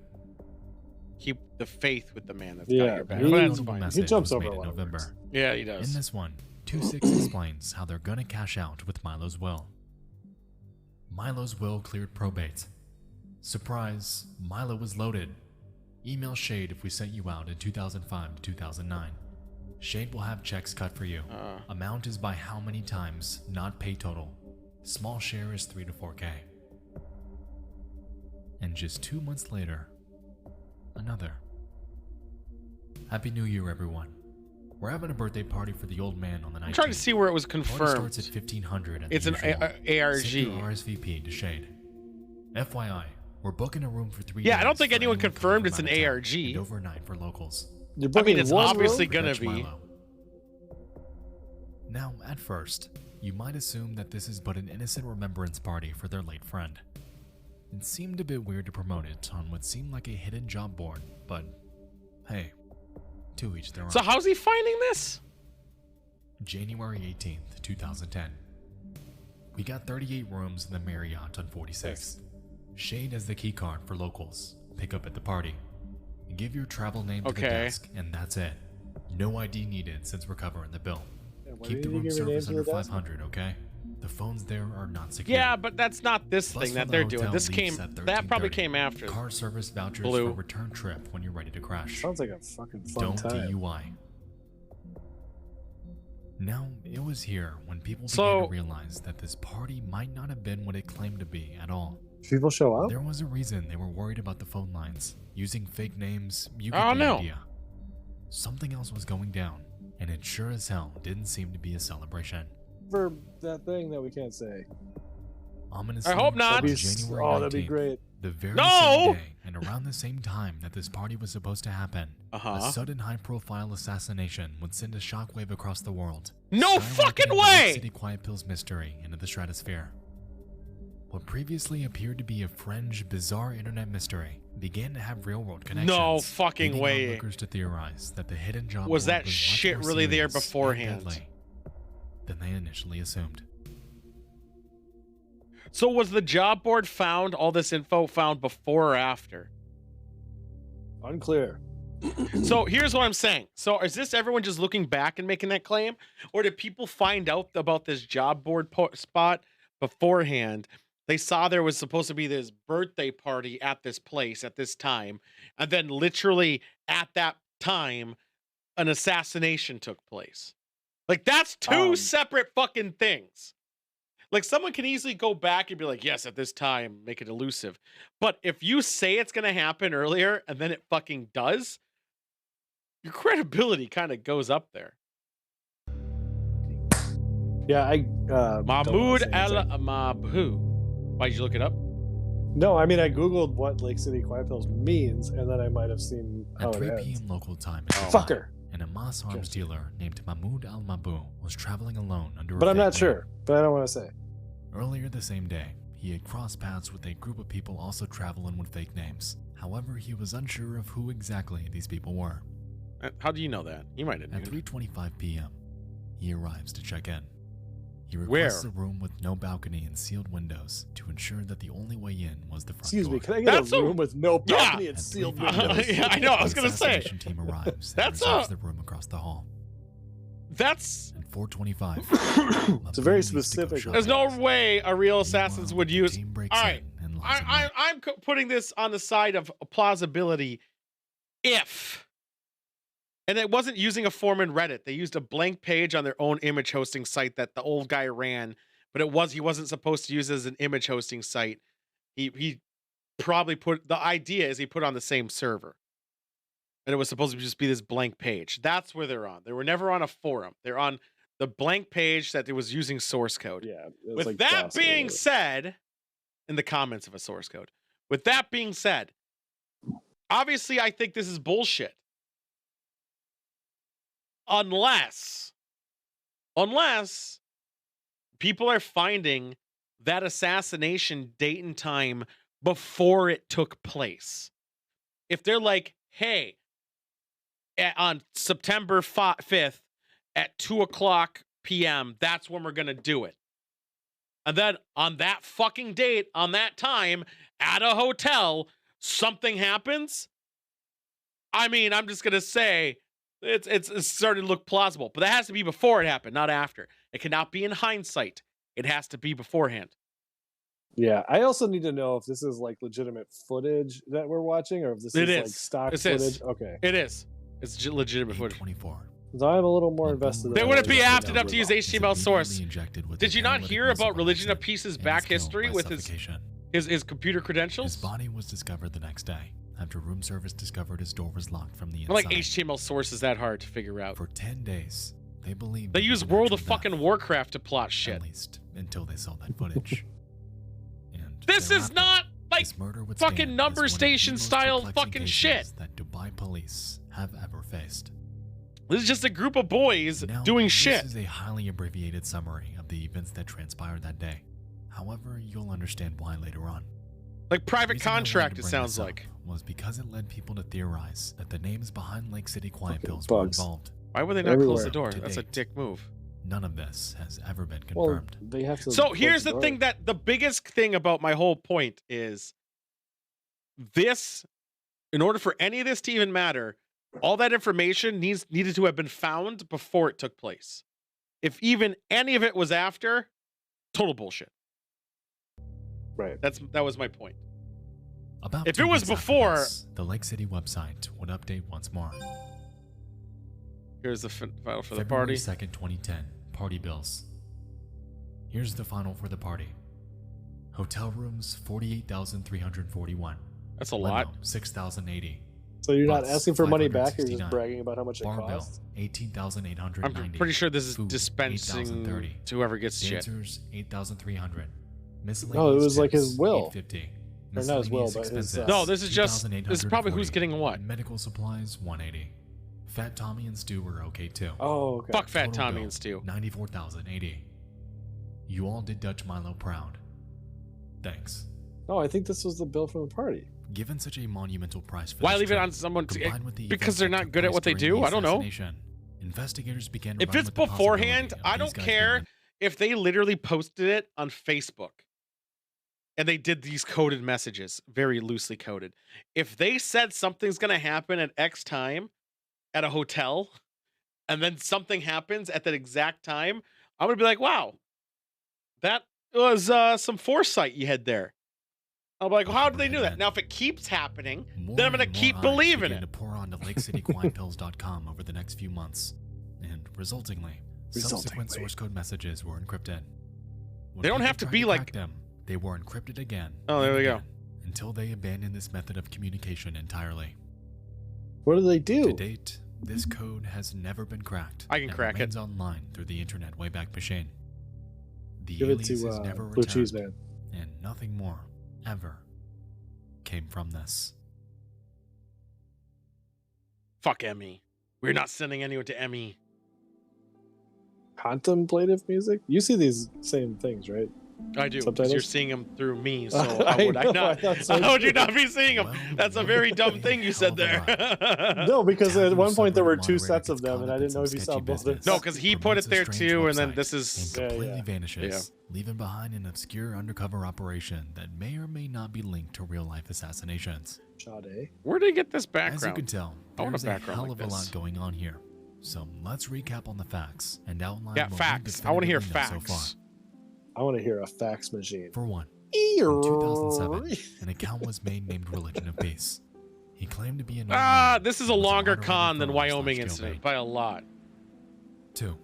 Keep the faith with the man that's Yeah, got your back. he- But that's Notable fine. message jumps was over made a in lot of November. Yeah, he does. In this one, 26 explains how they're gonna cash out with Milo's will. Milo's will cleared probate. Surprise, Milo was loaded. Email Shade if we sent you out in 2005 to 2009. Shade will have checks cut for you. Amount is by how many times, not pay total. Small share is 3 to 4K. And just 2 months later, another. Happy New Year, everyone. We're having a birthday party for the old man on the 19th. I'm trying to see where it was Party confirmed. starts at 1500 at It's the an usual. ARG. Send your RSVP to Shade. FYI, we're booking a room for 3 Yeah, days I don't think for anyone coming confirmed from it's an out of town ARG. and overnight for locals. You're I booking mean, it's one obviously room? gonna Fetch be. Milo. Now, at first, you might assume that this is but an innocent remembrance party for their late friend. It seemed a bit weird to promote it on what seemed like a hidden job board, but hey, to each their own. So how's he finding this? January 18th, 2010. We got 38 rooms in the Marriott on 46th. Shade has the key card for locals. Pick up at the party. Give your travel name to the Okay. desk, and that's it. No ID needed since we're covering the bill. why Keep do the you room give your name service to the under desk? 500, okay? The phones there are not secure. Yeah, but that's not this Bus thing from that the they're doing. hotel This leaves came. at That probably 13:30. came after. Car service vouchers Blue. for a return trip when you're ready to crash. Sounds like a fucking fun Don't time. DUI. Now, it was here when people So- began to realize that this party might not have been what it claimed to be at all. People show up? There was a reason they were worried about the phone lines. Using fake names, you Oh, get the no. idea. Something else was going down, and it sure as hell didn't seem to be a celebration. For that thing that we can't say. Ominously, I hope not. on January that'd be 19th, great. The very No! same day, and around the same time that this party was supposed to happen, Uh-huh. a sudden high-profile assassination would send a shockwave across the world. No skyrocketing fucking the way! Lake City Quiet Pills mystery into the stratosphere. What previously appeared to be a fringe, bizarre internet mystery began to have real-world connections. No fucking leading way. onlookers to theorize that the hidden job Was board that much shit more really there serious and beforehand? deadly than they initially assumed. So was the job board found, all this info found before or after? Unclear. So here's what I'm saying. So is this everyone just looking back and making that claim? Or did people find out about this job board spot beforehand? They saw there was supposed to be this birthday party at this place at this time. And then literally at that time, an assassination took place. Like, that's two separate fucking things. Like, someone can easily go back and be like, yes, at this time, make it elusive. But if you say it's going to happen earlier and then it fucking does, your credibility kind of goes up there. Yeah, Mahmoud al-Mabhou. Why'd you look it up? No, I mean, I Googled what Lake City Quiet Pills means, and then I might have seen how At 3 it ends. p.m. local time, Fucker. an Hamas arms dealer named Mahmoud al-Mabhou was traveling alone under a But I'm fake not name. sure, but I don't want to say. Earlier the same day, he had crossed paths with a group of people also traveling with fake names. However, he was unsure of who exactly these people were. How do you know that? You might have At known. 3:25 p.m., he arrives to check in. He requests Where? a room with no balcony and sealed windows to ensure that the only way in was the front Excuse door. me, can I get a room with no balcony and At sealed 3:05, windows? Yeah, I know, I was the gonna say. assassination team arrives and That's reserves the room across the hall. That's... At 4:25, It's a very Mahmoud leaves to go specific- shopping. There's no way a real assassins would use... team breaks All right, in and locks him up. I'm putting this on the side of plausibility. If... And it wasn't using a form in Reddit. They used a blank page on their own image hosting site that the old guy ran, but he wasn't supposed to use it as an image hosting site. He probably put... The idea is he put on the same server. And it was supposed to just be this blank page. That's where they're on. They were never on a forum. They're on the blank page that it was using source code. Yeah. it was With like that DOS or being whatever. said, in the comments of a source code, with that being said, obviously I think this is bullshit. Unless people are finding that assassination date and time before it took place. If they're like, hey, on September 5th at 2:00 p.m., that's when we're going to do it. And then on that fucking date, on that time, at a hotel, something happens. I mean, I'm just going to say it's starting to look plausible, but that has to be before it happened, not after. It cannot be in hindsight. It has to be beforehand. Yeah, I also need to know if this is like legitimate footage that we're watching, or if this It is like is. stock It footage. is. Okay, It is. It's legitimate footage. 24. so I'm a little more invested. They than wouldn't I be was apt in enough to use HTML source. Did you not hear about Religion of Peace's back history with his computer credentials? His body was discovered the next day after room service discovered his door was locked from the inside. Not like HTML source is that hard to figure out. For 10 days, they believed They it use was an World of actual fucking death, Warcraft to plot shit. At least until they saw that footage. And This is thereafter, not like this murder would fucking stand as number one of the station most style perplexing fucking cases shit. that Dubai police have ever faced. This is just a group of boys Now, doing this shit. is a highly abbreviated summary of the events that transpired that day. However, you'll understand why later on. Like The private reason I wanted contract, to it bring sounds this up like. was because it led people to theorize that the names behind Lake City Quiet Fucking Pills were bugs. involved. Why would they not close the Everywhere. door? To That's a date. dick move. None of this has ever been Well, confirmed. they have to. So close here's the door. thing that the biggest thing about my whole point is this, in order for any of this to even matter, all that information needed to have been found before it took place. If even any of it was after, total bullshit. Right. That was my point. About If 2 it was weeks after before- this, the Lake City website would update once more. Here's the file for the February party. 2nd, 2010. Party bills. Here's the final for the party. Hotel rooms, 48,341. That's a Limo, lot. 6,080. So you're not Bus, asking for money back. You're 569. just bragging about how much it Bar bill, costs. 18,890. I'm pretty sure this is Food, dispensing 8,030. to whoever gets shit. Dancers, 8,300. No, it was like his will. 850. Or not his will, Miscellaneous but his, expenses, No, this is probably who's 2,840, getting what. and medical supplies 180. Fat Tommy and Stu were okay too. Oh, okay. Fuck Fat Total Tommy bill, and Stu. 94,080. You all did Dutch Milo proud. Thanks. No, I think this was the bill from the party. Given such a monumental price for Why this leave it trip, on someone combined with the because events they're that not took good at place what they during do? the I don't know. assassination, investigators began to If run it's with the beforehand, possibility of I these don't guys care being if they literally posted it on Facebook and they did these coded messages, very loosely coded. If they said something's going to happen at X time at a hotel and then something happens at that exact time, I'm going to be like, wow, that was some foresight you had there. I'm like, how did they do that? Now, if it keeps happening, then I'm going to keep believing it. To pour onto LakeCityQuietPills.com over the next few months, and resultingly, subsequent source code messages were encrypted. When They don't people have to tried be crack like them. They were encrypted again. Oh, there and we go. again, until they abandoned this method of communication entirely. What do they do? To date, this code has never been cracked. I can and crack it. remains online through the internet Wayback Machine. The Give it alias to is never Blue returned, Cheese Man. and nothing more ever came from this. Fuck Emmy. We're not sending anyone to Emmy. Contemplative music? You see these same things, right? I do. 'Cause Subtitles? you're seeing them through me, so I how would I know, not? I thought so How would you too. not be seeing them? That's a very dumb thing you said there. No, because at one point there were two Moderator sets of gets them, caught and up I in didn't know some if you saw sketchy both of business. them. No, because he put it Promotes a there strange too, and then website this is and completely yeah. vanishes, leaving behind an obscure undercover operation that may or may not be linked to real-life assassinations. Sade. Where did he get this As background? you can tell, I want a there's a background hell like of a this. lot going on here. So let's recap on the facts and outline Yeah, what we facts. I want to hear definitively know so far. facts. I want to hear a fax machine. For one, in 2007, an account was made named Religion of Peace. He claimed to be an This is a longer con than Wyoming incident by a lot. 2.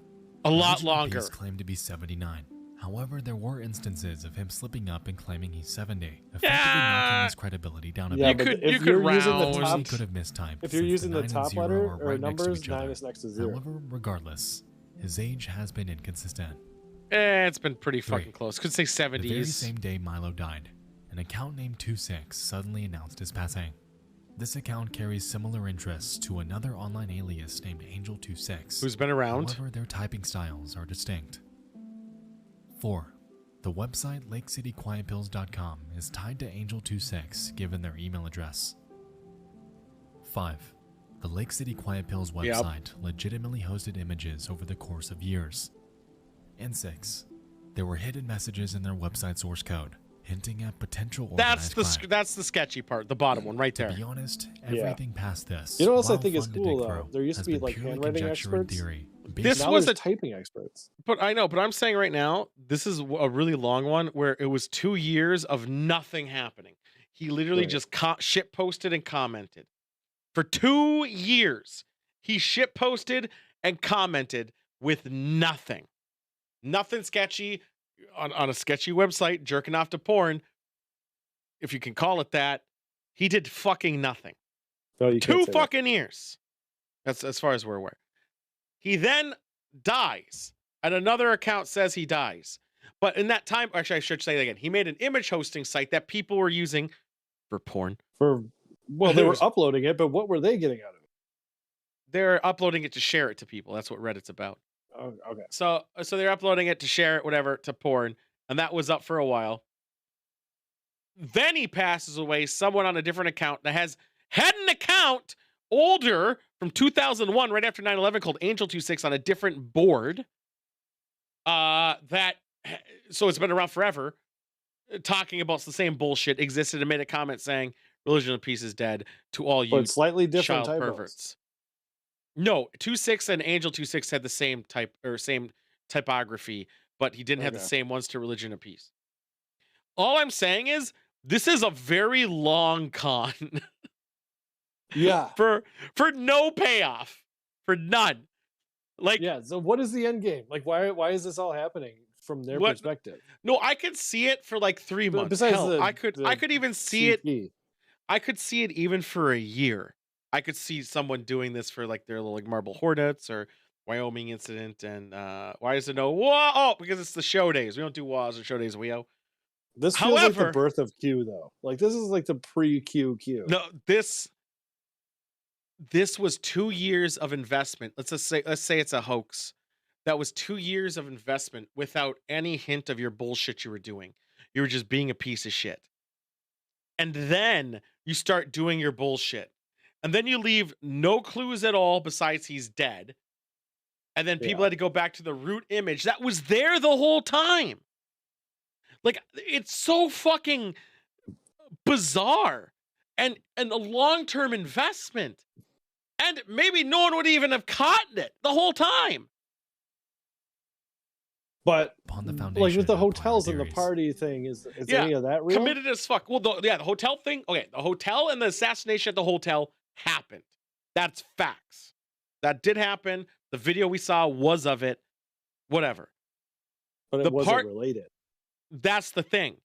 A lot Religion of longer. Peace claimed to be 79. However, there were instances of him slipping up and claiming he's 70, effectively knocking his credibility down a Yeah, bit. but you if could you're using the round. top, He could have mistyped. if you're since using the 9 and top 0 letter are or right next to numbers, each 9 other. is next to 0. However, regardless, his age has been inconsistent. It's been pretty 3. fucking close. Could say The very 70s. same day Milo died, an account named 26 suddenly announced his passing. This account carries similar interests to another online alias named Angel26, Who's been around. However, their typing styles are distinct. 4. The website LakeCityQuietPills.com is tied to Angel26 given their email address. 5. The Lake City Quiet Pills website legitimately hosted images over the course of years. And 6. There were hidden messages in their website source code, hinting at potential organized crime. That's the sketchy part, the bottom one right there. To be honest, everything past this, You know what else I while think is fun to cool dig though? through, There used to has be been like purely handwriting conjecture and experts. theory. This now was there's a typing experts. But I know, but I'm saying right now, this is a really long one where it was 2 years of nothing happening. He literally Right. just shit posted and commented. For 2 years, he shit posted and commented with nothing. Nothing sketchy on a sketchy website, jerking off to porn, if you can call it that. He did fucking nothing. No, you can't 2 say that. fucking years. That's as far as we're aware. He then dies, and another account says he dies. But in that time, actually, I should say that again. He made an image hosting site that people were using for porn. Well, they were uploading it, but what were they getting out of it? They're uploading it to share it to people. That's what Reddit's about. Oh, okay. So they're uploading it to share it, whatever, to porn, and that was up for a while. Then he passes away. Someone on a different account that had an account older from 2001, right after 9/11, called Angel26 on a different board. So it's been around forever, talking about the same bullshit, existed and made a comment saying Religion of Peace is dead to all you But slightly different child typos. perverts. No, 26 and Angel26 had the same type or same typography, but he didn't have the Okay. same ones to Religion of Peace. All I'm saying is this is a very long con Yeah. for no payoff, for none. Like, Yeah. So what is the end game? Like, why is this all happening from their What- perspective? no, I could see it for like 3 months. Besides Hell, I could even see it. CP. I could see it even for a year. I could see someone doing this for like their little like Marble Hornets or Wyoming incident. And why is it no? Whoa! Oh, because it's the show days. We don't do WAs or show days. We This feels like the However, birth of Q, though. Like this is like the pre-Q. no, this was 2 years of investment. Let's say it's a hoax. That was 2 years of investment without any hint of your bullshit you were doing. You were just being a piece of shit. And then you start doing your bullshit. And then you leave no clues at all besides he's dead. And then people had to go back to the root image that was there the whole time. Like, it's so fucking bizarre and a long-term investment. And maybe no one would even have caught it the whole time. But the like with the hotels and the party thing, is any of that real? Committed as fuck. Well, the hotel thing. Okay, the hotel and the assassination at the hotel happened. That's facts. That did happen. The video we saw was of it. Whatever. But it wasn't related. That's the thing.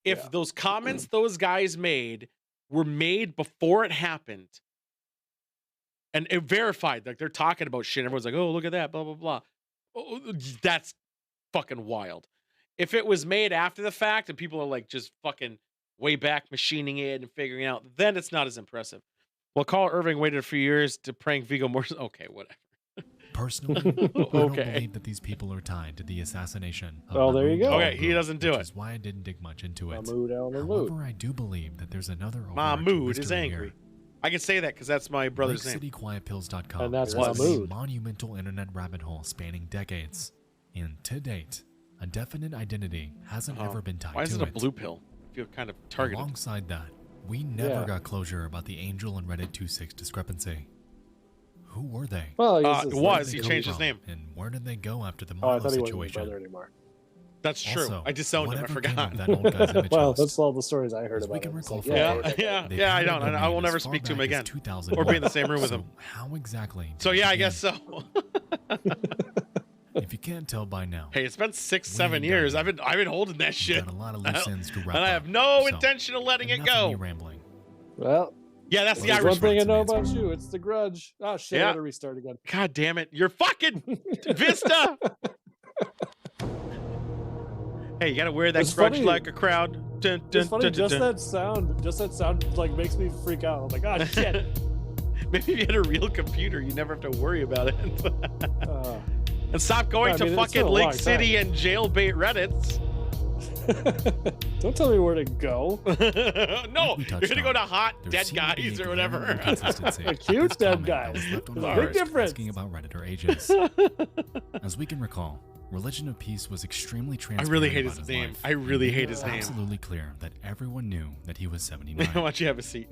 If those comments those guys made were made before it happened, and it verified, like they're talking about shit, everyone's like, "Oh, look at that," blah blah blah. Oh, that's fucking wild. If it was made after the fact and people are like just fucking way back machining it and figuring it out, then it's not as impressive. Well, Carl Irving waited a few years to prank Viggo Mortensen. Okay, whatever. Personally, I don't believe that these people are tied to the assassination of Oh, there you go. Okay, he doesn't do it. Which is why I didn't dig much into it. However, However, I do believe that there's another Mahmood is mystery angry. here. I can say that because that's my brother's name. LakeCityQuietPills.com And that's was a Mahmood. monumental internet rabbit hole spanning decades. And to date, a definite identity hasn't ever been tied to it. Why is it a blue pill? I feel kind of targeted. Alongside that, we never got closure about the Angel and Reddit 2.6 discrepancy. Who were they? Well, he changed his name. And where did they go after the I Milo thought he wasn't situation? my brother anymore. That's true. Also, I disowned him. I whatever came forgot. of that old guy's image Well, host, that's all the stories I heard as about. we can him. It's recall like, from Yeah, I don't. I will as never far speak to him back as again. 2001. Or be in the same room with So him. How exactly? So did it yeah, I begin? guess so. If you can't tell by now, Hey, it's been 6-7 years. I've been holding that shit. got a lot of loose ends to wrap And I up. have no So, intention of letting it enough of me go. rambling. Well, Yeah, that's the there's Irish one thing I one. know about you. It's the grudge. Oh shit! Yeah. I gotta restart again. God damn it. You're fucking Vista. Hey, you gotta wear that It's grudge funny. like a crowd. Dun, dun, It's funny. dun, dun, Just dun. that sound like makes me freak out. I'm like, oh shit. Maybe if you had a real computer, you never have to worry about it. And stop going I mean, to it's been fucking a Lake long City and jailbait Reddits. Don't tell me where to go. No, We you're touched gonna go on, to hot there dead seemed to be guys a or whatever. glaring inconsistency A at cute this dead comment guy. that was left on There's the a board big difference. asking about Redditor ages. As we can recall, Religion of Peace was extremely I transparent really hate about his name. life. I really It hate made his it name. absolutely clear that everyone knew that he was 79. Why don't you have a seat?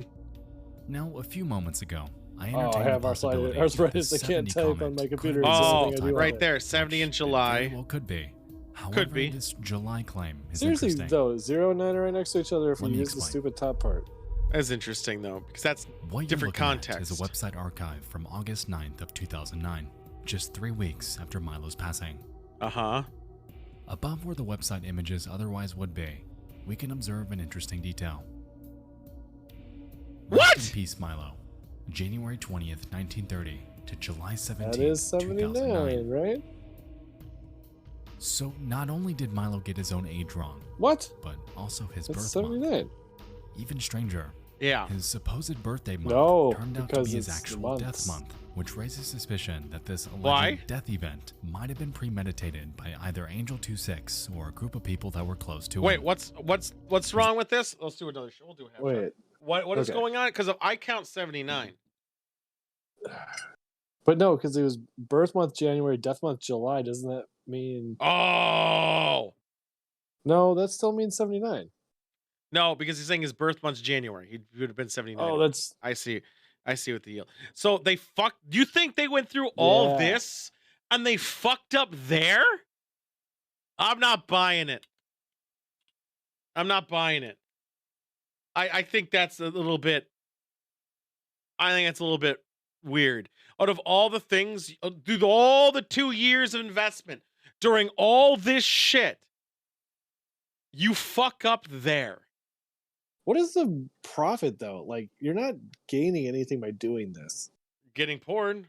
Now, a few moments ago, I Oh, I entertained have the possibility arthritis. that I can't this type 70 on my comment computer. could It's be the Oh, only thing I do right all there, 70 in It July. very well could be. However, be. this July claim is Seriously, interesting. though, 0 and 9 are right next to each other if Let we me use the explain. stupid top part. That's interesting though, because that's What you're different looking at context. is a website archive from August 9th of 2009, just 3 weeks after Milo's passing. Uh-huh. Above where the website images otherwise would be, we can observe an interesting detail. What? Rest in peace, Milo. January 20th, 1930 to July 17th, That is 79, 2009. right? So not only did Milo get his own age wrong, What? but also his That's birth 79. month. Even stranger, Yeah. his supposed birthday month No, turned out to because be his it's the actual death months. month, which raises suspicion that this alleged Why? death event might have been premeditated by either Angel 2.6 or a group of people that were close to Wait, him. what's wrong with this? Let's do another show. We'll do a half shot. Wait. What is Okay. going on? Because I count 79. But no, because it was birth month January, death month July. Doesn't that mean? Oh No, that still means 79. no, because he's saying his birth month's January. He would have been 79. Oh, that's I see what the deal. So they fucked. Do you think they went through all Yeah. this and they fucked up there? I'm not buying it. I'm not buying it. I think that's a little bit. I think it's a little bit weird. Out of all the things, through all the 2 years of investment, during all this shit, you fuck up there. what is the profit though? Like you're not gaining anything by doing this. Getting porn.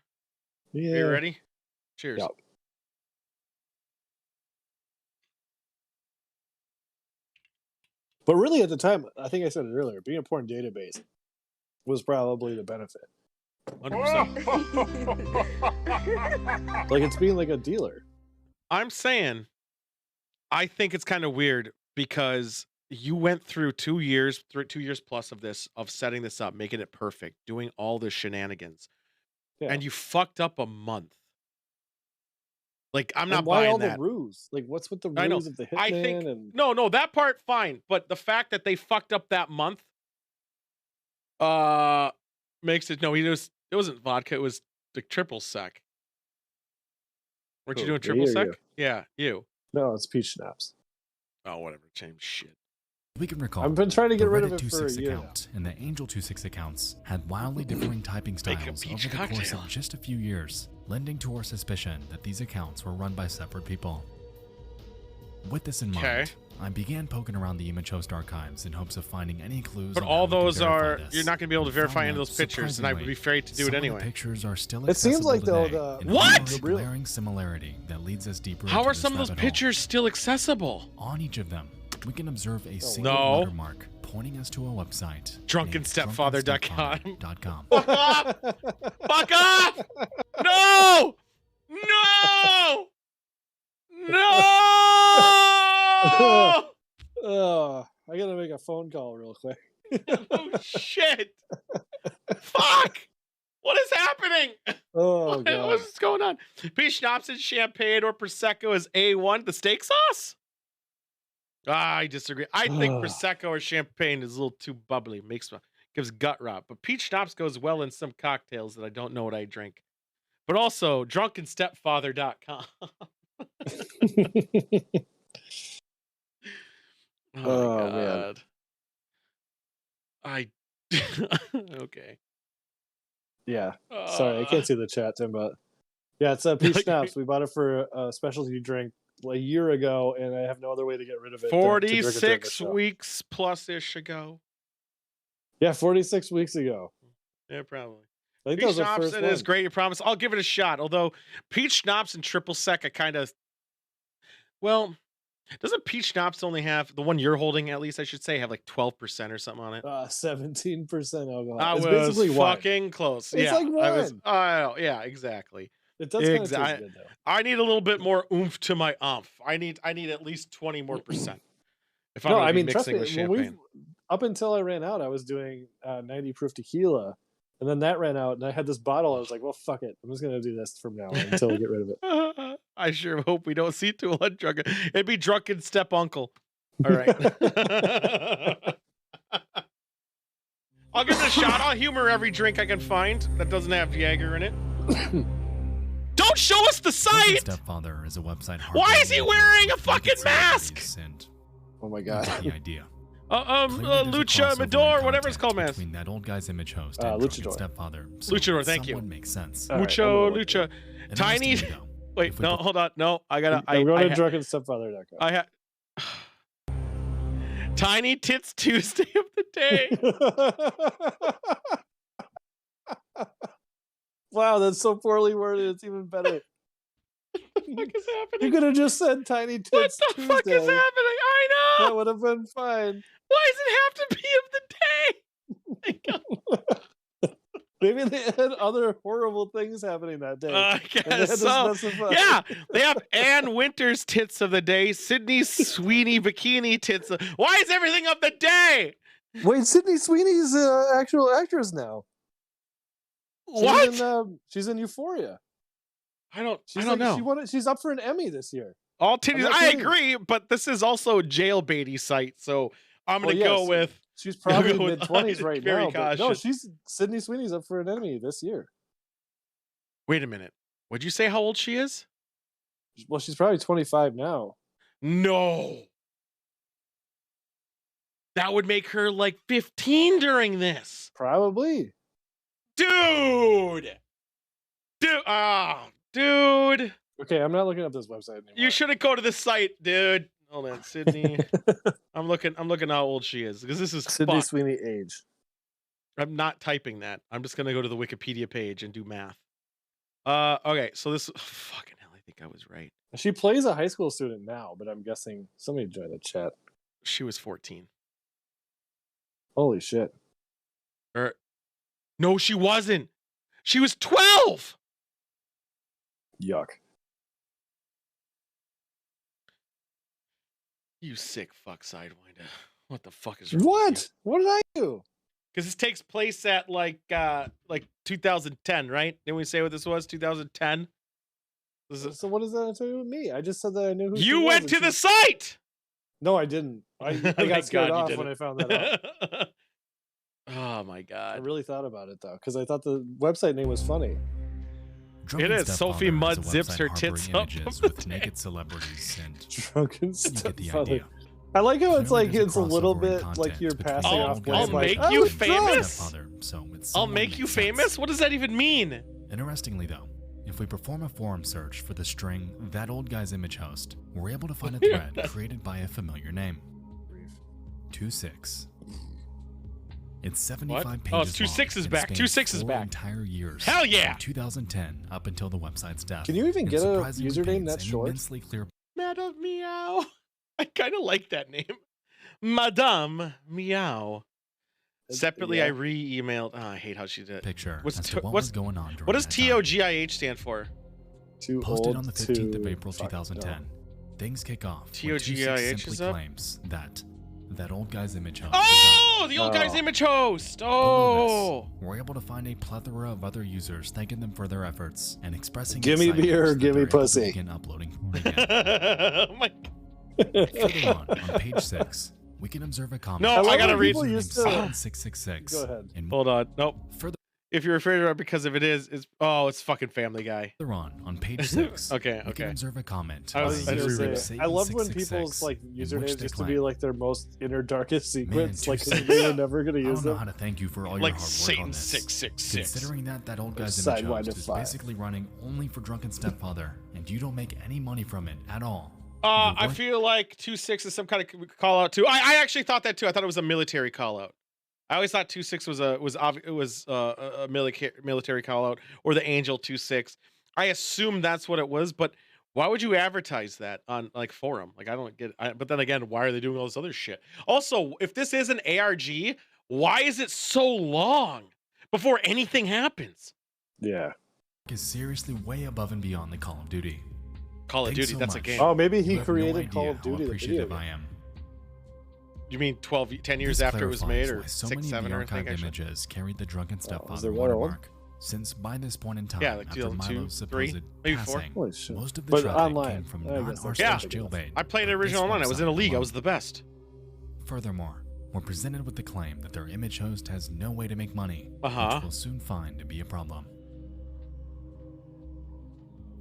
Yeah. Are you ready? Cheers. Yep. But really, at the time, I think I said it earlier, being a porn database was probably the benefit. 100%. Like, it's being like a dealer. I'm saying, I think it's kind of weird because you went through 2 years, 2 years plus of this, of setting this up, making it perfect, doing all the shenanigans, and you fucked up a month. Like, I'm not why buying all that. the ruse? Like, what's with the I know. ruse of the hitman? I think and no, that part fine, but the fact that they fucked up that month, makes it it wasn't vodka, it was the triple sec. Weren't you doing triple sec? Yeah, you. No, it's peach schnapps. Oh, whatever. Same shit. We can recall I've been trying to get the rid of Reddit it for a 26 year account and the Angel 26 accounts had wildly differing typing styles over the course of just a few years, lending to our suspicion that these accounts were run by separate people. With this in mind, I began poking around the image host archives in hopes of finding any clues. But all those are, you're not going to be able to verify any of those pictures, and I would be afraid to do it anyway. The pictures are still it seems like though what? Glaring similarity that leads us deeper. How are some of those pictures still accessible? On each of them, we can observe a single watermark pointing us to a website. Drunkenstepfather.com. Fuck off! Fuck off! No! No! No! I gotta make a phone call real quick. Oh shit! Fuck! What is happening? Oh god! What's going on? Peach schnapps and champagne or prosecco is A1. The steak sauce? I disagree. I think prosecco or champagne is a little too bubbly. Gives gut rot. But peach schnapps goes well in some cocktails that I don't know what I drink. But also drunkenstepfather.com. Oh my god. Man. Okay. Yeah. Sorry, I can't see the chat, Tim, but yeah, it's peach schnapps. We bought it for a specialty drink a year ago, and I have no other way to get rid of it. 46 weeks plus-ish ago. Yeah, 46 weeks ago. Yeah, probably. I think peach that was the first schnapps, one. it is great, you promise. I'll give it a shot. Although peach schnapps and triple sec, I kind of, well, doesn't peach schnapps only have, the one you're holding at least, I should say, have like 12% or something on it? 17% alcohol. I it's was basically fucking wine. close. It's like wine. Yeah, exactly. It does kind of taste good though. I need a little bit more oomph to my umph. I need at least 20 more %. If I'm trust me, with champagne. Up until I ran out, I was doing 90 proof tequila, and then that ran out, and I had this bottle. I was like, well, fuck it. I'm just gonna do this from now on until we get rid of it. I sure hope we don't see too much drunken. It'd be drunken step uncle. All right. I'll give it a shot. I'll humor every drink I can find that doesn't have Jaeger in it. Don't show us the site. Stepfather is a website. Why is he wearing a fucking mask? Oh my god. The idea. Lucha Medor, whatever it's called, man. Between that old guy's image host and Luchador. Stepfather. Luchador, thank you. Makes sense. Lucha. Tiny. Wait, no, hold on. No, I gotta. I'm going to drunkenstepfather.com. I have. Tiny Tits Tuesday of the day. Wow, that's so poorly worded. It's even better. What the fuck is happening? You could have just said Tiny Tits What the Tuesday. fuck is happening? I know. That would have been fine. Why does it have to be of the day? Maybe they had other horrible things happening that day. I guess so. Yeah, they have Ann Winter's tits of the day, Sydney Sweeney bikini tits. Why is everything of the day? Wait, Sydney Sweeney's an actual actress now. She's in Euphoria. I don't know. She's up for an Emmy this year. All titties. I agree, but this is also a jailbaity site, so I'm gonna go with. She's probably mid-20s right now. But no, Sydney Sweeney's up for an Emmy this year. Wait a minute. Would you say how old she is? Well, she's probably 25 now. No. That would make her like 15 during this. Probably. Dude. Dude. Okay, I'm not looking up this website anymore. You shouldn't go to this site, dude. Hold on, Sydney. I'm looking how old she is because this is Sydney Sweeney age. I'm not typing that. I'm just gonna go to the Wikipedia page and do math. Okay, so this fucking hell. I think I was right. She plays a high school student now, but I'm guessing somebody joined the chat. She was 14. Holy shit. No, she wasn't. She was 12. Yuck. You sick fuck, Sidewinder. What the fuck is wrong with What? What did I do? Because this takes place at like 2010, right? Didn't we say what this was? 2010. So what does that have to do with me? I just said that I knew who she You was went and to she- the site. No, I didn't. I Thank got scared God you off didn't. when I found that out. Oh my I God. really thought about it though, because I thought the website name was funny. Drunken It is. Sophie Stepfather Mudd is a zips website her harboring tits up images on with the naked celebrities and Drunken you get the Stepfather. idea. I like how it's Clearly like there's it's a little crossover in bit content like you're between passing the off. old I'll guys make and you the famous. Stepfather, so it's I'll somewhat make makes you sense. famous? What does that even mean? Interestingly though, if we perform a forum search for the string That Old Guy's Image Host, we're able to find a thread created by a familiar name. 26. It's 75 What? pages Oh, long. it's 26 is and back. spans 26 is 4 back. entire years. Hell yeah! From 2010 up until the website's death. Can you even and get a surprisingly username paints that an short? immensely clear Madame Meow. I kind of like that name. Madame Meow. Separately, yeah. I re-emailed. Oh, I hate how she did it. picture What's as to to- what what's- was going on during What does that time. TOGIH stand for? Too Posted old on the 15th of to- April fuck, 2010. no. Things kick off. when TOGIH 26 is simply up? claims that old guy's image host Oh, the old No. guy's image host. Below this, Oh. we're able to find a plethora of other users thanking them for their efforts and expressing Gimme excitement beer, that gimme they're able to pussy. begin uploading porn again. Oh my. Further on page 6, we can observe a comment. No, I love I gotta when read. people used to- 7666. Go ahead. And Hold on. Nope. further If you're afraid of it, because if it is, it's fucking Family Guy. on page 6, Okay, we can okay. observe a comment. I by was a just user gonna named say, I love when 666, people's like in which usernames they used to claim, be like their most inner darkest secrets, like 26. they were never gonna I use don't know them. how to thank you for all Like your hard work on Satan this. 666. Considering that old guy's Sidewinder image host is 5. basically running only for Drunken Stepfather, and you don't make any money from it at all. I feel like 26 is some kind of call out too. I actually thought that too. I thought it was a military call out. I always thought 26 was a military call out, or the Angel 26. I assumed that's what it was, but why would you advertise that on like forum? Like I don't get it. But then again, why are they doing all this other shit? Also, if this is an ARG, why is it so long before anything happens? Yeah. Is seriously way above and beyond the Call of Duty. Call of Thanks Duty, so that's a much. game. Oh, maybe You he have no created Call idea of how Duty, the video appreciative game. I am. You mean 10 years This after it was made, clarifies or why so 6, many 7, of or the I think archived actually. images carried the Drunken Stepfather there that old? watermark. Since by this point in time, Yeah, like after 2002, Milo's 3, supposed maybe 4. passing, Holy shit. most of the But traffic online, came from I guess non-arsonist Yeah. jailbait. I played it like this original online. I was in a website league. I alone. was the best. Furthermore, we're presented with the claim that their image host has no way to make money, Uh-huh. which we'll soon find to be a problem.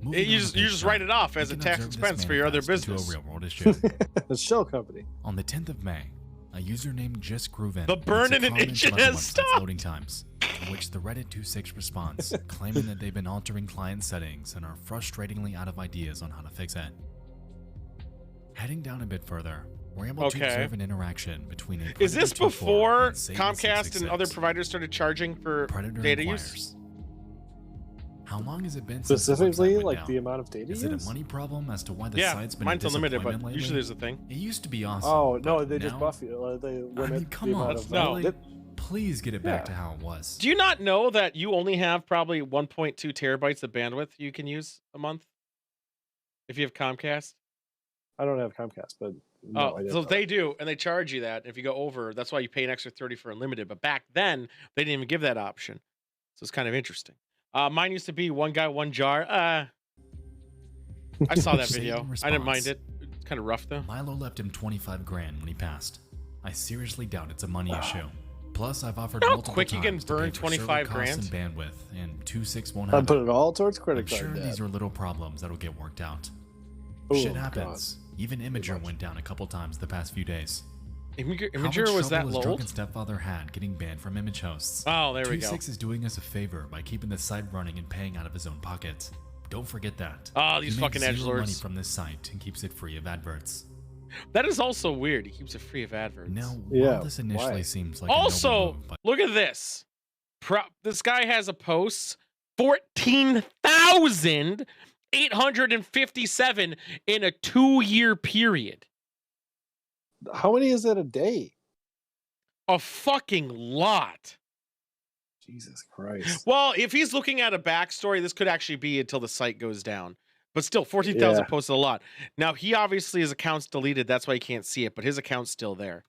You Moving on to just page write 9, it off we as a can tax observe this expense for your other manifest into business. a real-world issue. The shell company. On the 10th of May, a user named Just Grooven The makes burn a in an comment engine about the has website's stopped. loading times, to which the Reddit 26 responds, claiming that they've been altering client settings and are frustratingly out of ideas on how to fix it. Heading down a bit further, we're able to Okay. observe an interaction between a Is this Predator 2.4 before and Satan Comcast and other 666. providers started charging for Predator data inquires, use? How long has it been since the Specifically, website went like down? the amount of data Is it a use? money problem as to why the Yeah, site's been mine's a unlimited, but disappointment usually lately? there's a thing. It used to be awesome. Oh no, but they just now- buff you. They limit I mean, come the on, amount of No. really? Please get it back Yeah. to how it was. Do you not know that you only have probably 1.2 terabytes of bandwidth you can use a month if you have Comcast? I don't have Comcast, but no, I Oh, didn't so know they do, and they charge you that. If you go over, that's why you pay an extra 30 for unlimited. But back then, they didn't even give that option, so it's kind of interesting. Mine used to be one guy, one jar. I saw that Satan video. I didn't mind responds. it. It's kind of rough though. Milo left him 25 grand when he passed. I seriously doubt it's a money issue. Plus, I've offered You know how multiple quick you can times to pay burn for 25 server costs grand? and bandwidth, and 26 won't I'd have put it. it all towards I'm credit sure card debt. these are little problems that'll get worked out. Oh, Shit happens. Even Imager went down a couple times the past few days. Imager How much was that trouble has low? Drunken Stepfather had getting banned from image hosts? Oh, there we go. 26 is doing us a favor by keeping the site running and paying out of his own pocket. Don't forget that. Oh, these He fucking makes zero money edgelords. from this site and keeps it free of adverts. That is also weird. He keeps it free of adverts. Now, Yeah, while this initially why? seems like a noble Also, move, but look at this. This guy has a post 14,857 in a 2-year period. How many is it a day? A fucking lot. Jesus Christ. Well, if he's looking at a backstory, this could actually be until the site goes down. But still, 14,000 posts is a lot. Now, he obviously, his account's deleted. That's why he can't see it, but his account's still there.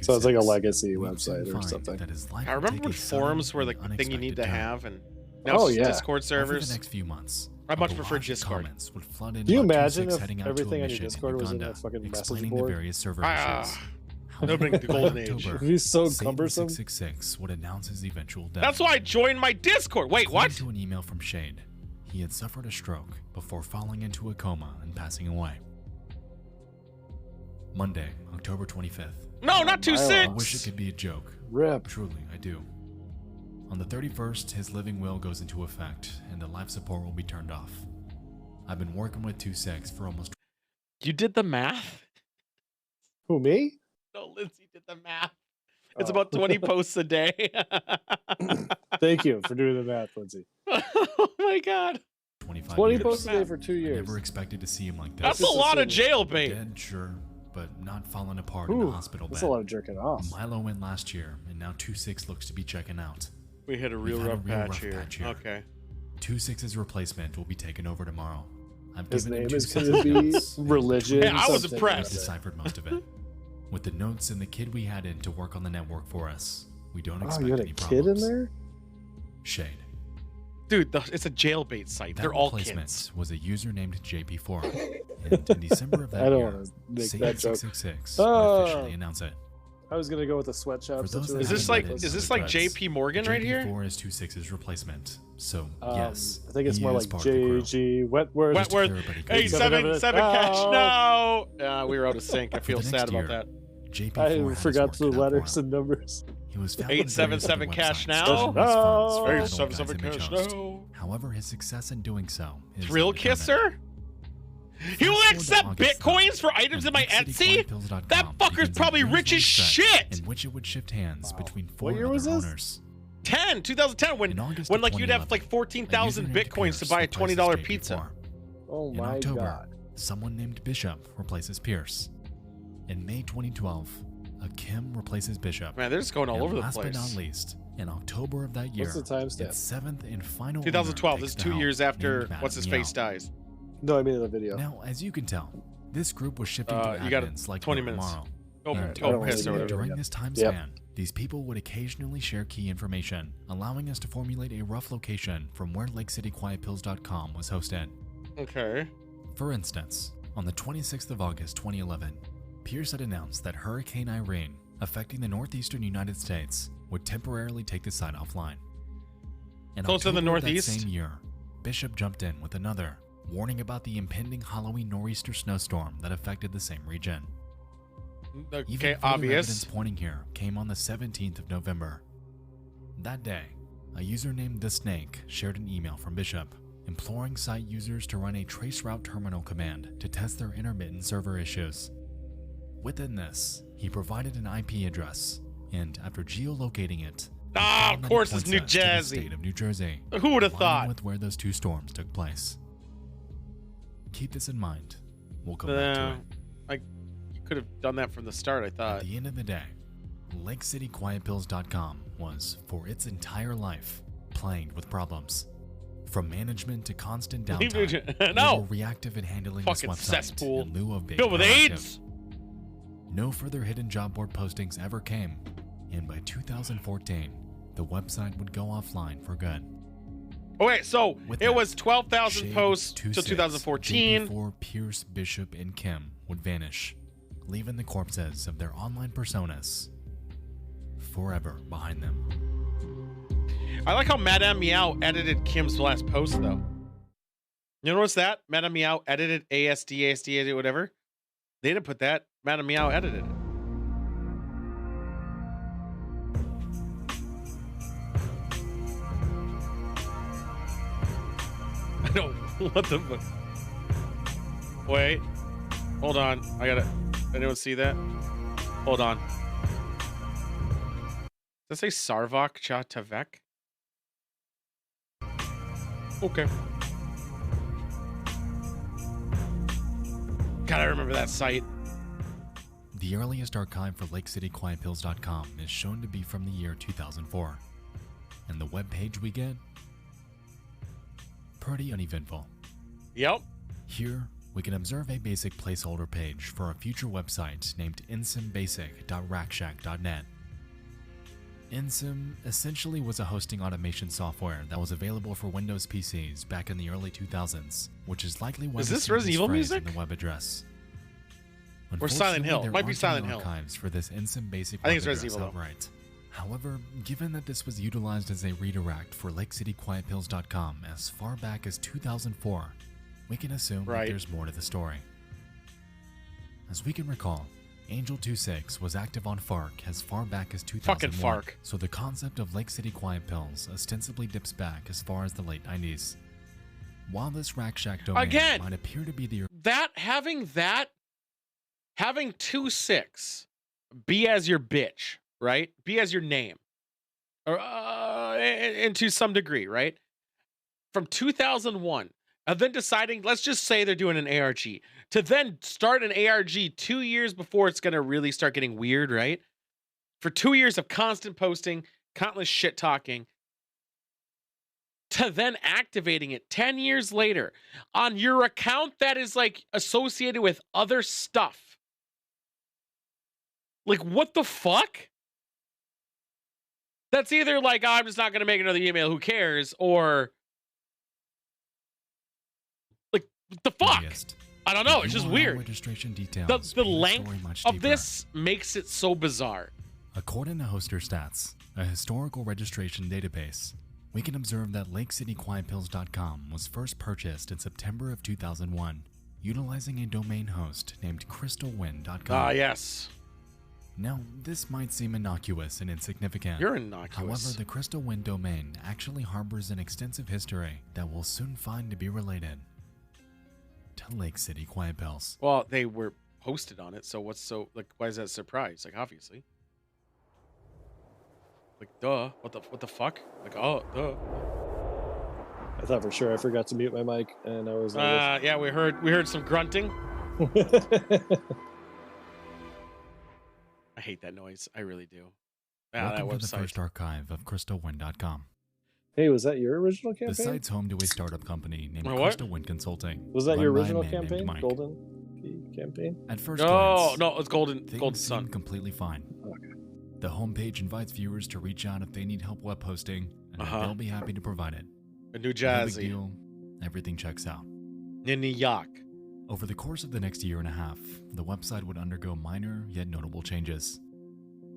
So it's like a legacy website or something. I remember when forums were the thing you need to have, and now it's Discord servers. Over the next few months, I much prefer Discord. Would flood in Do you about imagine 26 if heading out everything to a on your mission in Discord was in Uganda, that fucking message explaining board? the various server issues. The golden age. However, It'd be so Satan cumbersome. 666 would announce his eventual death. That's why I joined my Discord. Wait, what? According to an email from Shade, he had suffered a stroke before falling into a coma and passing away. Monday, October 25th. No, not 2-6. I wish it could be a joke. Rip. Truly, I do. On the 31st, his living will goes into effect, and the life support will be turned off. I've been working with 2-6 for almost... You did the math? Who, me? No, Lindsay did the math. It's about 20 posts a day. Thank you for doing the math, Lindsay. Oh my God. 20 posts a day for 2 years. I never expected to see him like this. That's a lot of jail bait. Dead, sure, but not falling apart in the hospital bed. That's a lot of jerking off. Milo went last year, and now 2-6 looks to be checking out. We hit a real rough patch here. Okay. 2-6's replacement will be taken over tomorrow. I've His given name him is 2-6's going to be notes. religion. Hey, I was something. impressed. Deciphered most of it. With the notes and the kid we had in to work on the network for us, we don't Oh, expect you had a any kid problems. in there? Shade. Dude, it's a jailbait site. That They're all replacement kids. was a user named JP4. And in December of that I don't year, want to make Satan that joke. 666 Oh. would officially announce it. I was going to go with the sweatshop For those that situation. Is this like JP Morgan right here? JP4 is 2-6's replacement. So, yes. I think it's he more is like part of the crew. JG Wetworth. Wetworth. 877 cash. No. We were out of sync. I feel For the sad next about year, that. JP4 I has forgot worked the it out for letters him. and numbers. He was found 877 cash now. No. 877 cash now. However, his success in doing so is Thrill undetermined. Kisser? He will Fast accept forward to August bitcoins for 9th, items in when my Etsy? LakeCityQuietPills.com That fucker's begins a probably rich as years-long stretch shit. in which it would shift hands between What 4 year other was this? owners. 2010, when In August when of like you'd have 2011, like 14,000 a user named bitcoins to Pierce buy a replaces $20 JP4. pizza. Oh In my October, God. someone named Bishop replaces Pierce. In May 2012, a Kim replaces Bishop. Man, they're just going all And over the last place. but not least, in October of that year, What's the timestamp? its 7th and final 2012. owner This is takes 2 the years helm, after named what's his Madam face Meow. dies. No, I mean in the video. Now, as you can tell, this group was shifting to You got admins like 20 no minutes. tomorrow. Go, And go piss or whatever. during this time span, these people would occasionally share key information, allowing us to formulate a rough location from where LakeCityQuietPills.com was hosted. Okay. For instance, on the 26th of August 2011, Pierce had announced that Hurricane Irene, affecting the northeastern United States, would temporarily take the site offline. In Close to the October of that northeast? same year, Bishop jumped in with another, warning about the impending Halloween nor'easter snowstorm that affected the same region. Even Okay, further obvious. evidence pointing here came on the 17th of November. That day, a user named The Snake shared an email from Bishop, imploring site users to run a traceroute terminal command to test their intermittent server issues. Within this, he provided an IP address, and after geolocating it, Ah, found of that it course it's points New us to the Jersey. state of New Jersey. Who would have aligning thought? with where those two storms took place. Keep this in mind. We'll come back to it. You could have done that from the start, I At thought. the end of the day, LakeCityQuietPills.com was, for its entire life, plagued with problems. From management to constant downtime, No! they were reactive in handling Fucking this website cesspool. in lieu of being Filled with proactive. AIDS! No further hidden job board postings ever came, and by 2014, the website would go offline for good. Okay, so With it that, was 12,000 Shade, posts till 2-6, 2014. JP4, Pierce, Bishop, and Kim would vanish, leaving the corpses of their online personas forever behind them. I like how Madame Meow edited Kim's last post, though. You notice that? Madame Meow edited ASD, whatever. They didn't put that. Madame Meow edited it. I don't. What the fuck? Wait. Hold on. I gotta. Anyone see that? Hold on. Does it say Sarvok Chatavek? Okay. Gotta remember that site. The earliest archive for LakeCityQuietPills.com is shown to be from the year 2004. And the web page we get? Pretty uneventful. Yep. Here, we can observe a basic placeholder page for a future website named insimbasic.rackshack.net. Insim essentially was a hosting automation software that was available for Windows PCs back in the early 2000s, which is likely why is this Resident Evil music? In the web address. Or Silent Hill. There Might be aren't Silent any Hill. archives for this Insim basic I think web it's Resident address Evil, though. outright. However, given that this was utilized as a redirect for LakeCityQuietPills.com as far back as 2004, we can assume that there's more to the story. As we can recall, Angel26 was active on FARC as far back as 2001. Fucking FARC. So the concept of Lake City Quiet Pills ostensibly dips back as far as the late 90s. While this Rack Shack domain might appear to be the having 26 be as your bitch, right? Be as your name, or and to some degree, right? From 2001, and then deciding, let's just say they're doing an ARG, to then start an ARG 2 years before it's gonna really start getting weird, right? For 2 years of constant posting, countless shit talking, to then activating it 10 years later on your account that is like associated with other stuff. Like, what the fuck? That's either like, oh, I'm just not going to make another email, who cares? Or, like, what the fuck? I don't know. It's just weird. Registration details The length of this makes it so bizarre. According to Hoster Stats, a historical registration database, we can observe that LakeCityQuietPills.com was first purchased in September of 2001, utilizing a domain host named CrystalWind.com. Ah, yes. Now, this might seem innocuous and insignificant. You're innocuous. However, the Crystal Wind domain actually harbors an extensive history that we'll soon find to be related to Lake City Quiet Pills. Well, they were posted on it, so why is that a surprise? Like, obviously. Like, duh. What the fuck? Like, oh, duh. I thought for sure I forgot to mute my mic, and I was like, yeah, we heard some grunting. I hate that noise. I really do. Welcome to the first archive of CrystalWind.com. Hey, was that your original campaign? The site's home to a startup company named Crystal Wind Consulting. Was that your original campaign? Mike. Golden Key campaign? At first glance, no, it's Golden Sun. Completely fine. Okay. The homepage invites viewers to reach out if they need help web hosting, and they'll be happy to provide it. A New Jazzy. No big deal. Everything checks out. In New York. Over the course of the next year and a half, the website would undergo minor yet notable changes.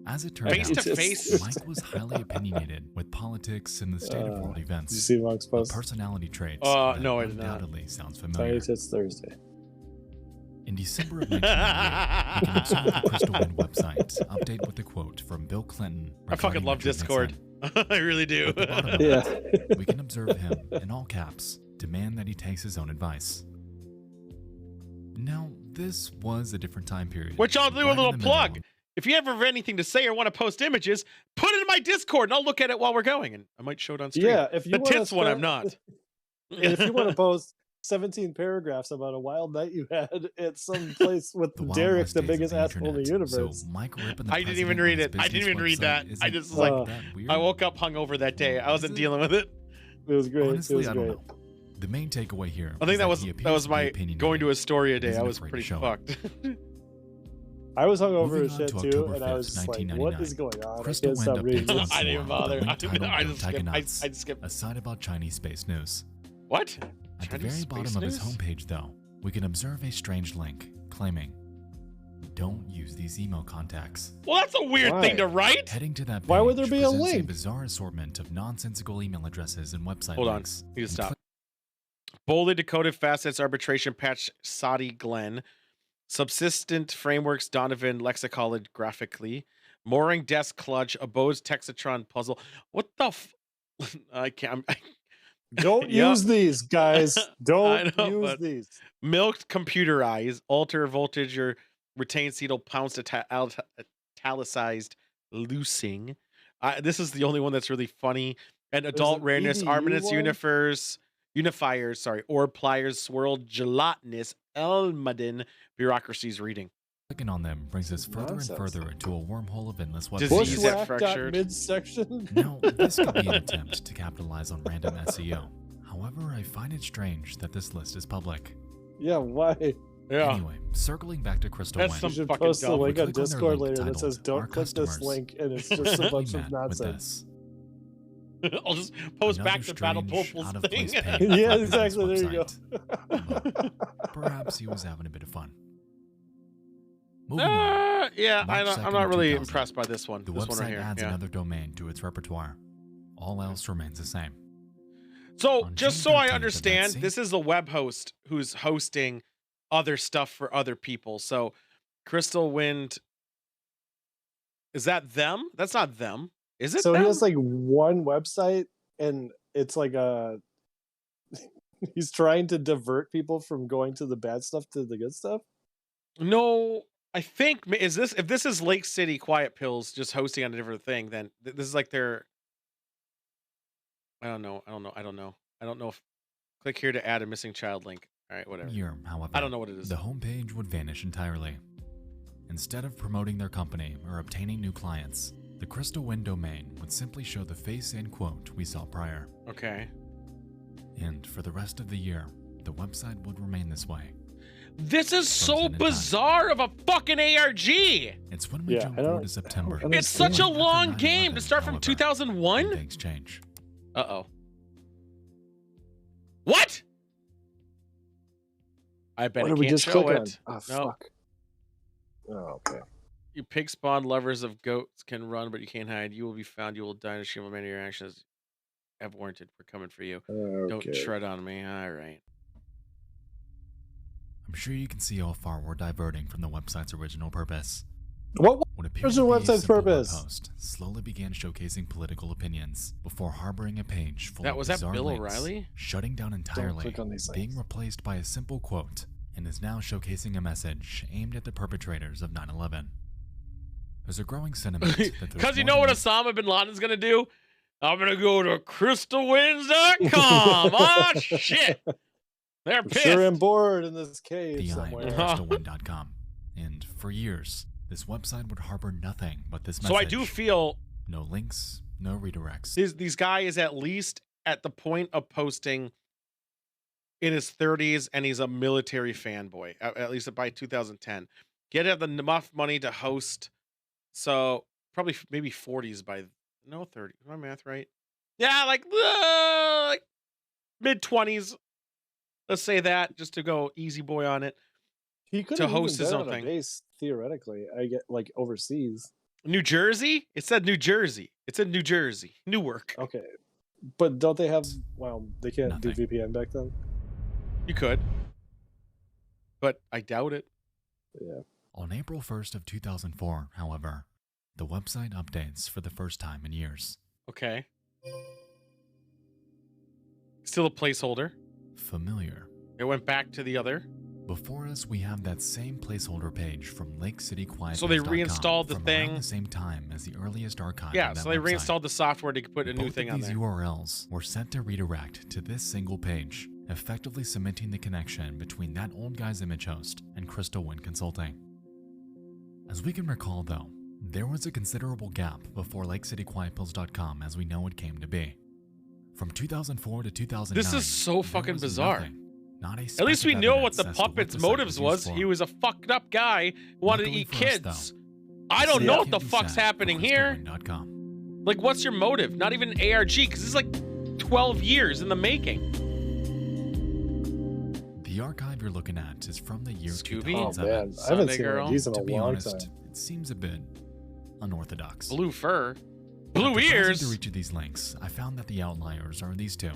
As it turned out, Mike was highly opinionated with politics and the state of world events. Did you see Monk's post? Personality traits no, I did not. Undoubtedly sounds familiar. It's Thursday. In December of 1998, we can observe the Crystal Wind website update with a quote from Bill Clinton. I fucking love Discord. I really do. We can observe him, in all caps, demand that he takes his own advice. Now, this was a different time period. Which I'll do a little plug. If you ever have anything to say or want to post images, put it in my Discord and I'll look at it while we're going. And I might show it on stream. Yeah, if you the tits one, I'm not. If you want to post 17 paragraphs about a wild night you had at some place with Derek, the biggest asshole in the universe. So Mike I didn't even read it. I didn't even read that. I just like, I woke up hungover that day. I wasn't dealing with it. It was great. Honestly, I don't know. The main takeaway here. I think that was my going to Astoria day. I was pretty fucked. I was hungover as shit too, and I was like, "What is going on?" Crystal Wind updates I didn't even bother. I just skipped. A site about Chinese space news. What? At the very bottom of his homepage, though, we can observe a strange link claiming, "Don't use these email contacts." Well, that's a weird thing to write. Heading to that page, why would there be a link? A bizarre assortment of nonsensical email addresses and website Hold links. on, you stop. Bolded decoded facets arbitration patch Saudi Glenn. Subsistent frameworks Donovan lexicographically. Mooring desk clutch abodes Texatron puzzle. What the I can't. Don't use these, guys. Don't use these. Milked computer eyes. Alter voltage or retain cetal pounced italicized loosing. This is the only one that's really funny. And adult rareness. Armaments unifiers. Orb pliers. Swirled gelatinous. Elmadin. Bureaucracy's reading. Clicking on them brings us further and further into a wormhole of endless websites. Bushwhack.midsection. Now, this could be an attempt to capitalize on random SEO. However, I find it strange that this list is public. Yeah, why? Yeah. Anyway, circling back to Crystal That's Wynn. some You should fucking post a dumb. link on Click on their Discord link later that says, titled, don't "Our click this customers link, and it's just a bunch met of with nonsense. this. I'll just post Another back to Battle strange, Popul's out-of-place thing. page Yeah, on his exactly, there you go. website. But perhaps he was having a bit of fun. Moving on. Yeah, March I'm 2nd not of really 2000, impressed by this one. The This one website right here. adds Yeah. another domain to its repertoire. All else remains the same. So, On just June so I 13th of that understand, same- this is the web host who's hosting other stuff for other people. So, Crystal Wind, is that them? That's not them. Is it So them? he has like one website, and it's like a. He's trying to divert people from going to the bad stuff to the good stuff. No, I think if this is Lake City Quiet Pills just hosting on a different thing, then this is like their. I don't know if click here to add a missing child link. All right, whatever. Year, however, I don't know what it is. The homepage would vanish entirely. Instead of promoting their company or obtaining new clients, the Crystal Wind domain would simply show the face and quote we saw prior. Okay. And for the rest of the year, the website would remain this way. This is so Frozen in time. bizarre of a fucking ARG. It's when we jump forward to September. It's such a long After game 9/11, to start from however, 2001. Things change. Uh-oh. What? I bet What I did we can't just show click on? it. Oh, No. fuck. Oh, okay. You pig spawn lovers of goats can run, but you can't hide. You will be found. You will die and shame many of your actions have warranted. We're coming for you. Don't Okay. tread on me. All right. I'm sure you can see how far we're diverting from the website's original purpose. What appeared was to the be a website's simple web purpose? host slowly began showcasing political opinions before harboring a page full of Was that bizarre Bill links, O'Reilly? shutting down entirely, click on these being replaced by a simple quote, and is now showcasing a message aimed at the perpetrators of 9/11. There's a growing sentiment that there's Because you more know than what Osama bin Laden's going to do? I'm going to go to crystalwinds.com. Ah, shit. They're pissed. Sure, I'm bored in this cave the somewhere. crystalwind.com. And for years, this website would harbor nothing but this message. So I do feel no links, no redirects. these guy is at least at the point of posting in his 30s, and he's a military fanboy, at least by 2010. Get enough money to host, so probably maybe 40s by 30. Is my math right? Yeah, like mid 20s. Let's say that just to go easy boy on it. He could to have host even his been own on a thing. base theoretically. I get like overseas. New Jersey? It said New Jersey. It said New Jersey. Newark. Okay, but don't they have? Well, they can't do VPN back then. You could, but I doubt it. Yeah. On April 1st of 2004, however, the website updates for the first time in years. Okay. Still a placeholder. Familiar. It went back to the other. Before us, we have that same placeholder page from Lake City Quiet. So they reinstalled the from thing around the same time as the earliest archive. Yeah, on that so they website. reinstalled the software to put a new Both thing of on these there. URLs were set to redirect to this single page, effectively cementing the connection between that old guy's image host and Crystal Wind Consulting. As we can recall, though, there was a considerable gap before LakeCityQuietPills.com as we know it came to be. From 2004 to 2009, This is so there fucking was bizarre. nothing, not a At speck least of we know what evidence the as to puppet's the site motives used was. for. He was a fucked up guy who wanted to Luckily eat for us, kids. though, I don't the know same what the can be fuck's said for happening here. crystalwind.com. Like, what's your motive? Not even ARG, because this is like 12 years in the making. The archive you're looking at is from the year Scooby? 2007. Oh man, I haven't seen one of these in To a be long honest, time. it seems a bit unorthodox. Blue fur. After Blue browsing ears. through each of these links, I found that the outliers are these two,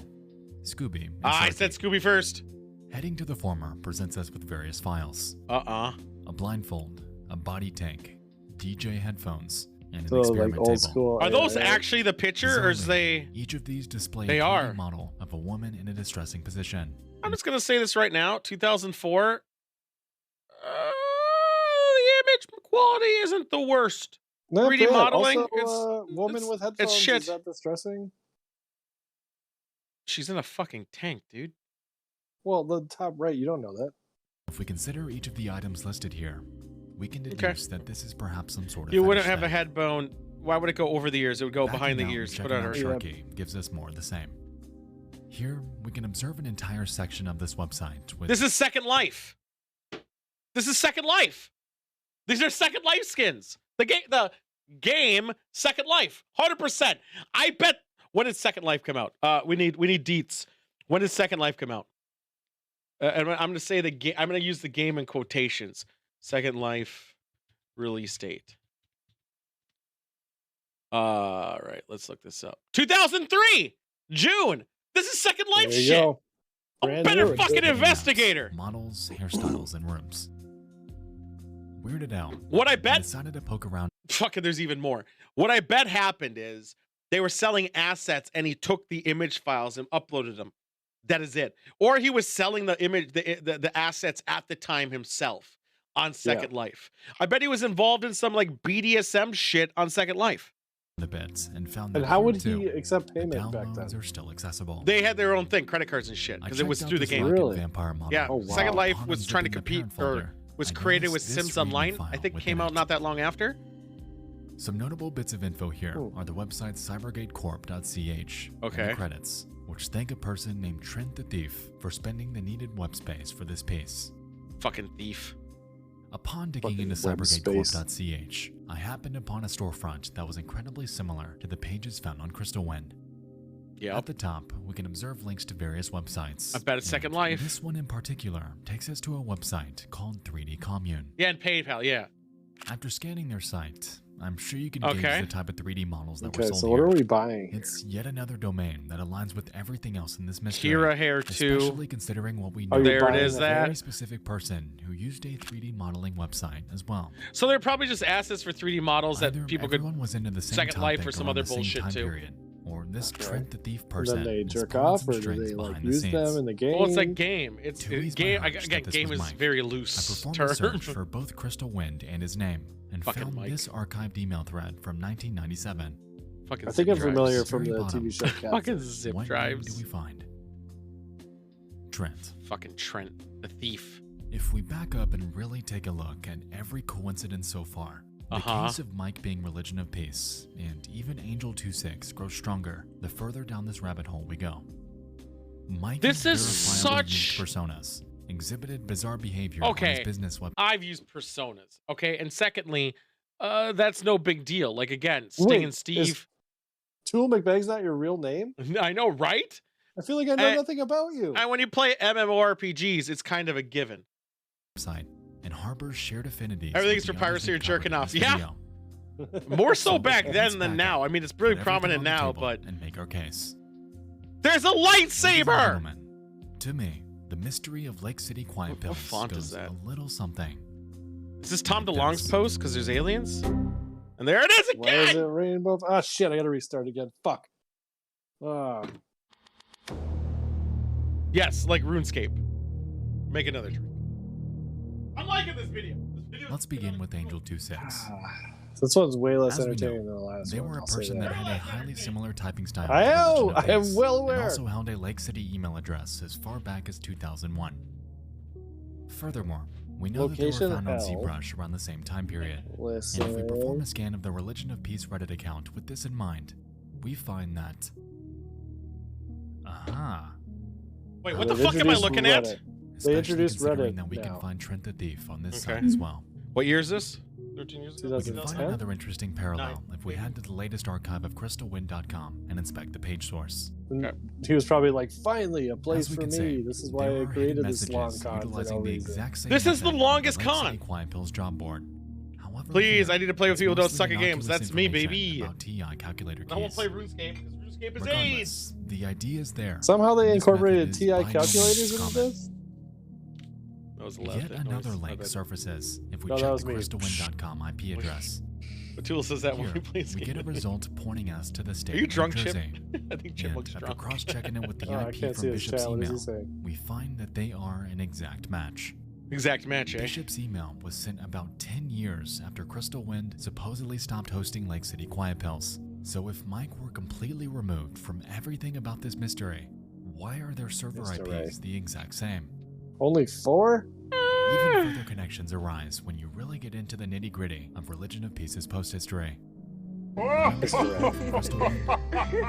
Scooby and I Sharpie. said Scooby first. Heading to the former presents us with various files. A blindfold, a body tank, DJ headphones, and an So, like, experiment old table. school Are those AI. actually the picture, or is Bizarrely, they... Each of these display They a 3D are. model of a woman in a distressing position. I'm just going to say this right now. 2004. The image quality isn't the worst. Not 3D bad. modeling, Also, woman with headphones. shit. Is that distressing? She's in a fucking tank, dude. Well, the top right, you don't know that. If we consider each of the items listed here, we can deduce that this is perhaps some sort of You wouldn't fetish have a thing. head bone. Why would it go over the ears? It would go Backing behind the out and ears. Put checking on out her. Sharky gives us more of the same. Here, we can observe an entire section of this website with This is Second Life. This is Second Life. These are Second Life skins. The game Second Life. 100%. I bet. When did Second Life come out? We need deets. When did Second Life come out? And I'm going to say the game. I'm going to use the game in quotations. Second Life release date. All right, let's look this up. 2003, June. This is Second Life There you shit. go. I'm a Brand better new. fucking investigator. models, hairstyles, and rooms. Weirded out. What I bet. Decided to poke around. Fucking, there's even more. What I bet happened is they were selling assets and he took the image files and uploaded them. That is it. Or he was selling the image, the assets at the time himself on Second Life. I bet he was involved in some like BDSM shit on Second Life. The bits and found that And how here, would too, he accept the payment back then? downloads are still accessible. They had their own thing, credit cards and shit, because it was checked out through the this game. rocket Really? vampire model. Yeah, Oh, wow. Second Life Upon was trying to unzipping the compete, parent or folder, was I created with noticed this Sims readme Online. file I think within came out it. not that long after. Some notable bits of info here are the website cybergatecorp.ch and Okay. the credits, which thank a person named Trent the Thief for spending the needed web space for this piece. Fucking thief. Upon digging Fucking into web space. cybergatecorp.ch, I happened upon a storefront that was incredibly similar to the pages found on Crystal Wind. Yep. At the top, we can observe links to various websites. I bet it's Second and Life. This one in particular takes us to a website called 3D Commune. Yeah, and PayPal, yeah. After scanning their site, I'm sure you can Okay. gauge the type of 3D models that were Okay, sold so here. what are we buying? It's yet another domain that aligns with everything else in this mystery. Kira Hair 2. Especially considering what we know. Are you There it buying is, the that. Very specific person who used a 3D modeling website as well. So they're probably just assets for 3D models that Either people could everyone was into the same Second Life topic or some around other the same bullshit time too. period, or this Okay. Trent the Thief And person. then they has jerk pulled off, some or do strings they like behind the use scenes. them in the game? Well, it's like game. It's To ease game. my hunch Again, that this game was is Mike, very I loose performed term. a search for both Crystal Wind and his name, and Fucking found Mike. this archived email thread from 1997. Fucking I think zip I'm familiar drives. from the Very TV bottom. show Cat. Fucking zip What name drives. do we find? Trent. Fucking Trent, the thief. If we back up and really take a look at every coincidence so far, the case of Mike being Religion of Peace and even Angel 26 grows stronger the further down this rabbit hole we go. Mike This is verifiably such- used personas, exhibited bizarre behavior on Okay. his business website. I've used personas. Okay, and secondly, that's no big deal. Like again, Sting Wait, and is Steve. Tool McBag's not your real name? I know, right? I feel like I know And- nothing about you. And when you play MMORPGs, it's kind of a given. And harbors shared affinities. Everything's with for the others piracy or we've covered jerking in off. this Yeah. video. More so So back let's then than back now. up, I mean, it's really put everything prominent on the now, table but and make our case. there's a Ladies and lightsaber. gentlemen, to me, the mystery of Lake City Quiet What Pills font is goes that? a little something. Is this Tom like DeLonge's this. post? Because there's aliens. And there it is Why is it again. rainbow? Ah, shit! I gotta restart again. Fuck. Ah, Yes, like RuneScape. Make another drink. I'm liking this video. Let's begin with Angel 26. this one's way less As we entertaining know, than the last They one. were a I'll say person that that. had a highly similar typing style. I to am. Religion of I am Peace, well and aware. also held a Lake City email address as far back as 2001. Furthermore, we know that they Location were found on L. ZBrush around the same time period. And Listen. if we perform a scan of the Religion of Peace Reddit account with this in mind, we find that... Aha. Wait, what They've the fuck am I introduced looking at? Reddit. Especially introduced considering Reddit that we now. can find Trent the Thief on this Okay. site as well. What year is this? 13 years ago? We can 2010? find another interesting parallel if we head to the latest archive of crystalwind.com and inspect the page source. And he was probably like, finally, a place As we for can me. say, This is why there I are created hidden this long messages con for no utilizing the reason. exact same This is the method longest on the Lake con. City Quiet Pills job board. However, Please, here, I need to play with it's people who don't mostly suck at games. innocuous That's me, information baby. about TI calculator I won't keys. play RuneScape because RuneScape is AIDS. Regardless, the idea is there. Somehow they This incorporated method is TI by no means calculators into common. this? That was left. Yet another link surfaces if we No, that check was the me. crystalwind.com IP address. Batul says that when Here, we play this we game. get a result pointing us to the state Are you of drunk, New Chip? Jersey. I think Chip looks And after drunk. cross-checking it with the Oh, I IP can't from see his Bishop's chat. What is he email, saying? we find that they are an exact match. Exact match, eh? Bishop's email was sent about 10 years after Crystal Wind supposedly stopped hosting Lake City Quiet Pills. So if Mike were completely removed from everything about this mystery, why are their server Mystery. IPs the exact same? Only 4? Even further connections arise when you really get into the nitty-gritty of Religion of Peace's post history.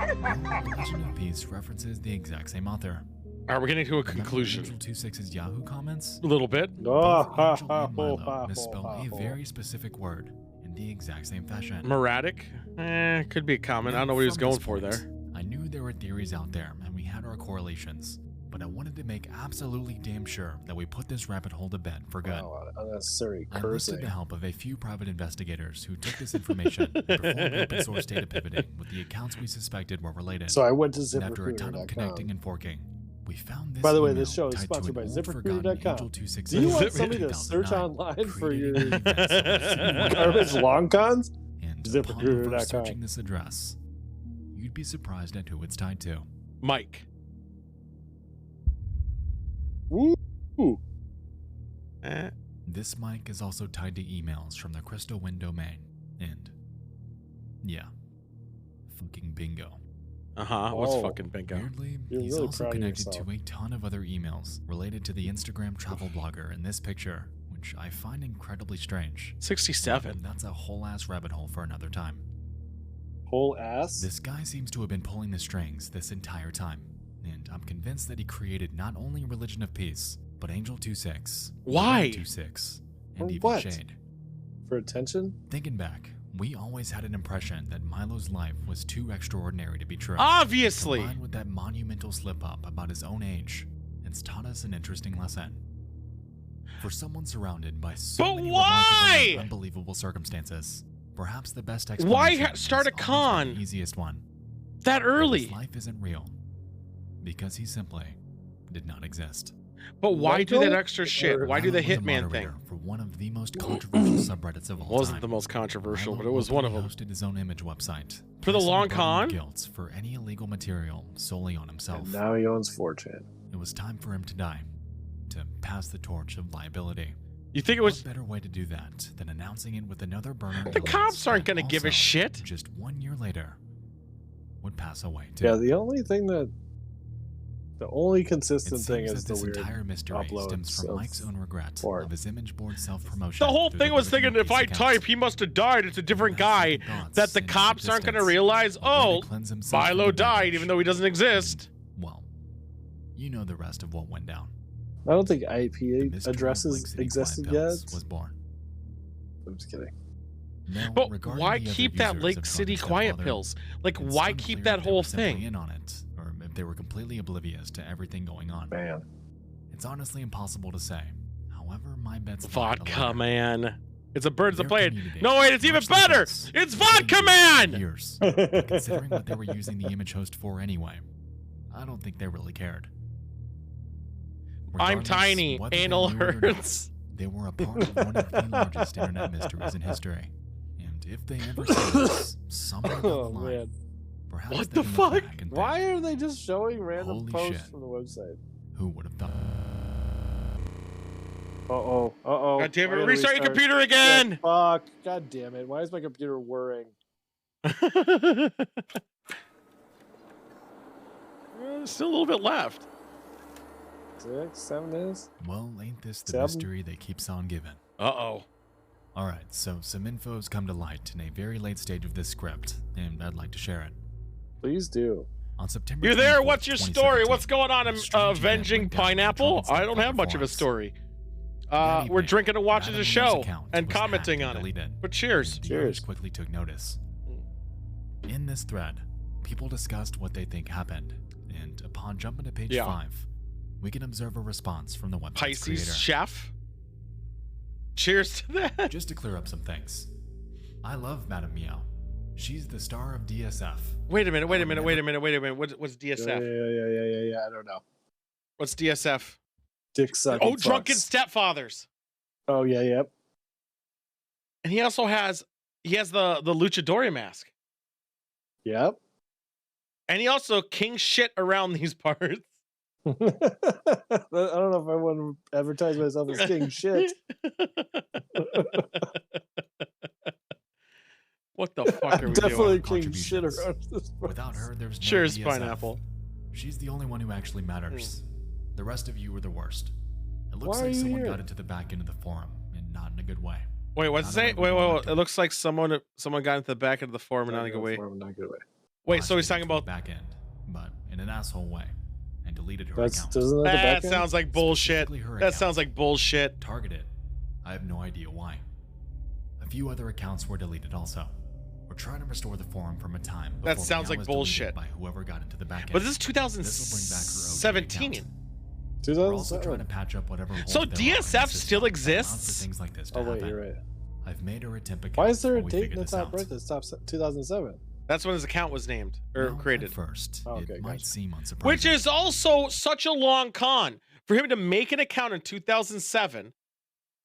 Religion of Peace references the exact same author. Are we getting to a conclusion? Angel 26's Yahoo comments? A little bit. Both Angel and Milo misspell a very specific word in the exact same fashion. Meratic? Could be a comment. I don't know what he was going for there. I knew there were theories out there, and we had our correlations. But I wanted to make absolutely damn sure that we put this rabbit hole to bed for good. Wow, unnecessary I cursing. enlisted the help of a few private investigators who took this information and performed open source data pivoting with the accounts we suspected were related. So I went to And after a ton of ZipRecruiter.com. connecting and forking, we found this By the way, email this show is tied to sponsored by an old forgotten ZipRecruiter.com. Angel 26 Do you want event somebody in to search 2009 online for your created an event called garbage long cons? And upon ZipRecruiter.com. reverse searching this address, you'd be surprised at who it's tied to. Mike. Ooh. This mic is also tied to emails from the Crystal Wind domain. And yeah, fucking bingo. What's fucking bingo? Weirdly, You're he's really also proud of connected yourself. to a ton of other emails related to the Instagram travel blogger in this picture, which I find incredibly strange. 67. That's a whole ass rabbit hole for another time. Whole ass? This guy seems to have been pulling the strings this entire time, and I'm convinced that he created not only Religion of Peace, but Angel 26, Why? 26, For and even what? Shade. For attention? Thinking back, we always had an impression that Milo's life was too extraordinary to be true. Obviously! Combined with that monumental slip-up about his own age, it's taught us an interesting lesson. For someone surrounded by so But many why? remarkable and unbelievable circumstances, perhaps the best explanation Why start a is always con the easiest one. that early? His life isn't real because he simply did not exist. But why do that Michael? extra shit? Why do the Milo was a hitman thing? moderator for one of the most controversial subreddits of all time. Wasn't the most controversial, Milo but it was one of them. openly hosted his own image website For the placing long burden of con? guilt for any illegal material solely on himself. And now he owns 4chan. It was time for him to die, to pass the torch of liability. You think it was... What better way to do that than announcing it with another burner? The cops aren't going to give a shit. Just 1 year later, would pass away too. Yeah, the only consistent It thing seems is that the this weird entire mystery uploads stems from of Mike's own regret porn. of his image board self-promotion. The whole through thing was Religion thinking of if I Peace type, accounts. he must have died. It's a different guy. Thoughts That the in cops aren't going to existence, realize, a way oh, to cleanse himself from Milo the died baggage. even though he doesn't exist. Well, you know the rest of what went down. I don't think The IP mystery of Lake addresses City existed Quiet yet. Pills was born. I'm just kidding. Now, But regarding why the other keep that users Lake of City Drunken Quiet Stepfather, Pills? Like, it's why unclear keep if that they whole were simply thing? in on it, or if they were completely oblivious to everything going on. Man. It's honestly impossible to say. However, my bet's Vodka Man. It's a Birds of Their Play. community, No, wait, it's even much like better. us, It's has been Vodka used for Man. years. But considering what they were using the image host for anyway, I don't think they really cared. I'm Regardless, tiny. whether they Anal knew it or not, hurts. They were a part of one of the largest internet mysteries in history. And if they ever see this, somewhere down the Oh, line, man. perhaps What they the can look fuck? back and think, Why are they just showing random Holy posts shit. from the website? who would have thought? Uh-oh. Uh-oh. God damn it, Why did we restart your start- computer Yeah, again. fuck. God damn it. Why is my computer whirring? Still a little bit left. 6, 7 minutes? Well, ain't this the 7? mystery that keeps on giving? Uh-oh. Alright, so some info's come to light in a very late stage of this script, and I'd like to share it. Please do. On September You're there. 24th, What's your story? 2017, What's going on in a strange event Avenging went down in Pineapple? Drunken I don't have much of a Stepfather story. That We're evening, drinking and watching Madam the Neo's show account and was commenting hacked on and it. deleted, But cheers. and the others quickly took notice. In this thread, people discussed what they think happened, and upon jumping to page 5, we can observe a response from the website's Pisces creator. chef. Cheers to that. Just to clear up some things, I love Madam Meow. She's the star of DSF. Wait a minute. Wait a minute. What's DSF? Yeah. I don't know. What's DSF? Dick sucking. Oh, Drunken Stepfathers. Oh, yeah, yep. And he also has the luchador mask. Yep. And he also king shit around these parts. I don't know if I want to advertise myself as king shit. What the fuck are we Definitely doing? king shit around this part. Without her, there's no Cheers, DSF. Pineapple. She's the only one who actually matters. The rest of you are the worst. It looks like someone got into the back end of the forum, and not in a good way. Wait, what's it say? Wait. It looks like someone got into the back end of the forum and not in a good way. Wait, so he's talking about back end, but in an asshole way, and deleted her That's account. doesn't that the back That end? sounds like bullshit. That sounds like bullshit. Targeted. I have no idea why. A few other accounts were deleted also. We're trying to restore the forum from a time before That sounds like bullshit. by whoever got into the back end. But this is This will bring back her OG 2017. account. We're also trying to patch up whatever holes So there are in the DSF system still that allows for exists? things like this to Oh wait, happen. you're right. I've made her a temp account. Why is there a before we date figure in the this top out. right that's top 2007? That's when his account was named or created. At first, okay, it might seem unsurprising. Which is also such a long con for him to make an account in 2007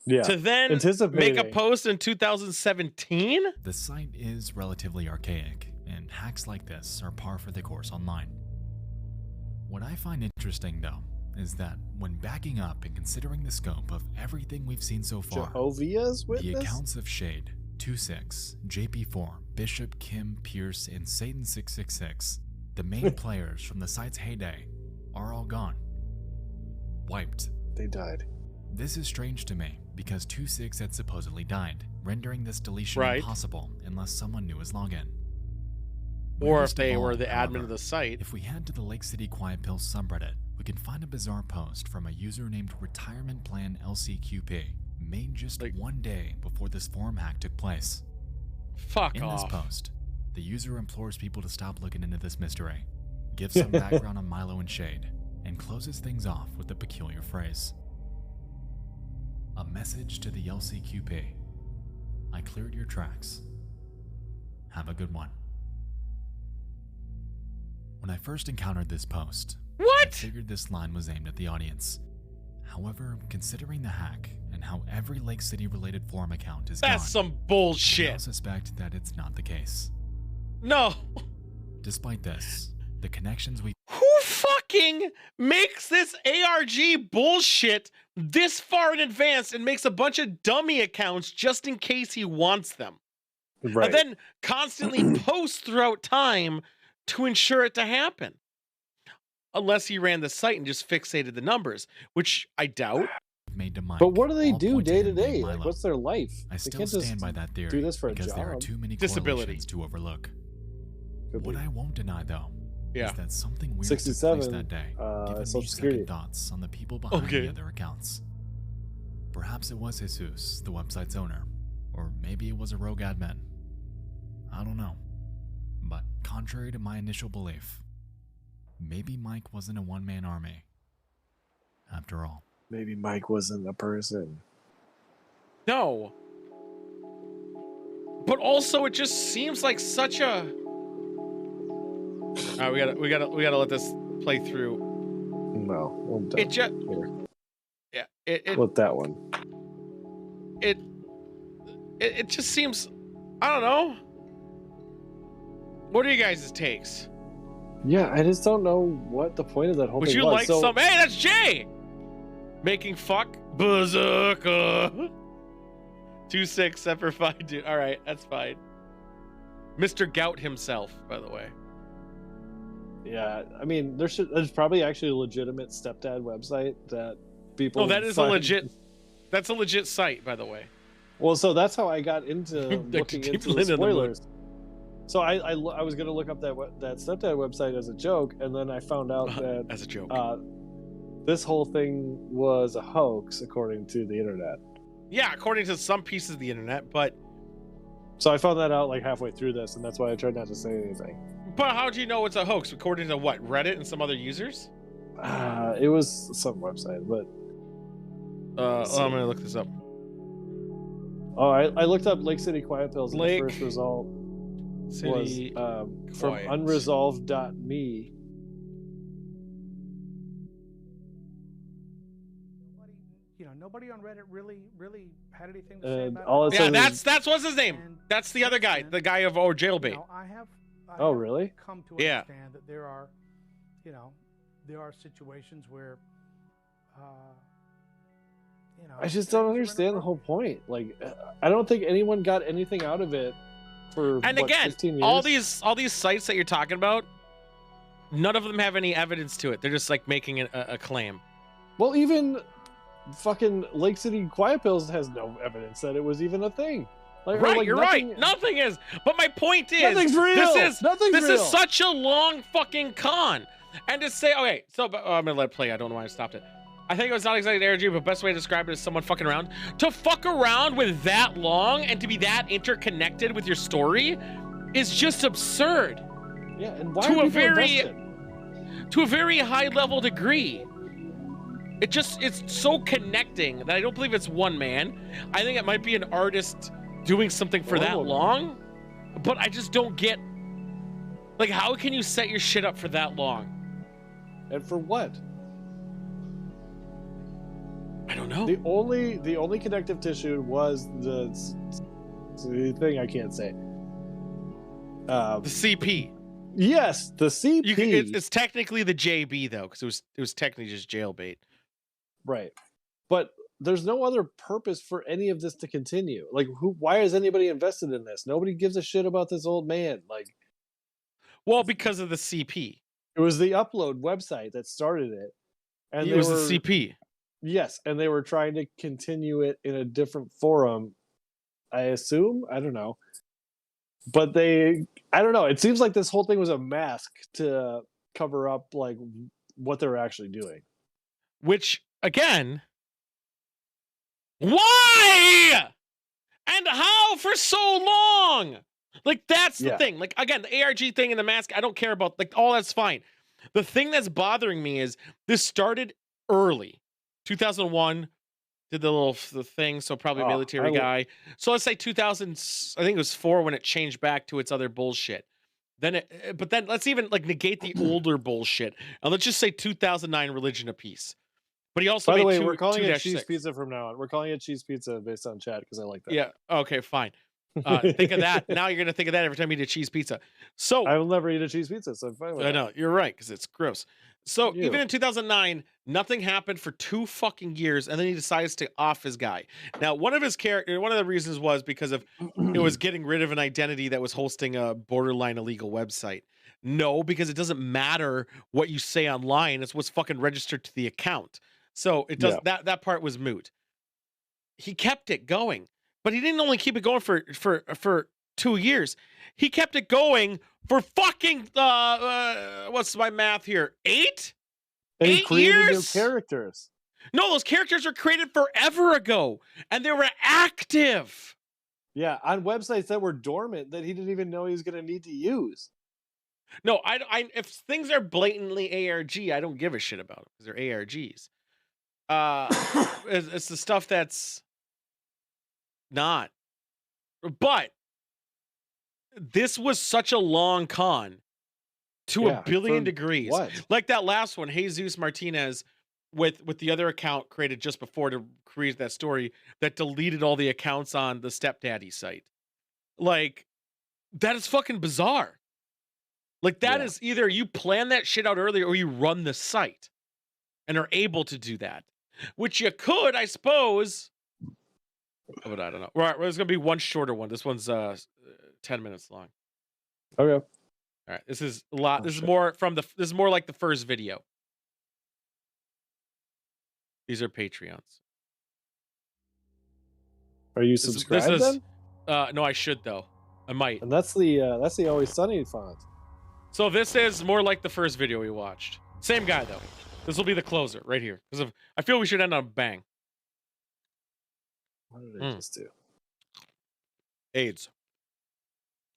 Yeah. to then make a Anticipating. post in 2017. The site is relatively archaic, and hacks like this are par for the course online. What I find interesting, though, is that when backing up and considering the scope of everything we've seen so far, Jehovah's the Witness? accounts of Shade, 26, JP4, Bishop, Kim, Pierce, and Satan666, the main players from the site's heyday, are all gone. Wiped. They died. This is strange to me, because 26 had supposedly died, rendering this deletion Right. impossible unless someone knew his login. Or Weirdest if they of were all, the admin however, of the site. If we head to the Lake City Quiet Pills subreddit, we can find a bizarre post from a user named Retirement Plan LCQP, made just one day before this forum hack took place. Fuck In off. this post, the user implores people to stop looking into this mystery, gives some background on Milo and Shade, and closes things off with a peculiar phrase. A message to the LCQP. I cleared your tracks. Have a good one. When I first encountered this post, I figured this line was aimed at the audience. However, considering the hack and how every Lake City related forum account is That's gone, some I now bullshit. suspect that it's not the case. No. Despite this, the connections we Who fucking makes this ARG bullshit this far in advance and makes a bunch of dummy accounts just in case he wants them? Right. And then constantly posts throughout time to ensure it to happen. Unless he ran the site and just fixated the numbers, which I doubt. made to Mike. But what do they all do point to day him to being day? Milo. Like, what's their life? I They still can't just stand by that theory do this for a because there are job. too many Disability. correlations to overlook. Could What be. I won't deny, though, Yeah. is that something weird 67, took place that day, giving Social me Security. second thoughts on the people behind Okay. the other accounts. Perhaps it was Jesus, the website's owner, or maybe it was a rogue admin. I don't know. But contrary to my initial belief, maybe Mike wasn't a one-man army. After all. Maybe Mike wasn't a person. No. But also it just seems like such a All right, we gotta let this play through. No, I'm done. It just Here. Yeah, it With that one. it just seems, I don't know. What are you guys' takes? Yeah, I just don't know what the point of that whole Would thing you was. like So- some? Hey, that's Jay! Making fuck berserker. 2-6 separate fine, dude. All right, that's fine. Mr. Gout himself, by the way. Yeah, I mean, there's probably actually a legitimate stepdad website that people. Oh, that is find- a legit. That's a legit site, by the way. Well, so that's how I got into Like, looking keep into the Lynn in the mood. spoilers. So I was gonna look up that stepdad website as a joke, and then I found out that as a joke, this whole thing was a hoax according to the internet. Yeah, according to some pieces of the internet, but So I found that out like halfway through this, and that's why I tried not to say anything. how do you know it's a hoax? According to what, Reddit and some other users? It was some website, but I'm gonna look this up. oh, I looked up Lake City Quiet Pills, and Lake the first result City was from Quiet. unresolved.me. Nobody on Reddit really had anything to say about all it. it Yeah, says that's what's his name. That's the other guy, the guy of our jailbait. I have Oh, really? come to Yeah. understand that there are, there are situations where, I just don't understand the whole point. Like, I don't think anyone got anything out of it for And what, again, 15 years? all these sites that you're talking about, none of them have any evidence to it. They're just like making a claim. Well, even fucking Lake City Quiet Pills has no evidence that it was even a thing. Like, right, like you're nothing, right. Nothing is. But my point is, nothing's real. This real. is such a long fucking con. And to say, okay, so I'm gonna let it play. I don't know why I stopped it. I think it was not exactly ARG, but best way to describe it is someone fucking around. To fuck around with that long and to be that interconnected with your story is just absurd. Yeah, and why to are a very invested? to a very high level degree. It's so connecting that I don't believe it's one man. I think it might be an artist doing something for that long, but I just don't get, like, how can you set your shit up for that long? And for what? I don't know. The only connective tissue was the thing I can't say. The CP. Yes, the CP. It's technically the JB though, because it was technically just jailbait. Right, but there's no other purpose for any of this to continue. Like, why is anybody invested in this? Nobody gives a shit about this old man. Like, well, because of the CP. It was the Upload website that started it, and it was the CP. Yes, and they were trying to continue it in a different forum. I assume. I don't know, but I don't know. It seems like this whole thing was a mask to cover up like what they're actually doing. Which, again, why and how for so long? Like, that's the thing. Like, again, the ARG thing and the mask, I don't care about. Like, all that's fine. The thing that's bothering me is this started early. 2001 did the thing, so probably military guy. So let's say 2000, I think it was 4 when it changed back to its other bullshit. But then let's even like negate the older bullshit, and let's just say 2009 Religion of Peace. But he also, by the made way, we're calling it cheese 6. pizza from now on. We're calling it cheese pizza based on chat because I like that. Yeah. Okay. Fine. Think of that. Now you're gonna think of that every time you eat a cheese pizza. So I will never eat a cheese pizza. So I'm fine with I know you're right because it's gross. So Ew. even in 2009, nothing happened for 2 fucking years, and then he decides to off his guy. Now, one of the reasons was because of it was getting rid of an identity that was hosting a borderline illegal website. No, because it doesn't matter what you say online; it's what's fucking registered to the account. So it does that part was moot. He kept it going, but he didn't only keep it going for 2 years. He kept it going for fucking what's my math here? 8? And 8 he created years? new characters. No, those characters were created forever ago, and they were active. Yeah, on websites that were dormant that he didn't even know he was going to need to use. No, I if things are blatantly ARG, I don't give a shit about them because they're ARGs. It's the stuff that's not. But this was such a long con to a billion degrees. What? Like that last one, Jesus Martinez, with the other account created just before to create that story that deleted all the accounts on the stepdaddy site. Like, that is fucking bizarre. Like, that is either you plan that shit out earlier or you run the site and are able to do that, which you could, I suppose. But I don't know. Right, there's gonna be one shorter one. This one's 10 minutes long. Okay. All right. This is a lot. This is more like the first video. These are Patreons. Are you subscribed then? No, I should though. I might. And that's the Always Sunny font. So this is more like the first video we watched. Same guy though. This will be the closer right here because I feel we should end on a bang. What did I just do? AIDS.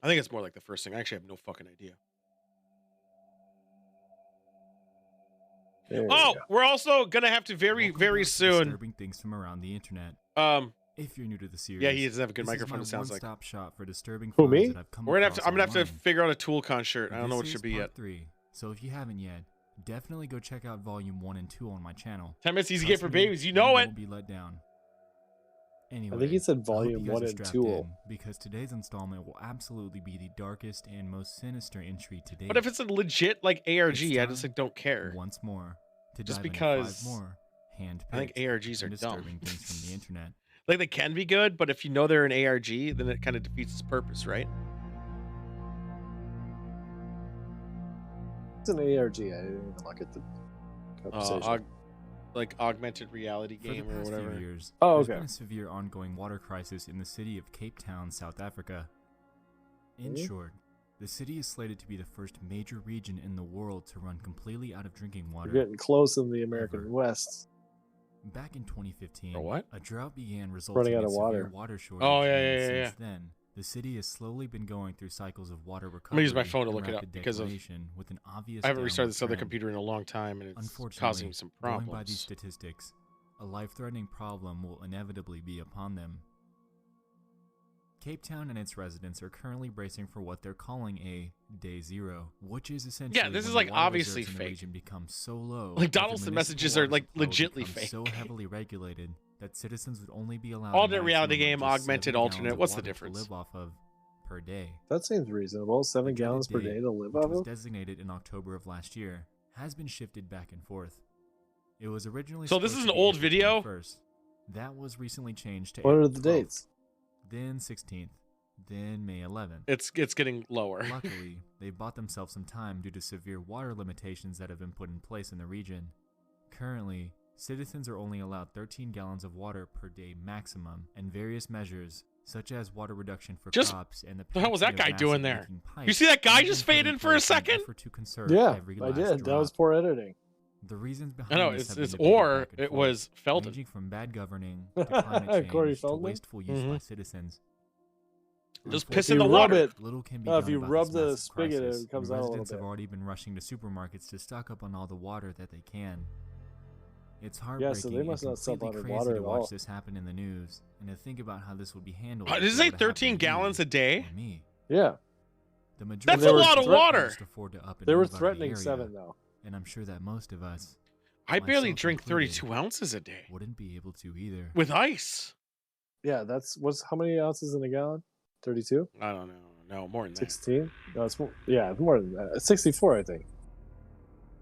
I think it's more like the first thing. I actually have no fucking idea. We're also gonna have to very soon. Disturbing things from around the internet. If you're new to the series, yeah, he doesn't have a good microphone. It sounds like. One-stop shop for disturbing Who, me? that I've come I'm across gonna have to online. figure out a ToolCon shirt. I don't know what it This should is be part yet. 3, so if you haven't yet, definitely go check out volume 1 and 2 on my channel. 10 minutes easy Trust get for me, babies. You know it. Won't be let down. Anyway, I think he said I hope volume you guys 1 are and strapped 2. in, because today's installment will absolutely be the darkest and most sinister entry to date. But if it's a legit like ARG, It's I just like don't care. once more to Just dive into because 5 more hand-picked I think ARGs are and dumb. disturbing things from the internet. Like they can be good, but if you know they're an ARG, then it kind of defeats its purpose, right? It's an ARG. I didn't even look at the conversation. like augmented reality For the game or past whatever. few years, Oh, there's okay. been a severe ongoing water crisis in the city of Cape Town, South Africa. In Mhm. short, the city is slated to be the first major region in the world to run completely out of drinking water. We're getting close in the American Ever. West. Back in 2015, Or what? a drought began resulting Running out in of severe water. water shortage. Oh, yeah, and yeah, yeah, since then, the city has slowly been going through cycles of water I'm gonna recovery. use my phone to and look it up rapid because of declination with an obvious I haven't restarted downward this other trend. computer in a long time, and it's Unfortunately, causing some going by these problems. statistics, a life-threatening problem will inevitably be upon them. Cape Town and its residents are currently bracing for what they're calling a Day Zero, which is essentially this is, when like, the water obviously reserves in the fake. region become so low Like, that the Donaldson municipal messages are, water like, supply will legitly become fake. so heavily regulated that citizens would only be allowed Alternate a reality maximum game, of just augmented 7 alternate, gallons of what's the water to difference? live off of per day. That seems reasonable. 7 The dreaded gallons per day to live which off was of? designated in October of last year, has been shifted back and forth. It was originally So this supposed is to an be old April video? 21st. That was recently changed to What are April the 12th, dates? then 16th, then May 11th. It's getting lower. Luckily, they bought themselves some time due to severe water limitations that have been put in place in the region. Currently, citizens are only allowed 13 gallons of water per day maximum, and various measures, such as water reduction for Just crops and the hell was that patching of guy doing massive there? leaking You pipes, see that guy have just been put fade in in for a place in an second? effort to conserve Yeah, every I last did. That drop. was poor editing. The reasons I behind know this it's have been debated or back and it forth, was Felton. ranging from bad governing to climate Corey change to Feldman? wasteful use by citizens. Just piss in If the you rub water. it, Little can be if done you about rub this the massive spigot, crisis, it comes and out a little residents have bit. already been rushing to supermarkets to stock up on all the water that they can. It's Yeah, heartbreaking so they must and not sell completely bottled crazy water to at watch all. this happen in the news and to think about how this would be handled. Does if it it say were to happen 13 to gallons you a day? or me. Yeah. The majority That's They a were lot of threat- water. can just afford to up and They were move out of the threatening area, 7, though. and I'm sure that most of us, I barely myself drink included, 32 ounces a day wouldn't be able to either. with ice. Yeah, how many ounces in a gallon? 32? I don't know. No, more than that. 16? No, it's more. Yeah, it's more than that. 64, I think.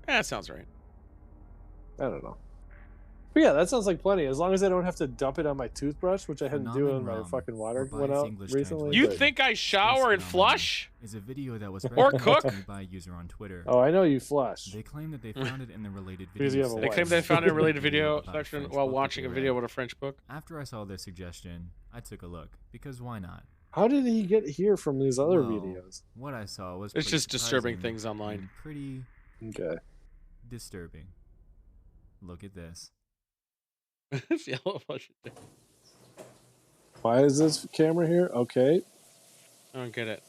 That sounds right. I don't know. But yeah, that sounds like plenty. As long as I don't have to dump it on my toothbrush, which I had to do when my Phenomenon fucking water or by went its out English recently. You but- think I shower and Phenomenon flush? is a video that was Or recommended cook? to me by a user on Twitter. Oh, I know you flush. They claim that they found it in the related Because video you have a They wife. claim section they found a related video about a section French while book that watching they a video read. about a French book. After I saw their suggestion, I took a look, because why not? How did he get here from these other Well, videos? What I saw was It's pretty just disturbing surprising things online. and pretty Okay. disturbing. Look at this. It's yellow flush. Why is this camera here? Okay. I don't get it.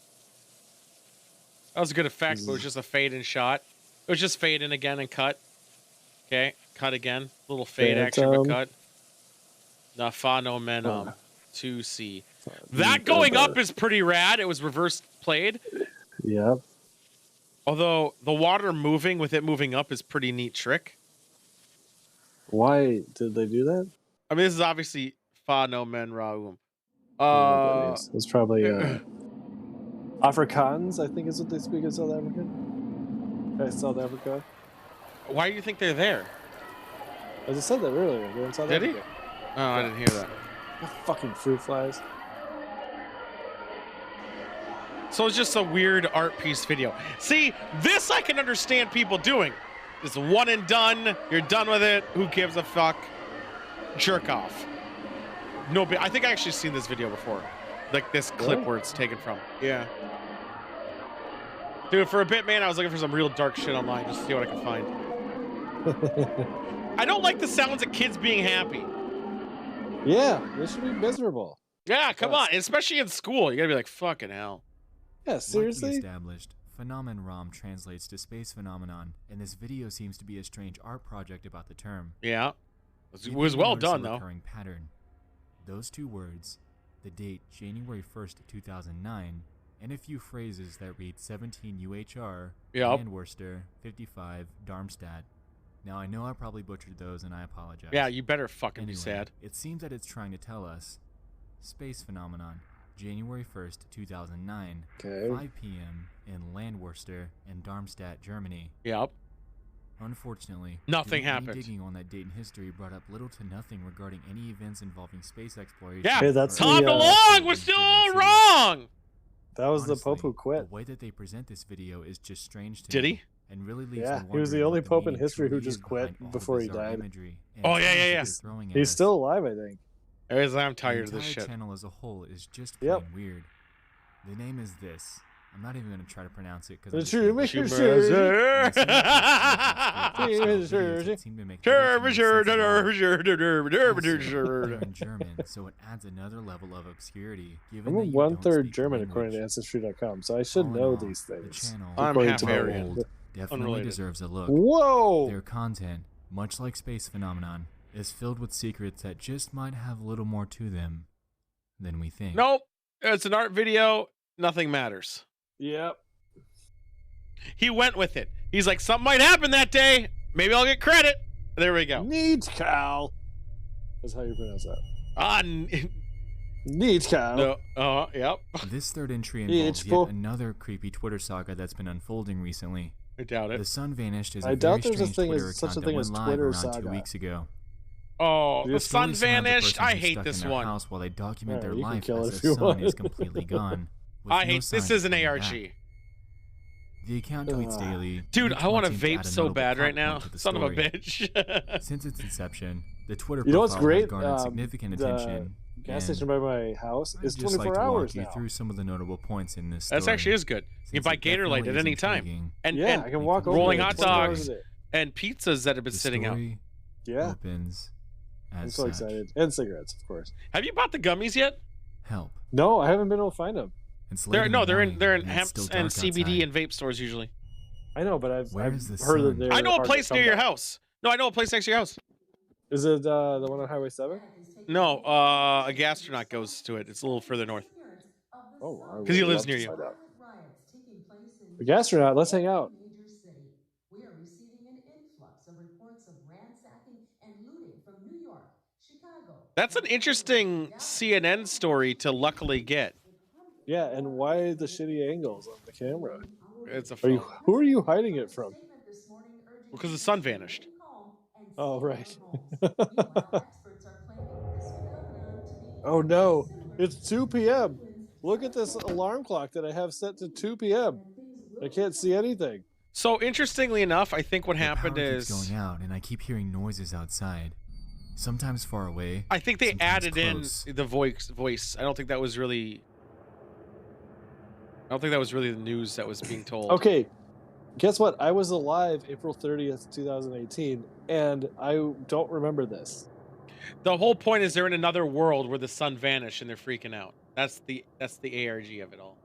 That was a good effect, but it was just a fade in shot. It was just fade in again and cut. Okay, cut again. Little fade action, but Phantom. cut. The phenomenon 2C. That going up is pretty rad. It was reverse played. Yep. Although the water moving with it moving up is pretty neat trick. Why did they do that? I mean, this is obviously phenomenon. I don't know what that is. It's probably Afrikaans, I think is what they speak in South Africa. South Africa. Why do you think they're there? I just said that earlier. They're in South Did he? Africa. Oh, I didn't hear that. Fucking fruit flies. So it's just a weird art piece video. See, this I can understand people doing. It's one and done. You're done with it. Who gives a fuck? Jerk off. No, I think I actually seen this video before. Like this clip Really? where it's taken from. Yeah. Dude, for a bit, man, I was looking for some real dark shit online just to see what I could find. I don't like the sounds of kids being happy. Yeah, they should be miserable. Yeah, come on. Especially in school. You gotta be like, fucking hell. Yeah, seriously? Like we established, phenomenon translates to space phenomenon, and this video seems to be a strange art project about the term. Yeah. It You was may well notice a done, though. recurring pattern. Those two words, the date January 1st, 2009, and a few phrases that read 17 UHR, Yep. and Worcester, 55, Darmstadt. Now, I know I probably butchered those, and I apologize. Yeah, you better fucking Anyway, be sad. It seems that it's trying to tell us space phenomenon, January 1st, 2009, Okay. 5 p.m. in Landworcester and Darmstadt, Germany. Yep. Unfortunately, Nothing doing any happened. digging on that date in history brought up little to nothing regarding any events involving space exploration. Yeah, Hey, that's or Tom the, DeLonge was still wrong. That was the Honestly, Pope who quit. The way that they present this video is just strange to Did me, he? and really leaves Yeah, me he was the wondering only what the pope in meaning history who truly just is quit behind all the before he bizarre died. imagery and Oh, yeah, terms yeah, that yeah. they're throwing at He's us. still alive, I think. I'm tired of the this entire shit. channel as a whole is just plain Yep. weird. The name is this. I'm not even going to try to pronounce it because The I'm true just Mr. they're in German, so it adds another level of obscurity. Given I'm a that you don't 1/3 speak the German according to language. Ancestry.com, so I should All in know all, these the things. channel, I'm according half to my Aryan. old. definitely Unrelated. deserves a look. Whoa! Their content, much like Space Phenomenon, is filled with secrets that just might have a little more to them than we think. Nope. It's an art video. Nothing matters. Yep. He went with it. He's like, something might happen that day. Maybe I'll get credit. There we go. Neat cow. That's how you pronounce that. Neat cow. No. Yep. This third entry involves yet another creepy Twitter saga that's been unfolding recently. I doubt it. The Sun Vanished is I a doubt very there's a strange thing Twitter as such a account thing that as went live Twitter around saga. 2 weeks ago. Oh, the The sun story surrounds a vanished. person I who's hate stuck this in their one. house while they document Alright, their you can life kill it as if the you sun want. is completely gone. with I no hate this signs is of an coming ARG. back. The account tweets daily. Dude, each I want to wanting to vape add a so notable bad plot right now. point to the Son of a story. bitch. Since its inception, the Twitter You know what's profile great? has garnered significant The attention. gas and station by my house I'd is just 24 like to hours walk you now. through some of the notable points in this story. That's actually is good. You can since buy it Gatorade definitely at is any time. intriguing. And, Yeah, and I can walk over rolling there hot 24 hours dogs a day. and pizzas that have been The sitting out. story Yeah, opens as I'm so such. excited. And cigarettes, of course. Have you bought the gummies yet? Help. No, I haven't been able to find them. It's late in the They're in morning, hemp it's still and dark CBD outside. and vape stores usually. I know, but I've Where is the heard that sun? they're I know a hard to place come near your by. house. No, I know a place next to your house. Is it the one on Highway 7? No, a gastronaut goes to it. It's a little further north. Oh, wow. Because he lives near you. The gastronaut, let's hang out. We are receiving an influx of reports of ransacking and looting from New York, Chicago. That's an interesting CNN story to luckily get. Yeah, and why the shitty angles on the camera? It's a Who are you hiding it from? because the sun vanished. Oh, right. Oh, no. It's 2 p.m. Look at this alarm clock that I have set to 2 p.m. I can't see anything. So interestingly enough, I think what happened Power is keeps going out, and I keep hearing noises outside. Sometimes far away. I think they sometimes added close. in the voice. I don't think that was really the news that was being told. Okay, guess what? I was alive April 30th, 2018, and I don't remember this. The whole point is they're in another world where the sun vanished and they're freaking out. That's the ARG of it all.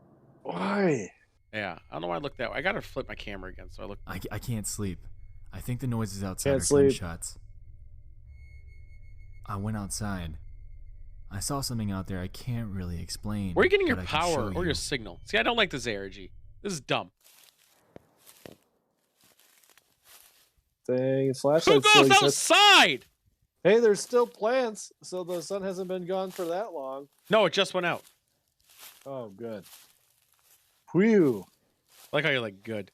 Why? Yeah, I don't know why I looked that way. I gotta flip my camera again, so I look. I can't sleep. I think the noises outside Can't are sleep. gunshots. I went outside. I saw something out there I can't really explain. Where are you getting your but I can power show or you. your signal? See, I don't like this ARG. This is dumb. Dang, flashlight. Who goes outside? Hey, there's still plants, so the sun hasn't been gone for that long. No, it just went out. Oh, good. Whew. I like how you're like good.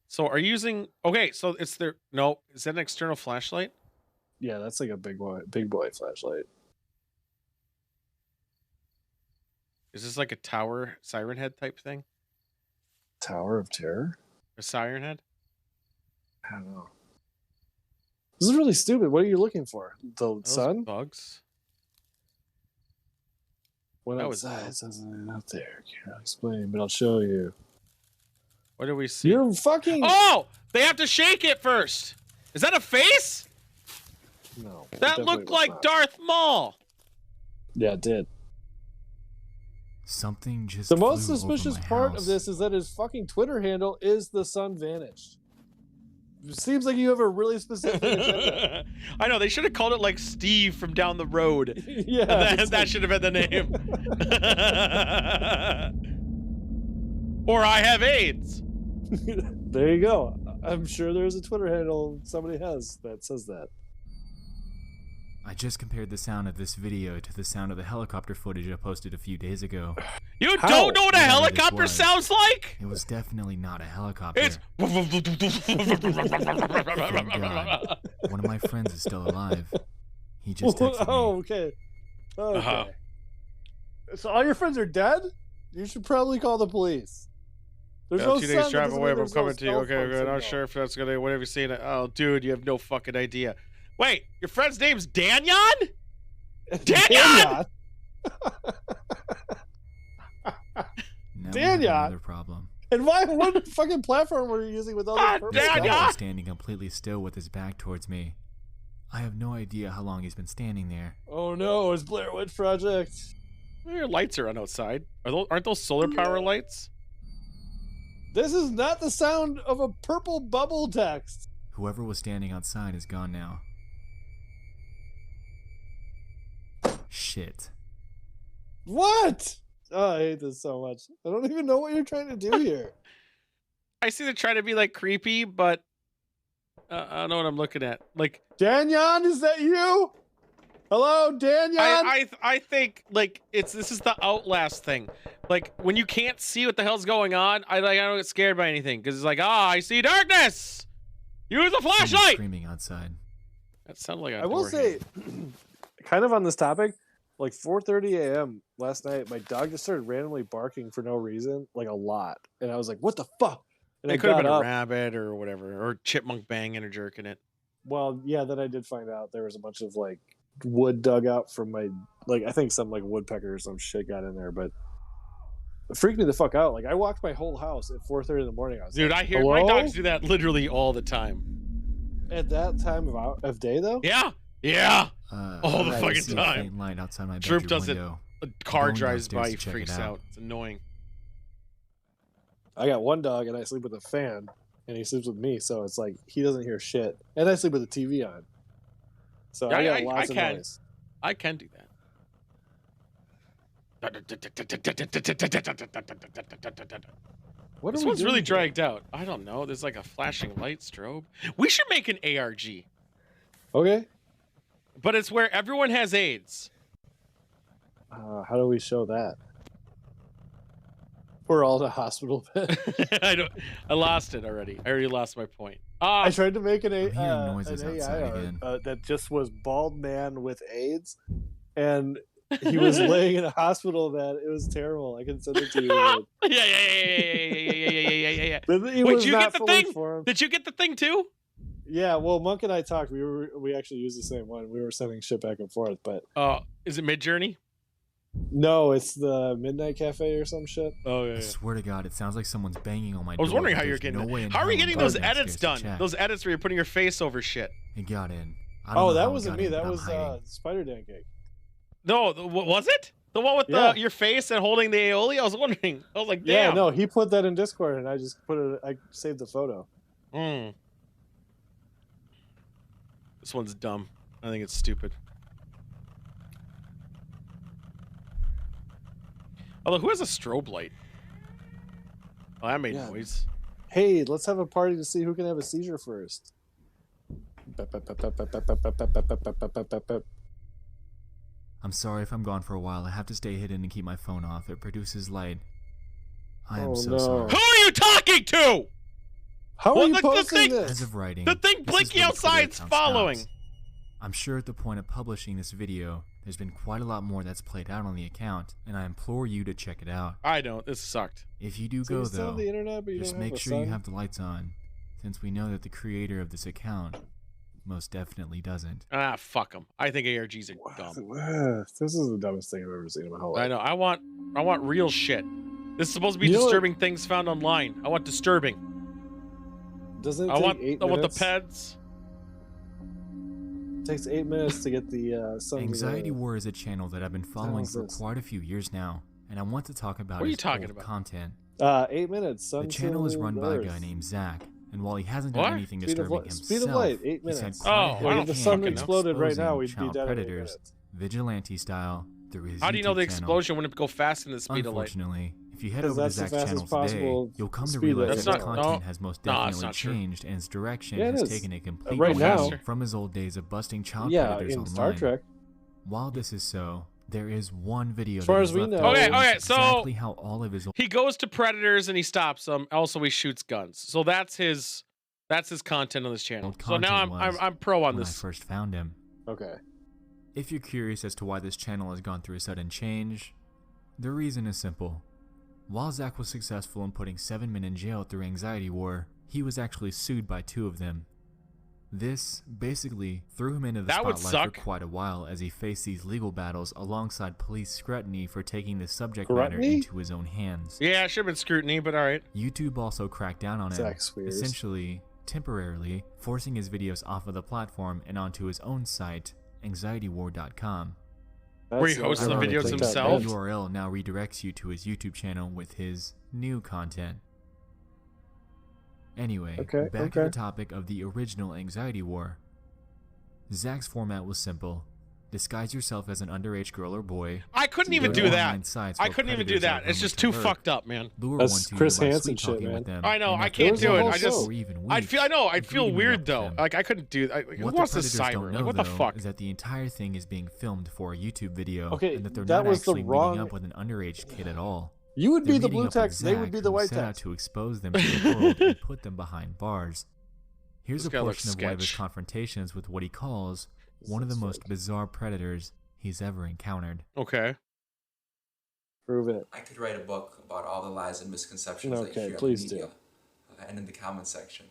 So are you using? Okay, so it's there. No, is that an external flashlight? Yeah, that's like a big boy flashlight. Is this like a tower siren head type thing? Tower of Terror? A siren head? I don't know. This is really stupid. What are you looking for? The Those sun? bugs. What That was outside? Something out there. Can't explain, but I'll show you. What do we see? You're fucking. Oh, they have to shake it first. Is that a face? No. That definitely looked was like not. Darth Maul. Yeah, it did. Something just The most flew over suspicious my part house. of this is that his fucking Twitter handle is the sun vanished. It seems like you have a really specific agenda. I know they should have called it like Steve from down the road. Yeah, that should have been the name. Or I have AIDS. There you go. I'm sure there's a Twitter handle somebody has that says that. I just compared the sound of this video to the sound of the helicopter footage I posted a few days ago. You don't know what a Whatever this helicopter was, sound like? It was definitely not a helicopter. It's. Thank God. One of my friends is still alive. He just texted me. Oh, okay. Okay. So all your friends are dead? You should probably call the police. There's no 2 sun, days that drive doesn't away, mean but I'm there's no coming to you. cell Okay, phone okay. Not signal. sure if that's gonna. What have you seen? Oh, dude, you have no fucking idea. Wait, your friend's name's Danyon? Danyon? Danyon? Problem. And what fucking platform were you using with all this purple He stuff? was standing completely still with his back towards me. I have no idea how long he's been standing there. Oh no, it's Blair Witch Project. Your lights are on outside. Aren't those solar power lights? This is not the sound of a purple bubble text. Whoever was standing outside is gone now. Shit. What? Oh, I hate this so much. I don't even know what you're trying to do here. I see they're trying to be like creepy, but I don't know what I'm looking at. Like, Danyon, is that you? Hello, Danyon? I think like this is the Outlast thing. Like when you can't see what the hell's going on, I don't get scared by anything because it's like, I see darkness. Use a Someone flashlight. screaming outside. That sounded like a I will say, kind of on this topic, like 4:30 a.m. last night, my dog just started randomly barking for no reason, like a lot, and I was like, "What the fuck?" And It I could have got been a up. rabbit or whatever, or chipmunk banging or jerking it. Well, yeah, then I did find out there was a bunch of like wood dug out from my, like, I think some like woodpecker or some shit got in there, but it freaked me the fuck out. Like I walked my whole house at 4:30 in the morning. I was Dude, like, I hear "Hello?" my dogs do that literally all the time. At that time of day, though. Yeah, yeah, all the I fucking see a time. faint light outside my Droop bedroom does it. window. A car Going drives downstairs by, he to check it freaks out. out. It's annoying. I got one dog and I sleep with a fan, and he sleeps with me, so it's like he doesn't hear shit, and I sleep with the TV on. So I got lots of noise. I can do that. What This are we one's doing really here? dragged out. I don't know. There's like a flashing light strobe. We should make an ARG. Okay. But it's where everyone has AIDS. How do we show that? We're all in a hospital bed. I lost it already. I already lost my point. I tried to make an hearing noises AI outside art, again. that just was bald man with AIDS, and he was laying in a hospital bed. It was terrible. I can send it to you. Yeah. But he Wait, was did you not get the fully thing? formed. Did you get the thing too? Yeah, well, Monk and I talked. We actually used the same one. We were sending shit back and forth, but Is it Midjourney? no, it's the Midnight Cafe or some shit. Oh yeah. I swear to God, it sounds like someone's banging on my I door. was wondering how but you're there's getting no way it. in How are you hell I'm getting going those edits downstairs to done? check. Those edits where you're putting your face over shit. It got in. I don't know Oh, that how it wasn't got me. in, That but I'm was hiding. Spider Dan Cake. No, was it? The one with Yeah. your face and holding the aioli? I was wondering. I was like, Yeah, damn. no, he put that in Discord, and I just put it. I saved the photo. This one's dumb. I think it's stupid. Although, who has a strobe light? Oh, that made Yeah. noise. Hey, let's have a party to see who can have a seizure first. I'm sorry if I'm gone for a while. I have to stay hidden and keep my phone off. It produces light. I am Oh, so no. sorry. Who are you talking to? How Well, are you the posting thing- this? As of writing, The thing this is blinking when the Twitter outside's account following. stops. I'm sure at the point of publishing this video, there's been quite a lot more that's played out on the account, and I implore you to check it out. I don't. This sucked. If you do So go you still though, have the internet, but you just don't have make a sure you sun? have the lights on, since we know that the creator of this account most definitely doesn't. Ah, fuck them. I think ARGs are dumb. This is the dumbest thing I've ever seen in my whole life. I know. I want real shit. This is supposed to be You know what- disturbing things found online. I want disturbing. Doesn't it I take want 8 the minutes? peds. It takes 8 minutes to get the sun. to Anxiety the- War is a channel that I've been following for this? quite a few years now, and I want to talk about What are you his talking old about? content. 8 minutes. Sun The channel is to run by a Earth. guy named Zach, and while he hasn't What? done anything Speed of disturbing light- himself, speed of light, 8 he's had minutes. quite a Oh, I hand don't If the sun fucking know. exploded right now, exposing we'd be child dead in 8 predators, minutes. vigilante style, through his How do you know the YouTube channel. explosion wouldn't go faster than the speed of light? Unfortunately, if you head Because over to that's the Zach's fastest channel today, possible you'll come to speed realize that that it his can. content No. has most No, it's definitely not true. changed, and his direction Yeah, it has is. taken a complete Right now. reversal from his old days of busting child Yeah, predators in online. Star Trek. While this is so, there is one video As far that as he's we left know- out Okay, that shows okay, so- exactly how all of his old He goes to predators and he stops them. Also, he shoots guns. So that's his content on this channel. So now content was I'm pro on when I this. first found him. Okay. If you're curious as to why this channel has gone through a sudden change, the reason is simple. While Zach was successful in putting 7 men in jail through anxiety war, he was actually sued by 2 of them. This basically threw him into the spotlight for quite a while as he faced these legal battles alongside police scrutiny for taking the subject matter into his own hands. Yeah, it should have been scrutiny, but alright. YouTube also cracked down on him, essentially, temporarily, forcing his videos off of the platform and onto his own site, anxietywar.com. Where he hosts the videos himself? The URL now redirects you to his YouTube channel with his new content. Anyway, back to the topic of the original Anxiety War. Zach's format was simple. Disguise yourself as an underage girl or boy. I couldn't even do that. I couldn't even do that. It's just too fucked up, man. That's Chris Hansen shit, man. I know. I can't do it. I'd feel weird though. Like I couldn't do. Who wants to cyber? Like, what the fuck? Is that the entire thing is being filmed for a YouTube video, okay, and that they're not actually meeting up with an underage kid at all. You would be the blue text, they would be the white text. Set out to expose them to the world and put them behind bars. Here's a portion of one of his confrontations with what he calls one of the most bizarre predators he's ever encountered. Okay. Prove it. I could write a book about all the lies and misconceptions that you hear in the media and in the comment section.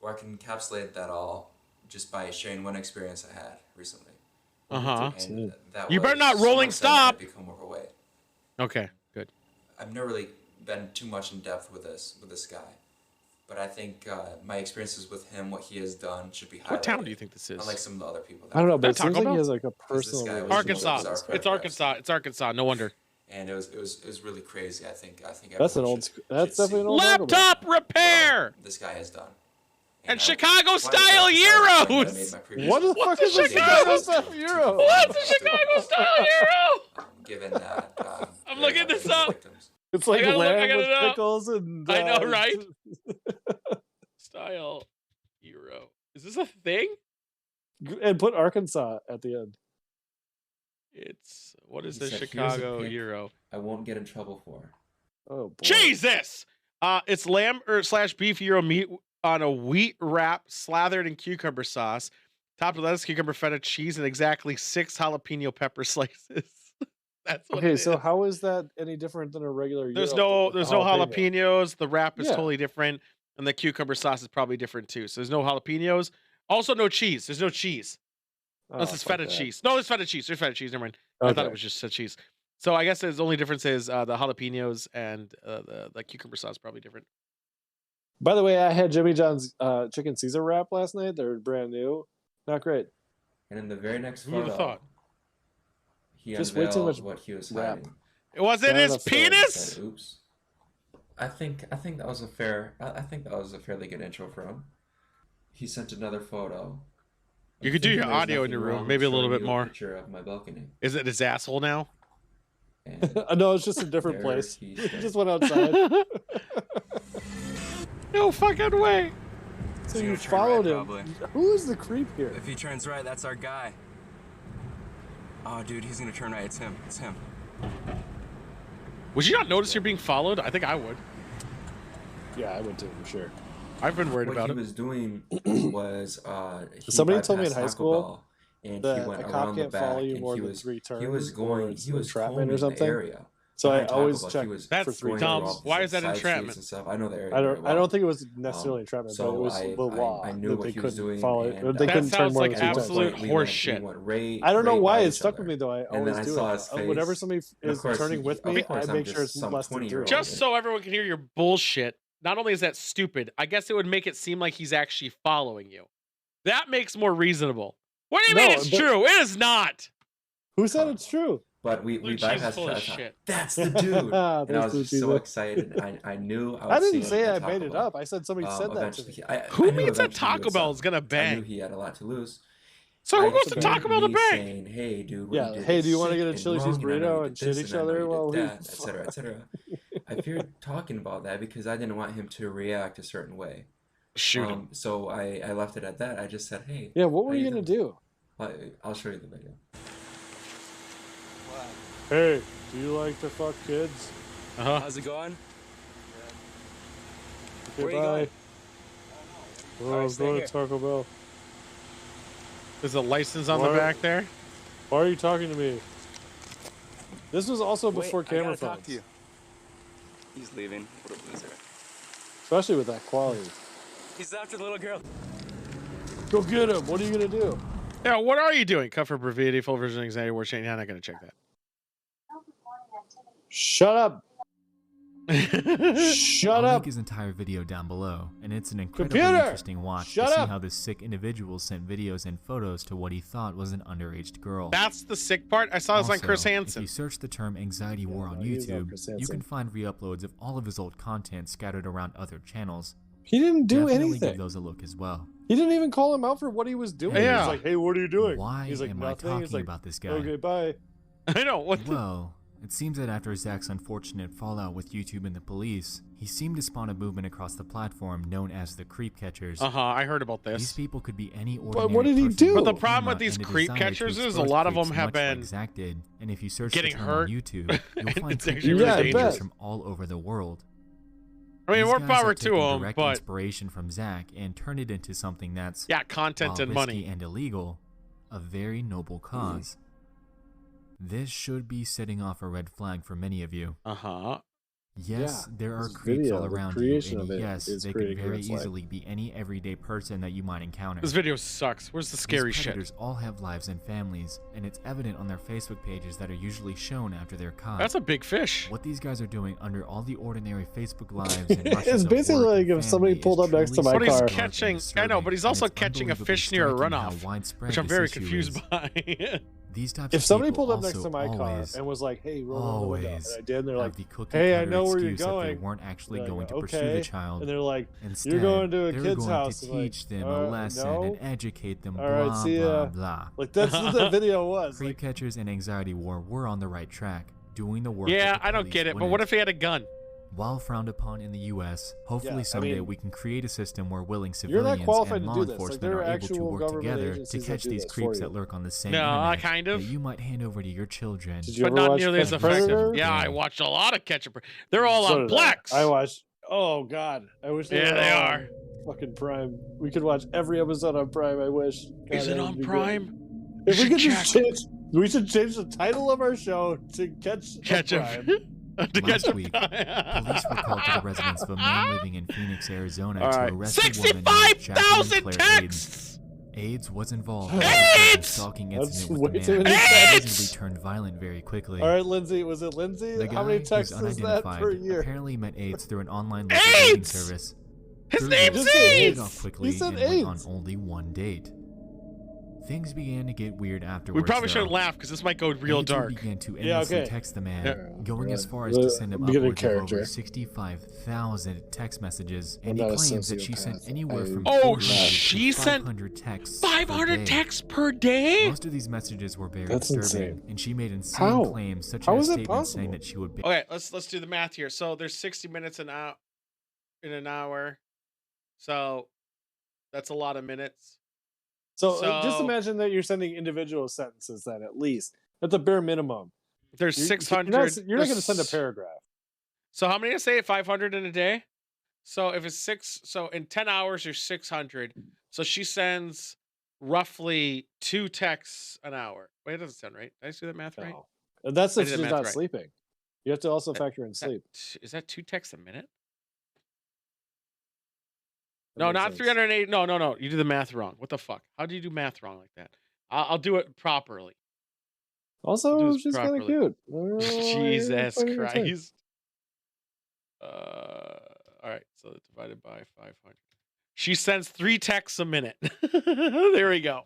Or I can encapsulate that all just by sharing one experience I had recently. And that you better not rolling stop. Become overweight. Okay, good. I've never really been too much in depth with this guy, but I think my experiences with him, what he has done, should be highlighted. What town do you think this is? Unlike some of the other people. I don't know, but it seems like he has like a personal. Arkansas. It's Arkansas. It's Arkansas. No wonder. And it was really crazy. I think that's an old. That's definitely an old. Laptop repair. This guy has done. And Chicago style Euros. What the fuck is a Chicago style Euro? What's a Chicago style Euro? Given that I'm looking this up. It's like lamb with pickles and. I know, right? Style Euro. Is this a thing? And put Arkansas at the end. It's what is the Chicago Euro? I won't get in trouble for. Oh boy. Jesus! It's lamb / beef Euro meat on a wheat wrap slathered in cucumber sauce, topped with lettuce, cucumber, feta, cheese, and exactly 6 jalapeno pepper slices. That's what okay. So how is that any different than a regular? There's no jalapenos. The wrap is totally different, and the cucumber sauce is probably different too. So there's no jalapenos. Also, no cheese. There's no cheese. This is feta cheese. No, there's feta cheese. There's feta cheese. Never mind. I thought it was just cheese. So I guess the only difference is the jalapenos and the cucumber sauce is probably different. By the way, I had Jimmy John's chicken Caesar wrap last night. They're brand new. Not great. And in the very next photo, who would have thought? He just way too much what he was hiding. Was it his penis? Said, oops. I think that was a fairly good intro for him. He sent another photo. You could do your audio in your room, maybe a little bit more. Picture of my balcony. Is it his asshole now? No, it's just a different place. He just went outside. No fucking way. So you followed him. Who is the creep here? If he turns right, that's our guy. Oh, dude, he's gonna turn right. It's him. It's him. Would you not notice you're being followed? I think I would. Yeah, I would too, for sure. I've been worried about it. What he was doing was somebody told me in high school and that he went a cop around can't the follow back you and more he than was 3 turns. he was entrapment or something. The area. So I always check for 3 times. Why is that entrapment? I know the area. I don't think it was necessarily entrapment, but it was the law. I knew what they he was couldn't doing. follow it. They couldn't turn more than 2 times. Absolute horseshit. I don't know why it stuck with me though. I always do it. Whenever somebody is turning with me, I make sure it's less than 3. Just so everyone can hear your bullshit. Not only is that stupid, I guess it would make it seem like he's actually following you. That makes more reasonable. What do you mean it's true? It is not. Who said it's true? But we bypassed shit. That's the dude. And I was just so excited. I knew I didn't say I made it up. I said somebody said that to me. Who means that Taco Bell is gonna bang? I knew he had a lot to lose. So who goes to Taco Bell to bang? Saying, hey, dude. Yeah. Hey, do you want to get a chili cheese burrito and shit each other while we? Etc. Etc. I feared talking about that because I didn't want him to react a certain way. Shoot him. So I left it at that. I just said, hey. Yeah. What were you gonna do? I'll show you the video. Hey, do you like to fuck kids? How's it going? Okay, bye. Oh, I'm going to Taco Bell. There's a license on the back there. Why are you talking to me? This was also before camera phones. Talk to you. He's leaving. What a loser. Especially with that quality. He's after the little girl. Go get him. What are you gonna do? Yeah, what are you doing? Cut for Bravity, full version of anxiety, war chain. I'm not gonna check that. Shut up. Shut I'll up. link his entire video down below, and it's an incredibly Computer! interesting watch Shut to see up! how this sick individual sent videos and photos to what he thought was an underage girl. That's the sick part. I saw this on Chris Also, Hansen. If you search the term anxiety war on he's on YouTube, Chris you Hansen. can find re-uploads of all of his old content scattered around other channels. He didn't do Definitely anything. give those a look as well. He didn't even call him out for what he was doing. Yeah. He was like, hey, what are you doing? Why He's like, am I nothing. talking He's like, about this guy? okay, bye. I know. What the... Well, it seems that after Zach's unfortunate fallout with YouTube and the police, he seemed to spawn a movement across the platform known as the creep catchers. I heard about this. These people could be any ordinary what did he person do? with But the a problem camera with these and a creep desire to catchers is a expose lot of creeps them have much been like Zach did. And if you search getting the term hurt. on YouTube, you'll find It's creep actually really pages dangerous. from all over the world. I mean, These more guys power have to taken them, direct but inspiration from Zach and turned it into something that's yeah, content while and risky money. and illegal, a very noble cause. This should be setting off a red flag for many of you. Yes, Yeah, there are this creeps video, all the around you, creation and of it yes, is they could creating a very red flag. easily be any everyday person that you might encounter. This video sucks. Where's the scary These shit? predators all have lives and families, and it's evident on their Facebook pages that are usually shown after they're caught. That's a big fish. What these guys are doing under all the ordinary Facebook lives and rushes It's of basically work like and if somebody family pulled is up next to truly my But he's car. catching. disturbing I know, but he's and also it's catching a unbelievably fish near a striking how runoff, widespread which I'm this very issue confused is. by. These types If of somebody people pulled up next also to my car always, and was like, hey, roll down the window, always and I did, and they're have like, the cookie hey, I cutter know where you're excuse that going. they weren't actually They're going like, to pursue okay. the child. And they're like, Instead, you're going to a they're kid's going house. to I'm like, teach them a lesson no. and educate them, All right, blah, see blah, ya. blah. Like, that's what that video was. Creep Like, catchers and anxiety war were on the right track, doing the work. Yeah, that the I don't police get it. But wouldn't. what if he had a gun? While frowned upon in the U.S., hopefully Yeah, I someday mean, we can create a system where willing you're not civilians qualified and to law do this. Like, enforcement there are are able to actual work government together to agencies that catch do these this creeps for that you. lurk on the same No, internet kind of. that you might hand over to your children. Did you But ever not watch nearly as Catch a effective. Predator? Yeah, I watched a lot of Catch a Predator. They're all So on did I. Plex. I watched. Oh God, I wish. Yeah, were they all are. on Fucking Prime. We could watch every episode on Prime. I wish. God, Is it that would on be Prime? Good. If we should could just check. change, we should change the title of our show to Catch a a. Prime. Last week, police were called to the residence of a man living in Phoenix, Arizona All to right. arrest a woman named Jacqueline 65,000 Claire texts! AIDS was involved in a stalking That's incident way with too the man. many It texts. easily turned violent very quickly. All right, Lindsay. Was it Lindsay? The guy, How many who's texts is that per unidentified, year? apparently met AIDS through an online local dating AIDS! service. His Through name's this, they hit AIDS! it off quickly He said and went on AIDS. only one date. Things began to get weird We afterwards. probably though. shouldn't laugh because this might go real AIDS would dark. began to Yeah, endlessly okay. text the man, Yeah. going as Right. far as to send him Get a upwards of over character. 65,000 text messages, I'm and he not a claims that she sent sociopath. anywhere from Oh, 400 she to sent 500 texts. 500 per day. texts per day? Most of these messages were very That's disturbing, insane. and she made insane How? claims such How as is it statements saying possible? that she would. Okay, let's do the math here. So there's 60 minutes in an hour. So that's a lot of minutes. So just So- imagine that you're sending individual sentences. Then at least that's a bare minimum. There's You're- 600. You're not going to send a there's- paragraph. So how many did I say? 500 in a day? So if it's so in 10 hours, there's 600. So she sends roughly 2 texts an hour. Wait, that doesn't sound right. Did I do that math right? No. And that's I if did the she's math not right. sleeping. You have to also That- factor in sleep. Is that 2 texts a minute? That No, makes not sense. 380. No. You did the math wrong. What the fuck? How do you do math wrong like that? I'll do it properly. Also, do this she's kind of properly. cute. Oh, Jesus what are you gonna say? Christ. All right. So that's divided by 500. She sends 3 texts a minute. There we go.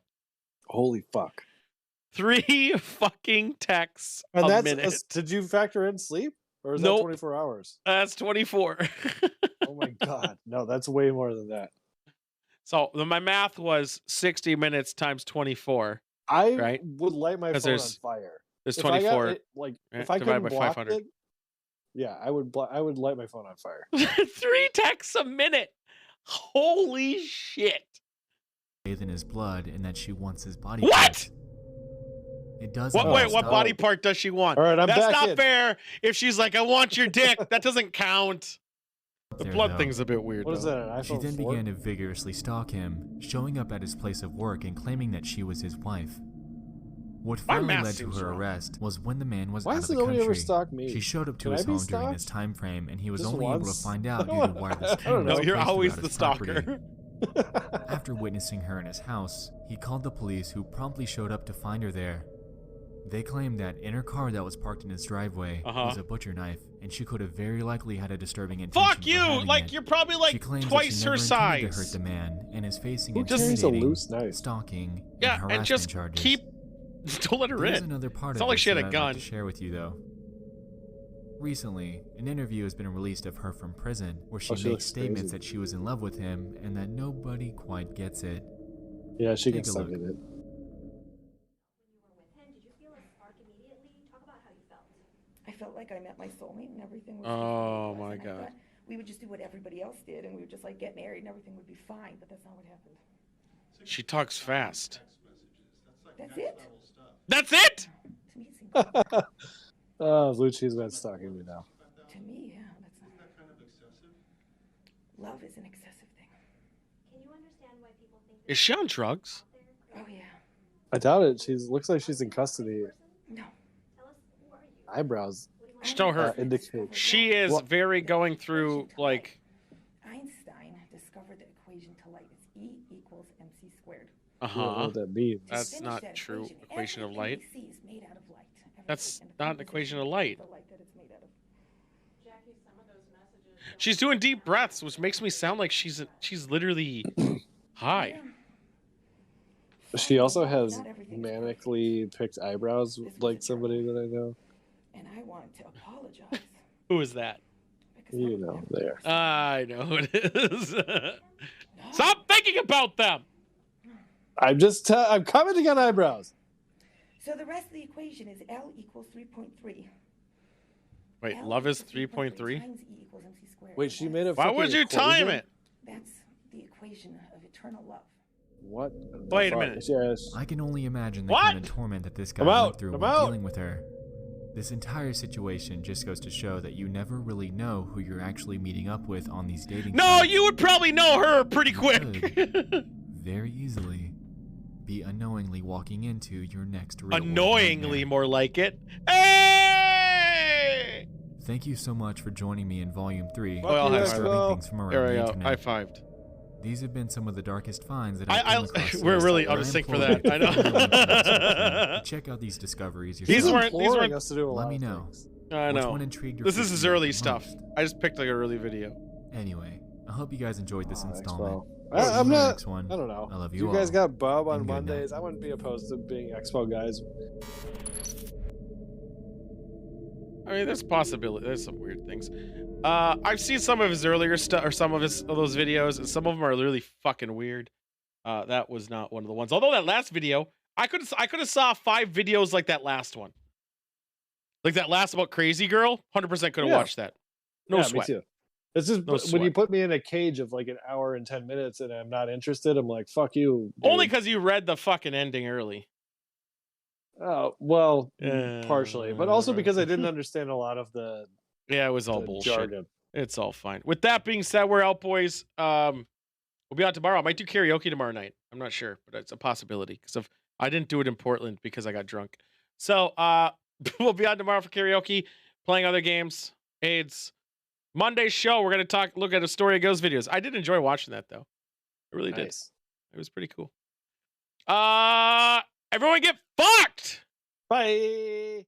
Holy fuck! 3 fucking texts And a that's minute. did you factor in sleep, or is Nope. that 24 hours? That's 24. Oh my god, no, that's way more than that. So my math was 60 minutes times 24. I Right? would light my 'Cause phone on there's- fire. There's If I got 24. it, like right, if I divided couldn't by block 500. it, yeah, I would. I would light my phone on fire. 3 texts a minute. Holy shit. bathe in his blood, and that she wants his body. What? parts. It does. What? Oh, Wait, what no. body part does she want? All right, I'm That's back not in. fair. If she's like, I want your dick, that doesn't count. The There, blood though. thing's a bit weird. What is though. that? An She iPhone then 4? began to vigorously stalk him, showing up at his place of work and claiming that she was his wife. What finally led to her arrest was when the man was Why out of hasn't the nobody ever country. stalked me? She showed up to Can his I be home during this stalked? time frame, and he was Just only able to once? find out due to wireless I don't cameras know. You're placed always throughout the his property. stalker. After witnessing her in his house, he called the police, who promptly showed up to find her there. They claimed that in her car that was parked in his driveway was a butcher knife, and she could have very likely had a disturbing intention. Fuck you! Like, you're probably like twice her size. To hurt the man and is facing Who carries a intimidating, loose knife? stalking, Yeah, and harassment and just charges. don't let her There's in. another part It's of not like this she had that a I'd gun. like to share with you, though. Recently, an interview has been released of her from prison, where she makes statements that she was in love with him and that nobody quite gets it. Yeah, she Take can a suck look. at it. I felt like I met my soulmate and everything was Oh just my and I God. thought we would just do what everybody else did and we would just like get married and everything would be fine, but that's not what happened. She talks fast. That's it? That's it? To me, it seemed Oh, Lucci's been stalking me now. to me, yeah, that's not kind of excessive. Love is an excessive thing. Can you understand why people think Is she on drugs? Oh yeah. I doubt it. Looks like she's in custody. No. Eyebrows. Show her. Indicate. She is very going through, like... Einstein discovered the equation to light. It's E equals MC squared. I don't know what that means. That's Finish not that true. Equation of light. Everything we see is made out of light. That's not an equation of light. The light that it's made out of. She's doing deep breaths, which makes me sound like she's literally high. She also has manically picked eyebrows, like somebody that I know. And I wanted to apologize. Who is that? You know, there. I know who it is. Stop thinking about them. I'm commenting on eyebrows. So the rest of the equation is L equals 3.3. Wait, love is 3.3? Times E equals MC squared. Wait, she made a Why would you time it? That's the equation of eternal love. What? Wait a minute. Yes. I can only imagine the What? kind of torment that this guy went through when dealing with her. This entire situation just goes to show that you never really know who you're actually meeting up with on these dating No, sites. you would probably know her pretty quick. Could very easily be unknowingly walking into your next real Annoyingly, more like it. Hey! Thank you so much for joining me in Volume 3. Well, Disturbing things from around there we the go. internet. High-fived. These have been some of the darkest finds that I've come across. We're really out of sync for that. I know. Check out these discoveries. These weren't. Let me know. I Which know. one intrigued or This is freaked his you out early the stuff. most? I just picked like an early video. Anyway, I hope you guys enjoyed this installment. I'm See you not. next one. I don't know. I love If you you guys all. got Bob on And good night. Mondays, I wouldn't be opposed to being Expo guys. I mean, there's possibility. There's some weird things. I've seen some of his earlier stuff, or some of those videos, and some of them are really fucking weird. That was not one of the ones. Although that last video, I could have saw 5 videos like that last one. Like that last about Crazy Girl, 100% could have watched that. No sweat. Me too. It's just No when sweat. you put me in a cage of like an hour and 10 minutes and I'm not interested, I'm like, fuck you. Dude. Only because you read the fucking ending early. Oh, well, partially, but also because I didn't understand a lot of the Yeah, it was all bullshit. jargon. It's all fine. With that being said, we're out, boys. We'll be out tomorrow. I might do karaoke tomorrow night. I'm not sure, but it's a possibility because I didn't do it in Portland because I got drunk. So we'll be on tomorrow for karaoke, playing other games. AIDS. Monday's show, we're gonna look at a Story of Ghost videos. I did enjoy watching that though. I really did. It was pretty cool. Everyone get fucked. Bye.